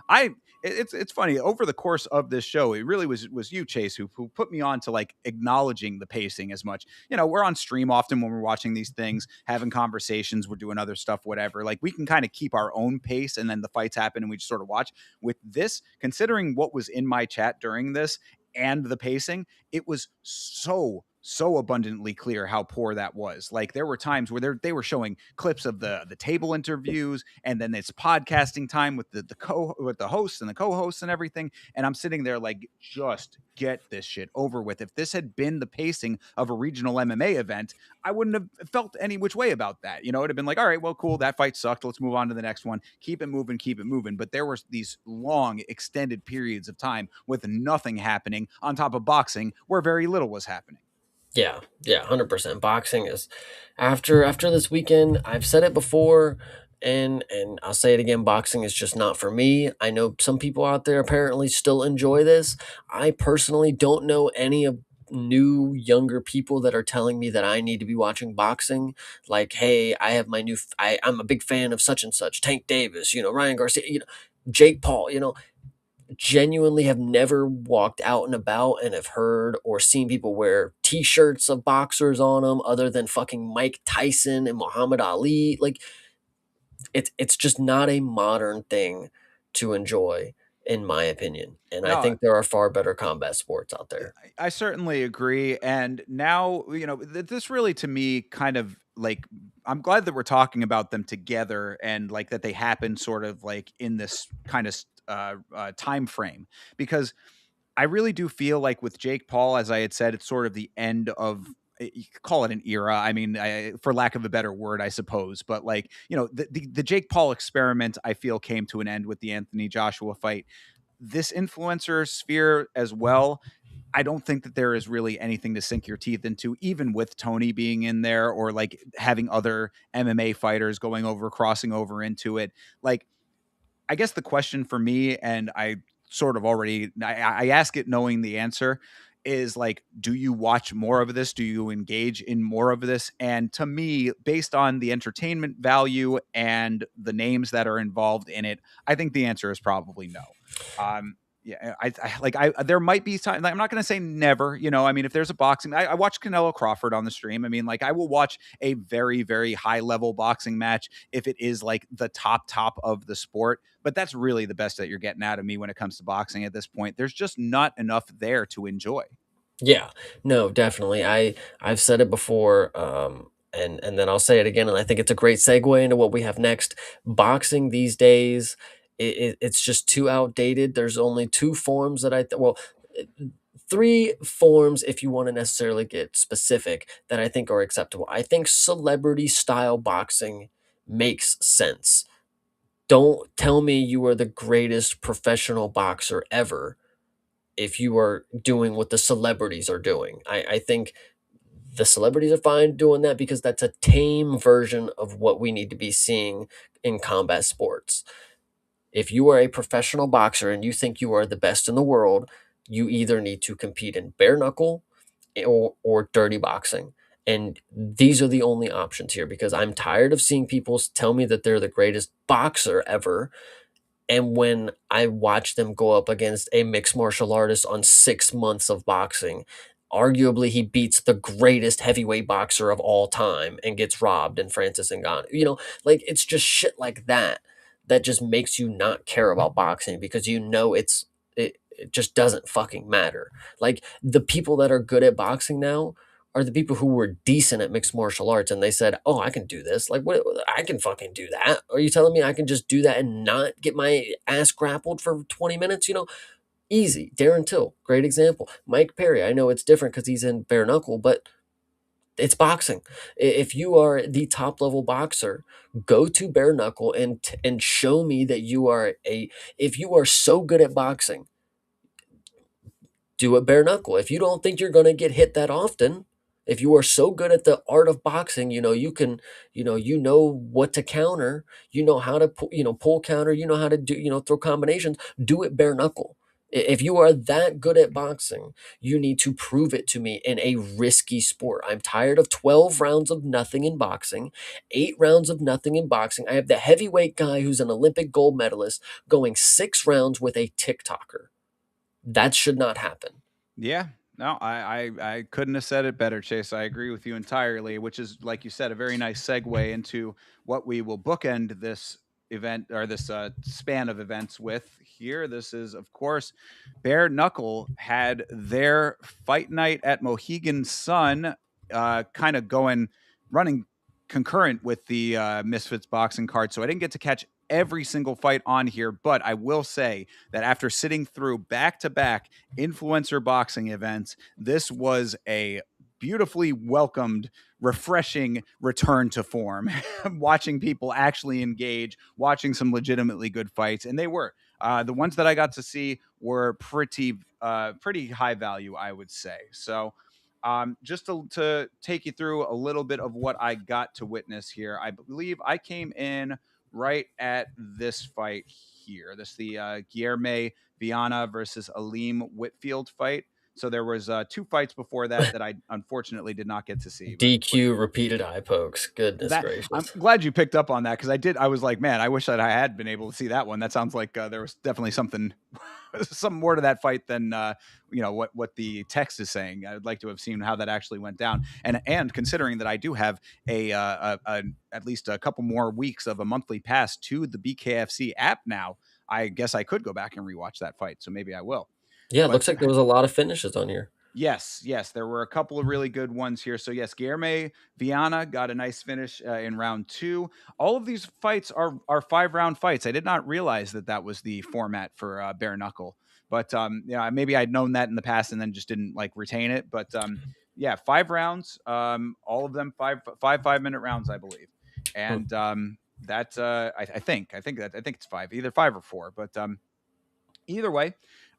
A: I it's funny over the course of this show. It really was you, Chase, who put me on to like acknowledging the pacing as much. We're on stream often when we're watching these things, having conversations. We're doing other stuff, whatever. Like we can kind of keep our own pace, and then the fights happen, and we just sort of watch. With this, considering what was in my chat during this and the pacing, it was so so abundantly clear how poor that was. Like there were times where they were showing clips of the table interviews, and then it's podcasting time with the hosts and the co-hosts and everything. And I'm sitting there like, just get this shit over with. If this had been the pacing of a regional MMA event, I wouldn't have felt any which way about that. You know, it'd have been like, all right, well, cool, that fight sucked. Let's move on to the next one. Keep it moving, keep it moving. But there were these long, extended periods of time with nothing happening on top of boxing where very little was happening.
B: Yeah, yeah, 100%. Boxing is after this weekend, I've said it before and I'll say it again, boxing is just not for me. I know some people out there apparently still enjoy this. I personally don't know any of new younger people that are telling me that I need to be watching boxing. Like, hey, I have my I'm a big fan of such and such, Tank Davis, Ryan Garcia, Jake Paul, genuinely have never walked out and about and have heard or seen people wear t-shirts of boxers on them other than fucking Mike Tyson and Muhammad Ali. Like it's just not a modern thing to enjoy in my opinion. And I
A: No,
B: think there are far better combat sports out there.
A: I certainly agree. And now, this really to me kind of like, I'm glad that we're talking about them together and like that they happen sort of like in this kind of time frame, because I really do feel like with Jake Paul, as I had said, it's sort of the end of, you could call it an era. I mean, for lack of a better word, I suppose. But like, the Jake Paul experiment, I feel came to an end with the Anthony Joshua fight. This influencer sphere as well, I don't think that there is really anything to sink your teeth into, even with Tony being in there or like having other MMA fighters going over, crossing over into it. Like, I guess the question for me, and I sort of already, I ask it knowing the answer, is like, do you watch more of this? Do you engage in more of this? And to me, based on the entertainment value and the names that are involved in it, I think the answer is probably no. Yeah, there might be time. Like, I'm not going to say never. I mean, if there's a boxing, I watch Canelo Crawford on the stream. I mean, like, I will watch a very, very high level boxing match if it is like the top of the sport. But that's really the best that you're getting out of me when it comes to boxing at this point. There's just not enough there to enjoy.
B: Yeah, no, definitely. I've said it before, and then I'll say it again, and I think it's a great segue into what we have next. Boxing these days, it's just too outdated. There's only two forms that eh, three forms if you want to necessarily get specific that I think are acceptable. I think celebrity style boxing makes sense. Don't tell me you are the greatest professional boxer ever if you are doing what the celebrities are doing. I think the celebrities are fine doing that because that's a tame version of what we need to be seeing in combat sports. If you are a professional boxer and you think you are the best in the world, you either need to compete in bare knuckle or dirty boxing. And these are the only options here because I'm tired of seeing people tell me that they're the greatest boxer ever, and when I watch them go up against a mixed martial artist on 6 months of boxing, arguably he beats the greatest heavyweight boxer of all time and gets robbed in Francis Ngannou. Like it's just shit like that that just makes you not care about boxing because it just doesn't fucking matter. Like the people that are good at boxing now are the people who were decent at mixed martial arts and they said, "Oh, I can do this. Like what I can fucking do that." Are you telling me I can just do that and not get my ass grappled for 20 minutes, Easy. Darren Till, great example. Mike Perry, I know it's different cuz he's in bare knuckle, but it's boxing. If you are the top level boxer, go to bare knuckle and show me that you are a if you are so good at boxing, do it bare knuckle. If you don't think you're going to get hit that often, if you are so good at the art of boxing, you can, what to counter, how to pull counter, how to do, throw combinations, do it bare knuckle. If you are that good at boxing, you need to prove it to me in a risky sport. I'm tired of 12 rounds of nothing in boxing, 8 rounds of nothing in boxing. I have the heavyweight guy who's an Olympic gold medalist going 6 rounds with a TikToker. That should not happen.
A: Yeah. No, I couldn't have said it better, Chase. I agree with you entirely, which is, like you said, a very nice segue into what we will bookend this event or this span of events with here. This is, of course, Bare Knuckle had their fight night at Mohegan Sun, kind of running concurrent with the Misfits boxing card. So I didn't get to catch every single fight on here, but I will say that after sitting through back to back influencer boxing events, this was a beautifully welcomed, refreshing return to form. Watching people actually engage, watching some legitimately good fights, and they were. The ones that I got to see were pretty high value, I would say. So, just to take you through a little bit of what I got to witness here, I believe I came in right at this fight here. This the Guilherme Viana versus Aleem Whitfield fight. So there was two fights before that that I unfortunately did not get to see. But
B: DQ repeated eye pokes. Goodness
A: that I'm
B: gracious.
A: glad you picked up on that because I did. I was like, man, I wish that I had been able to see that one. That sounds like there was definitely some more to that fight than what the text is saying. I'd like to have seen how that actually went down. And considering that I do have at least a couple more weeks of a monthly pass to the BKFC app now, I guess I could go back and rewatch that fight. So maybe I will.
B: Yeah, it
A: But
B: looks like there was a lot of finishes on here.
A: yes, there were a couple of really good ones here. So yes, Guilherme Viana got a nice finish in round two. All of these fights are 5 round fights. I did not realize that that was the format for bare knuckle, but maybe I'd known that in the past and then just didn't like retain it. But yeah, 5 rounds, all of them 5 minute rounds, I believe,
B: Hmm.
A: and that I think it's five, either 5 or 4, but either way,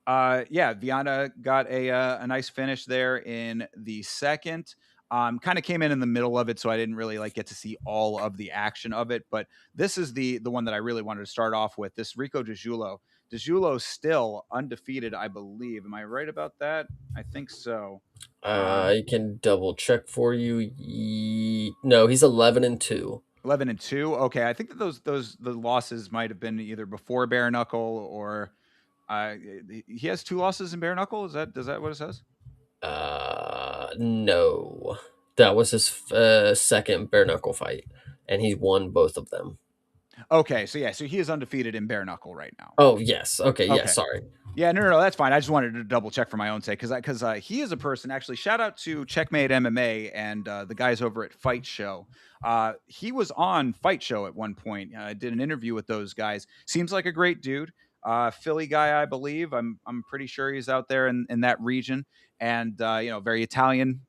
A: yeah, Viana got a nice finish there in the second. Kind of came in the middle of it, so I didn't really like get to see all of the action of it. But this is the one that I really wanted to start off with. This Rico DeJulo. DeJulo still undefeated, I believe. Am I right about that? I think so.
B: I can double check for you. No, he's 11-2.
A: 11-2. Okay, I think that those the losses might have been either before bare knuckle or uh, he has 2 losses in bare knuckle. Is that what it says?
B: No, that was his second bare knuckle fight, and he won both of them.
A: Okay, so yeah, so he is undefeated in bare knuckle right now.
B: Oh yes, okay, yes.
A: Okay.
B: Sorry.
A: Yeah, no, that's fine. I just wanted to double check for my own sake because he is a person. Actually, shout out to Checkmate MMA and the guys over at Fight Show. He was on Fight Show at one point. I did an interview with those guys. Seems like a great dude. Philly guy, I believe. I'm pretty sure he's out there in that region, and very Italian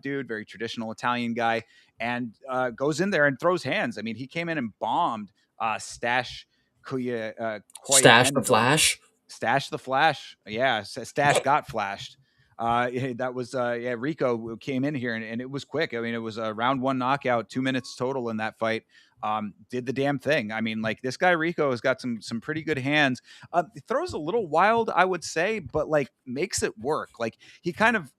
A: dude, very traditional Italian guy, and goes in there and throws hands. I mean, he came in and bombed Stash
B: Stash the
A: Koyahendo.
B: Flash.
A: Stash the Flash. Yeah, Stash got flashed. That was Rico came in here and it was quick. I mean, it was a round one knockout, 2 minutes total in that fight. Did the damn thing. I mean, like this guy Rico has got some pretty good hands. He throws a little wild, I would say, but like makes it work. Like he kind of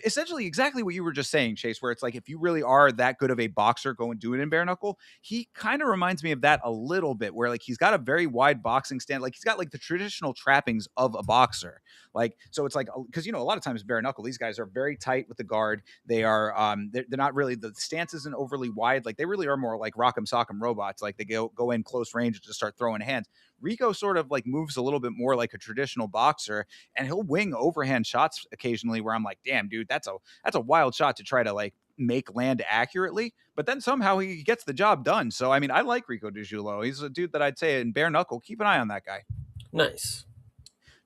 A: essentially exactly what you were just saying, Chase, where it's like if you really are that good of a boxer, go and do it in bare knuckle. He kind of reminds me of that a little bit, where like he's got a very wide boxing stand, like he's got like the traditional trappings of a boxer. Like so, it's like because a lot of times bare knuckle, these guys are very tight with the guard. They are they're not really the stance isn't overly wide. Like they really are more like rock'em sock'em robots. Like they go in close range and just start throwing hands. Rico sort of like moves a little bit more like a traditional boxer, and he'll wing overhand shots occasionally where I'm like, damn, dude, that's a wild shot to try to like make land accurately, but then somehow he gets the job done. So I mean, I like Rico DeJulo. He's a dude that I'd say in bare knuckle, keep an eye on that guy.
B: Nice.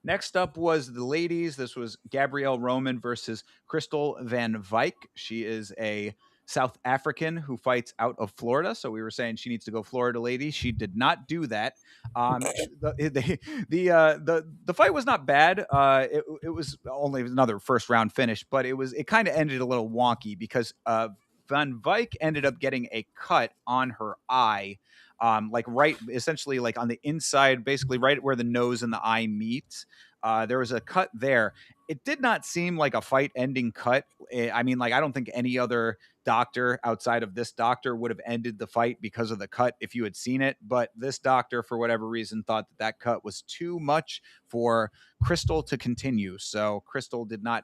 A: Next up was the ladies. This was Gabrielle Roman versus Crystal Van Vyk. She is a South African who fights out of Florida. So we were saying she needs to go Florida lady. She did not do that. The fight was not bad. It was only another first round finish, but it kind of ended a little wonky because Van Vyk ended up getting a cut on her eye, like right, essentially like on the inside, basically right where the nose and the eye meet. There was a cut there. It did not seem like a fight ending cut. I mean, like, I don't think any other doctor outside of this doctor would have ended the fight because of the cut if you had seen it. But this doctor, for whatever reason, thought that that cut was too much for Crystal to continue. So Crystal did not.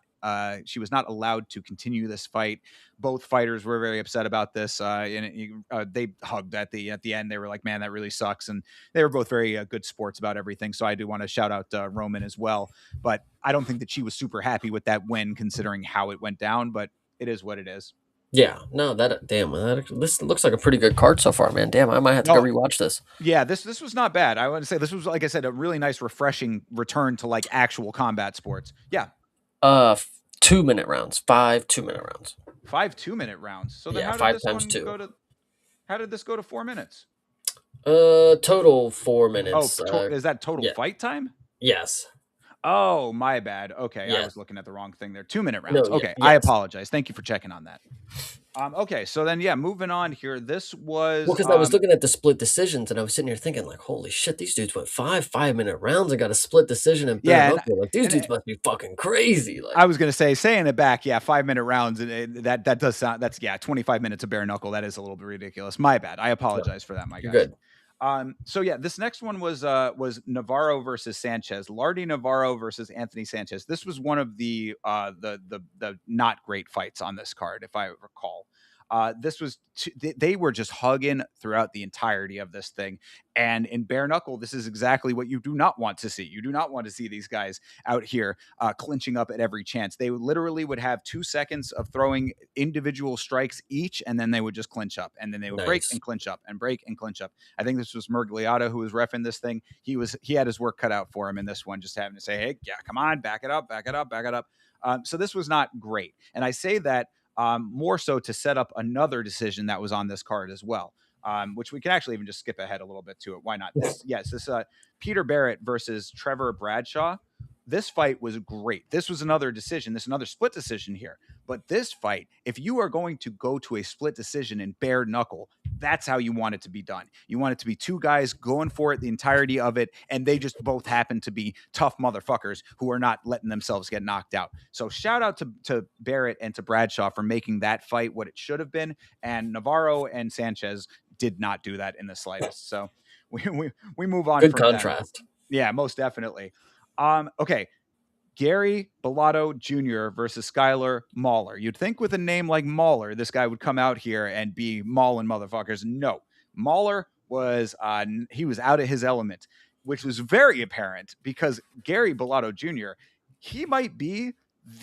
A: She was not allowed to continue this fight. Both fighters were very upset about this, and they hugged at the end. They were like, "Man, that really sucks." And they were both very good sports about everything. So I do want to shout out Roman as well. But I don't think that she was super happy with that win, considering how it went down. But it is what it is.
B: Yeah, no, that damn, this looks like a pretty good card so far, man. Damn, I might have to go
A: No,
B: rewatch this.
A: yeah, this was not bad. I want to say this was, like I said, a really nice, refreshing return to like actual combat sports. Yeah,
B: 2 minute rounds, 5 2 minute rounds.
A: 5 2-minute rounds. So then,
B: Yeah,
A: how did
B: five
A: this
B: times
A: one
B: two.
A: go to? How did this go to 4 minutes?
B: Total 4 minutes.
A: Is that total
B: Yeah,
A: fight time?
B: yes,
A: Oh, my bad. Okay, I
B: yes,
A: was looking at the wrong thing there. 2 minute
B: no,
A: rounds.
B: yeah,
A: Okay, I
B: yes.
A: apologize. Thank you for checking on that. Okay, so then yeah, moving on here. This
B: Well,
A: was
B: because I was looking at the split decisions, and I was sitting here thinking, like, holy shit, these dudes went 5 5 minute rounds and got a split decision in bare
A: yeah,
B: knuckle. Like, these
A: and
B: dudes must be fucking crazy.
A: I
B: Like,
A: was gonna say, saying it back, yeah, 5 minute rounds. That does sound, that's, yeah, 25 minutes of bare knuckle. That is a little bit ridiculous. My bad. I
B: no,
A: apologize for that, my
B: you're
A: guy.
B: good.
A: So yeah, this next one was Navarro versus Sanchez. Lardy Navarro versus Anthony Sanchez. This was one of the not great fights on this card, if I recall. This was they were just hugging throughout the entirety of this thing, and in bare knuckle, this is exactly what you do not want to see. You do not want to see these guys out here clinching up at every chance. They literally would have 2 seconds of throwing individual strikes each, and then they would just clinch up, and then they would break
B: Nice.
A: and clinch up and break and clinch up. I think this was Mergliata who was reffing this thing. He had his work cut out for him in this one, just having to say, "Hey, yeah, come on, back it up, back it up, back it up." So this was not great, and I say that more so to set up another decision that was on this card as well. Which we can actually even just skip ahead a little bit to it. Why not? This Peter Barrett versus Trevor Bradshaw. This fight was great. This was another decision. This is another split decision here. But this fight, if you are going to go to a split decision in bare knuckle, that's how you want it to be done. You want it to be two guys going for it the entirety of it, and they just both happen to be tough motherfuckers who are not letting themselves get knocked out. So shout out to Barrett and to Bradshaw for making that fight what it should have been. And Navarro and Sanchez did not do that in the slightest. So we move on
B: Good
A: from them.
B: contrast.
A: Yeah, most definitely. Okay, Gary Bellato Jr. versus Skylar Mauler. You'd think with a name like Mauler, this guy would come out here and be mauling motherfuckers. No, Mauler was he was out of his element, which was very apparent because Gary Bellato Jr. he might be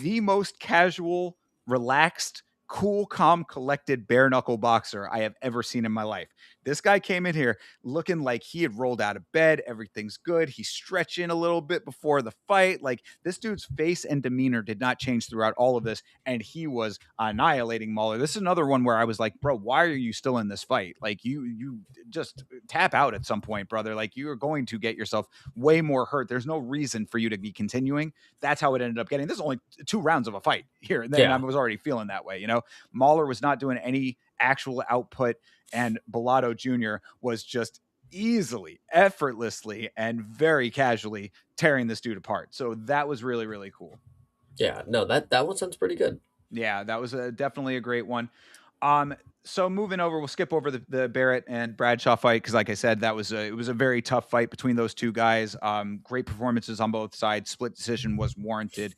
A: the most casual, relaxed, cool, calm, collected bare knuckle boxer I have ever seen in my life. This guy came in here looking like he had rolled out of bed. Everything's good. He's stretching a little bit before the fight. Like this dude's face and demeanor did not change throughout all of this, and he was annihilating Mahler. This is another one where I was like, bro, why are you still in this fight? Like you just tap out at some point, brother. Like you are going to get yourself way more hurt. There's no reason for you to be continuing. That's how it ended up getting. This is only 2 rounds of a fight here, and then I
B: Yeah,
A: was already feeling that way. You know, Mahler was not doing any actual output, and Bellato Jr. was just easily, effortlessly, and very casually tearing this dude apart. So that was really, really cool.
B: yeah. No, that one sounds pretty good.
A: Yeah, that was definitely a great one. Um, so moving over, we'll skip over the Barrett and Bradshaw fight because, like I said, it was a very tough fight between those two guys. Great performances on both sides. Split decision was warranted.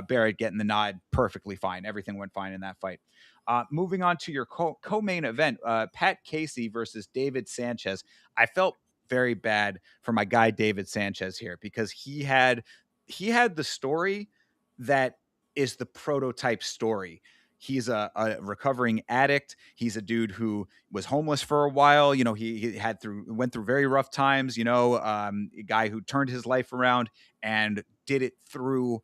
A: Barrett getting the nod perfectly fine. Everything went fine in that fight. Moving on to your co-main event, Pat Casey versus David Sanchez. I felt very bad for my guy David Sanchez here because he had the story that is the prototype story. He's a recovering addict. He's a dude who was homeless for a while. You know, he went through very rough times. You know, a guy who turned his life around and did it through,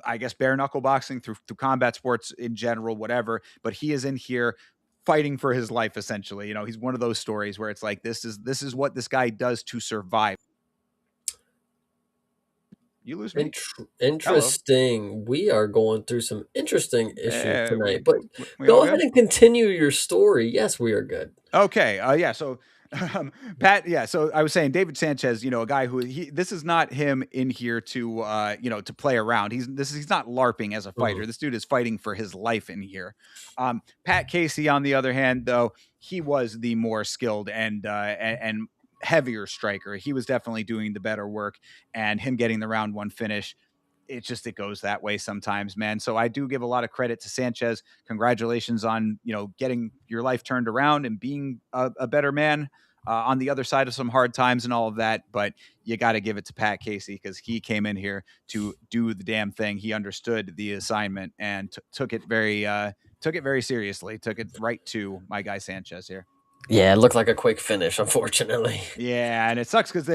A: I guess, bare knuckle boxing, through combat sports in general, whatever. But he is in here fighting for his life essentially. You know, he's one of those stories where it's like this is what this guy does to survive. You lose me. Hello.
B: Interesting. We are going through some interesting issues
A: Yeah,
B: tonight, but
A: we all
B: go ahead
A: good.
B: and continue your story. Yes, we are good.
A: Okay. Yeah. So Pat, yeah. So I was saying David Sanchez, a guy who this is not him in here to, to play around. He's not LARPing as a
B: Mhm.
A: fighter. This dude is fighting for his life in here. Pat Casey, on the other hand, though, he was the more skilled and heavier striker. He was definitely doing the better work, and him getting the round one finish, it goes that way sometimes, man. So I do give a lot of credit to Sanchez. Congratulations on getting your life turned around and being a better man on the other side of some hard times and all of that. But you got to give it to Pat Casey because he came in here to do the damn thing. He understood the assignment and took it very seriously. Took it right to my guy Sanchez here.
B: Yeah, it looked like a quick finish, unfortunately.
A: Yeah, and it sucks because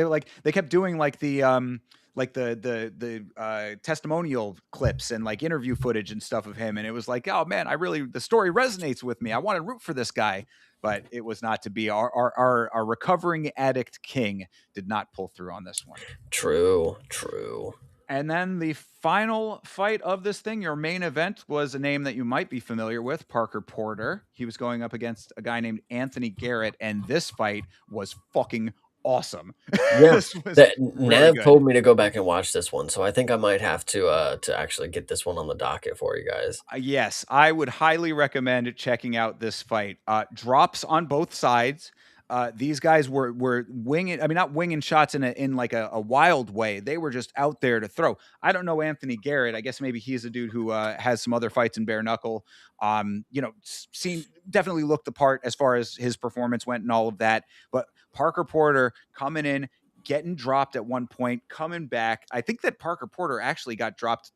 A: they kept doing like the testimonial clips and like interview footage and stuff of him, and it was like, oh man, the story resonates with me. I want to root for this guy, but it was not to be. Our recovering addict king did not pull through on this one.
B: True, true.
A: And then the final fight of this thing, your main event, was a name that you might be familiar with, Parker Porter. He was going up against a guy named Anthony Garrett, and this fight was fucking awesome.
B: Yeah,
A: This was
B: that
A: really
B: Nav
A: good.
B: told me to go back and watch this one, so I think I might have to actually get this one on the docket for you guys.
A: Yes, I would highly recommend checking out this fight. Drops on both sides. These guys were winging. I mean, not winging shots in like a wild way. They were just out there to throw. I don't know Anthony Garrett. I guess maybe he's a dude who has some other fights in bare knuckle. Seen definitely looked the part as far as his performance went and all of that. But Parker Porter coming in, getting dropped at one point, coming back. I think that Parker Porter actually got dropped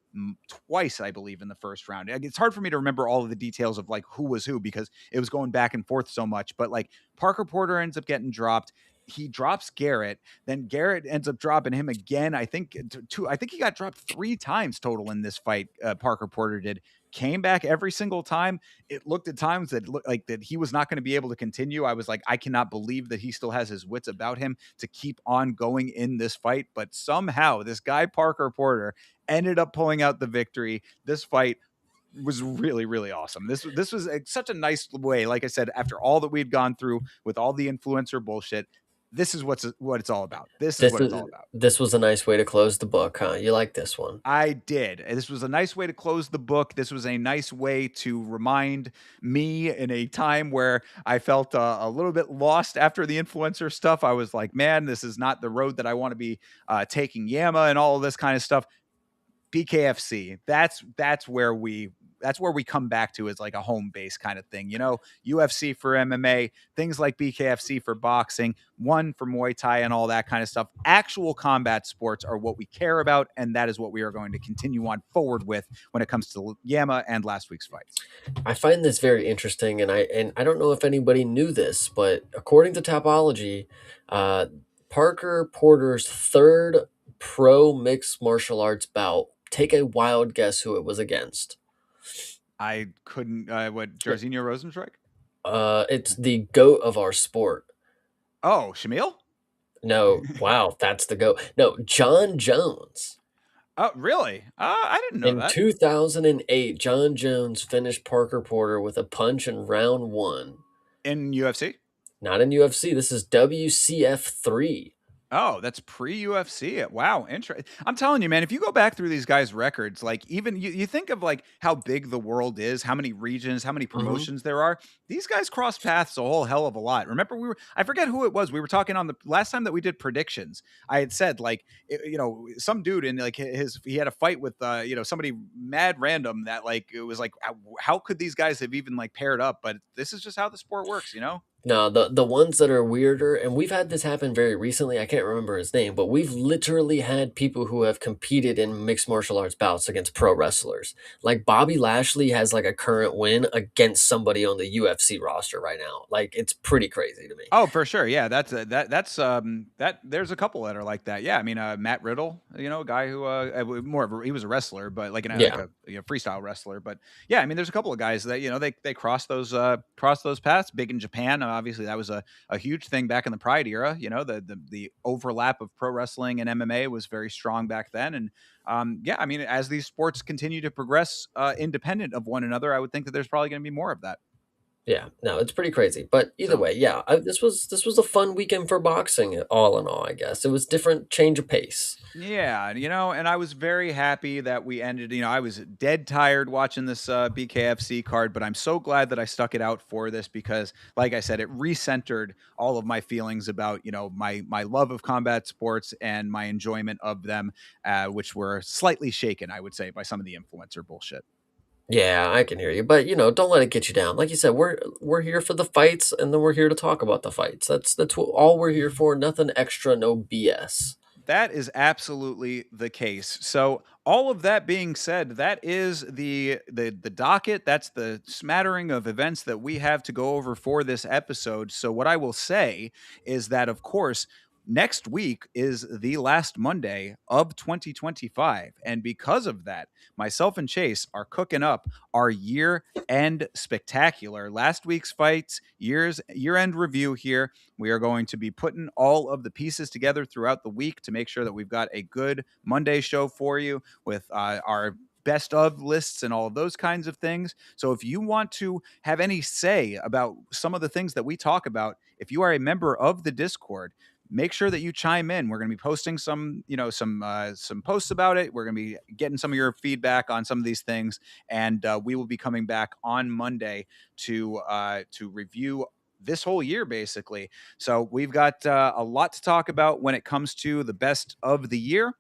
A: twice, I believe, in the first round. It's hard for me to remember all of the details of like who was who because it was going back and forth so much. But like Parker Porter ends up getting dropped. He drops Garrett, then Garrett ends up dropping him again. I think two. I think he got dropped 3 times total in this fight. Parker Porter did. Came back every single time. It looked at times that looked like that he was not going to be able to continue. I was like, I cannot believe that he still has his wits about him to keep on going in this fight. But somehow this guy Parker Porter ended up pulling out the victory. This fight was really, really awesome. This was such a nice way. Like I said, after all that we've gone through with all the influencer bullshit, this is what it's all about. This is
B: This
A: what it's
B: is
A: all about.
B: this was a nice way to close the book, huh? You like this one?
A: I did. This was a nice way to close the book. This was a nice way to remind me in a time where I felt a little bit lost after the influencer stuff. I was like, man, this is not the road that I want to be taking Yama and all of this kind of stuff. BKFC. That's where we come back to as like a home base kind of thing. UFC for MMA, things like BKFC for boxing, one for Muay Thai and all that kind of stuff. Actual combat sports are what we care about, and that is what we are going to continue on forward with when it comes to Yama and last week's fights.
B: I find this very interesting, and I don't know if anybody knew this, but according to Topology, uh, Parker Porter's third pro mixed martial arts bout. Take a wild guess who it was against.
A: I couldn't. What Jairzinho Rosenstrike?
B: It's the goat of our sport.
A: Oh, Shamil?
B: No, wow, that's the goat. No, John Jones.
A: Oh, really? I didn't know
B: In
A: that.
B: 2008, John Jones finished Parker Porter with a punch in round one.
A: In UFC?
B: Not in UFC. This is WCF 3.
A: Oh, that's pre-UFC. Wow, interesting. I'm telling you, man, if you go back through these guys' records, like even you think of like how big the world is, how many regions, how many
B: Mhm.
A: promotions there are. These guys cross paths a whole hell of a lot. Remember, I forget who it was. We were talking on the last time that we did predictions. I had said like, some dude in like he had a fight with somebody mad random that like it was like how could these guys have even like paired up? But this is just how the sport works.
B: No, the ones that are weirder, and we've had this happen very recently. I can't remember his name, but we've literally had people who have competed in mixed martial arts bouts against pro wrestlers. Like Bobby Lashley has like a current win against somebody on the UFC roster right now. Like it's pretty crazy to me.
A: Oh, for sure. Yeah, that there's a couple that are like that. Yeah, I mean Matt Riddle, a guy who he was a wrestler, but like
B: Yeah.
A: a freestyle wrestler. But yeah, I mean there's a couple of guys that they cross those paths. Big in Japan, obviously that was a huge thing back in the Pride era. The overlap of pro wrestling and MMA was very strong back then, and yeah, I mean as these sports continue to progress independent of one another, I would think that there's probably going to be more of that.
B: Yeah, no, it's pretty crazy. But either
A: So
B: way, yeah, this was a fun weekend for boxing. All in all, I guess it was different, change of pace.
A: yeah, and I was very happy that we ended. I was dead tired watching this BKFC card, but I'm so glad that I stuck it out for this because, like I said, it recentered all of my feelings about my love of combat sports and my enjoyment of them, which were slightly shaken, I would say, by some of the influencer bullshit.
B: Yeah, I can hear you, but don't let it get you down. Like you said, we're here for the fights, and then we're here to talk about the fights. That's all we're here for. Nothing extra, no BS.
A: That is absolutely the case. So, all of that being said, that is the docket. That's the smattering of events that we have to go over for this episode. So, what I will say is that, of course, next week is the last Monday of 2025, and because of that, myself and Chase are cooking up our year-end spectacular. Last week's fights, year-end review here. We are going to be putting all of the pieces together throughout the week to make sure that we've got a good Monday show for you with our best of lists and all of those kinds of things. So if you want to have any say about some of the things that we talk about, if you are a member of the Discord, make sure that you chime in. We're going to be posting some posts about it. We're going to be getting some of your feedback on some of these things, and we will be coming back on Monday to review this whole year basically. So we've got a lot to talk about when it comes to the best of the year,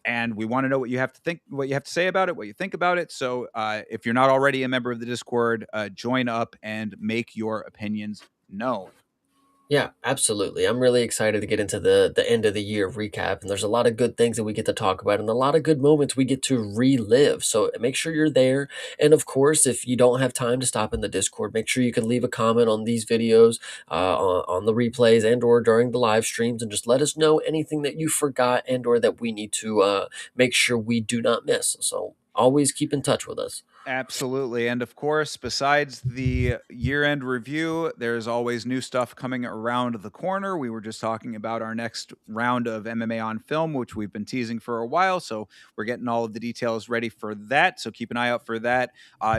A: and we want to know what you have to think, what you have to say about it, what you think about it. So if you're not already a member of the Discord, join up and make your opinions known.
B: Yeah, absolutely. I'm really excited to get into the end of the year recap, and there's a lot of good things that we get to talk about, and a lot of good moments we get to relive. So make sure you're there, and of course, if you don't have time to stop in the Discord, make sure you can leave a comment on these videos, on the replays, and/or during the live streams, and just let us know anything that you forgot and/or that we need to make sure we do not miss. So always keep in touch with us.
A: Absolutely. And of course, besides the year end review, there's always new stuff coming around the corner. We were just talking about our next round of MMA on film, which we've been teasing for a while. So we're getting all of the details ready for that. So keep an eye out for that.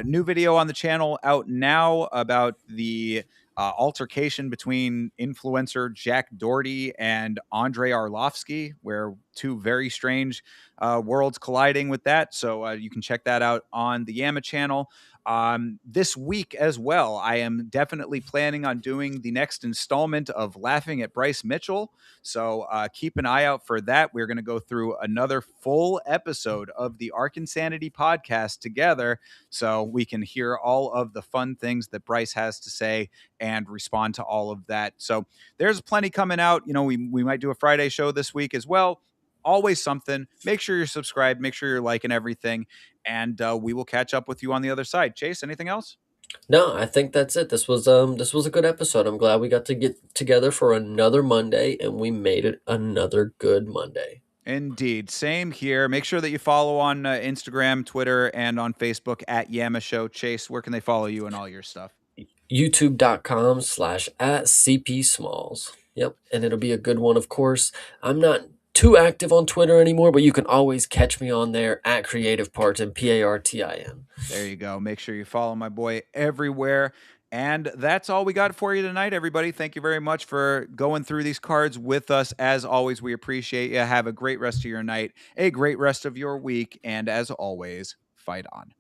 A: New video on the channel out now about the altercation between influencer Jack Doherty and Andre Arlovsky, where two very strange worlds colliding with that. So you can check that out on the Yama channel. This week as well, I am definitely planning on doing the next installment of Laughing at Bryce Mitchell. So keep an eye out for that. We're going to go through another full episode of the Ark Insanity podcast together so we can hear all of the fun things that Bryce has to say and respond to all of that. So there's plenty coming out. We might do a Friday show this week as well. Always something. Make sure you're subscribed. Make sure you're liking everything. And we will catch up with you on the other side. Chase, anything else?
B: No, I think that's it. This was a good episode. I'm glad we got to get together for another Monday and we made it another good Monday.
A: Indeed. Same here. Make sure that you follow on Instagram, Twitter, and on Facebook at Yama Show. Chase, where can they follow you and all your stuff?
B: YouTube.com/@CP Smalls. Yep, and it'll be a good one, of course. I'm not too active on Twitter anymore, but you can always catch me on there at Creative Partin, Partin.
A: There you go. Make sure you follow my boy everywhere. And that's all we got for you tonight, everybody. Thank you very much for going through these cards with us. As always, we appreciate you. Have a great rest of your night, a great rest of your week. And as always, fight on.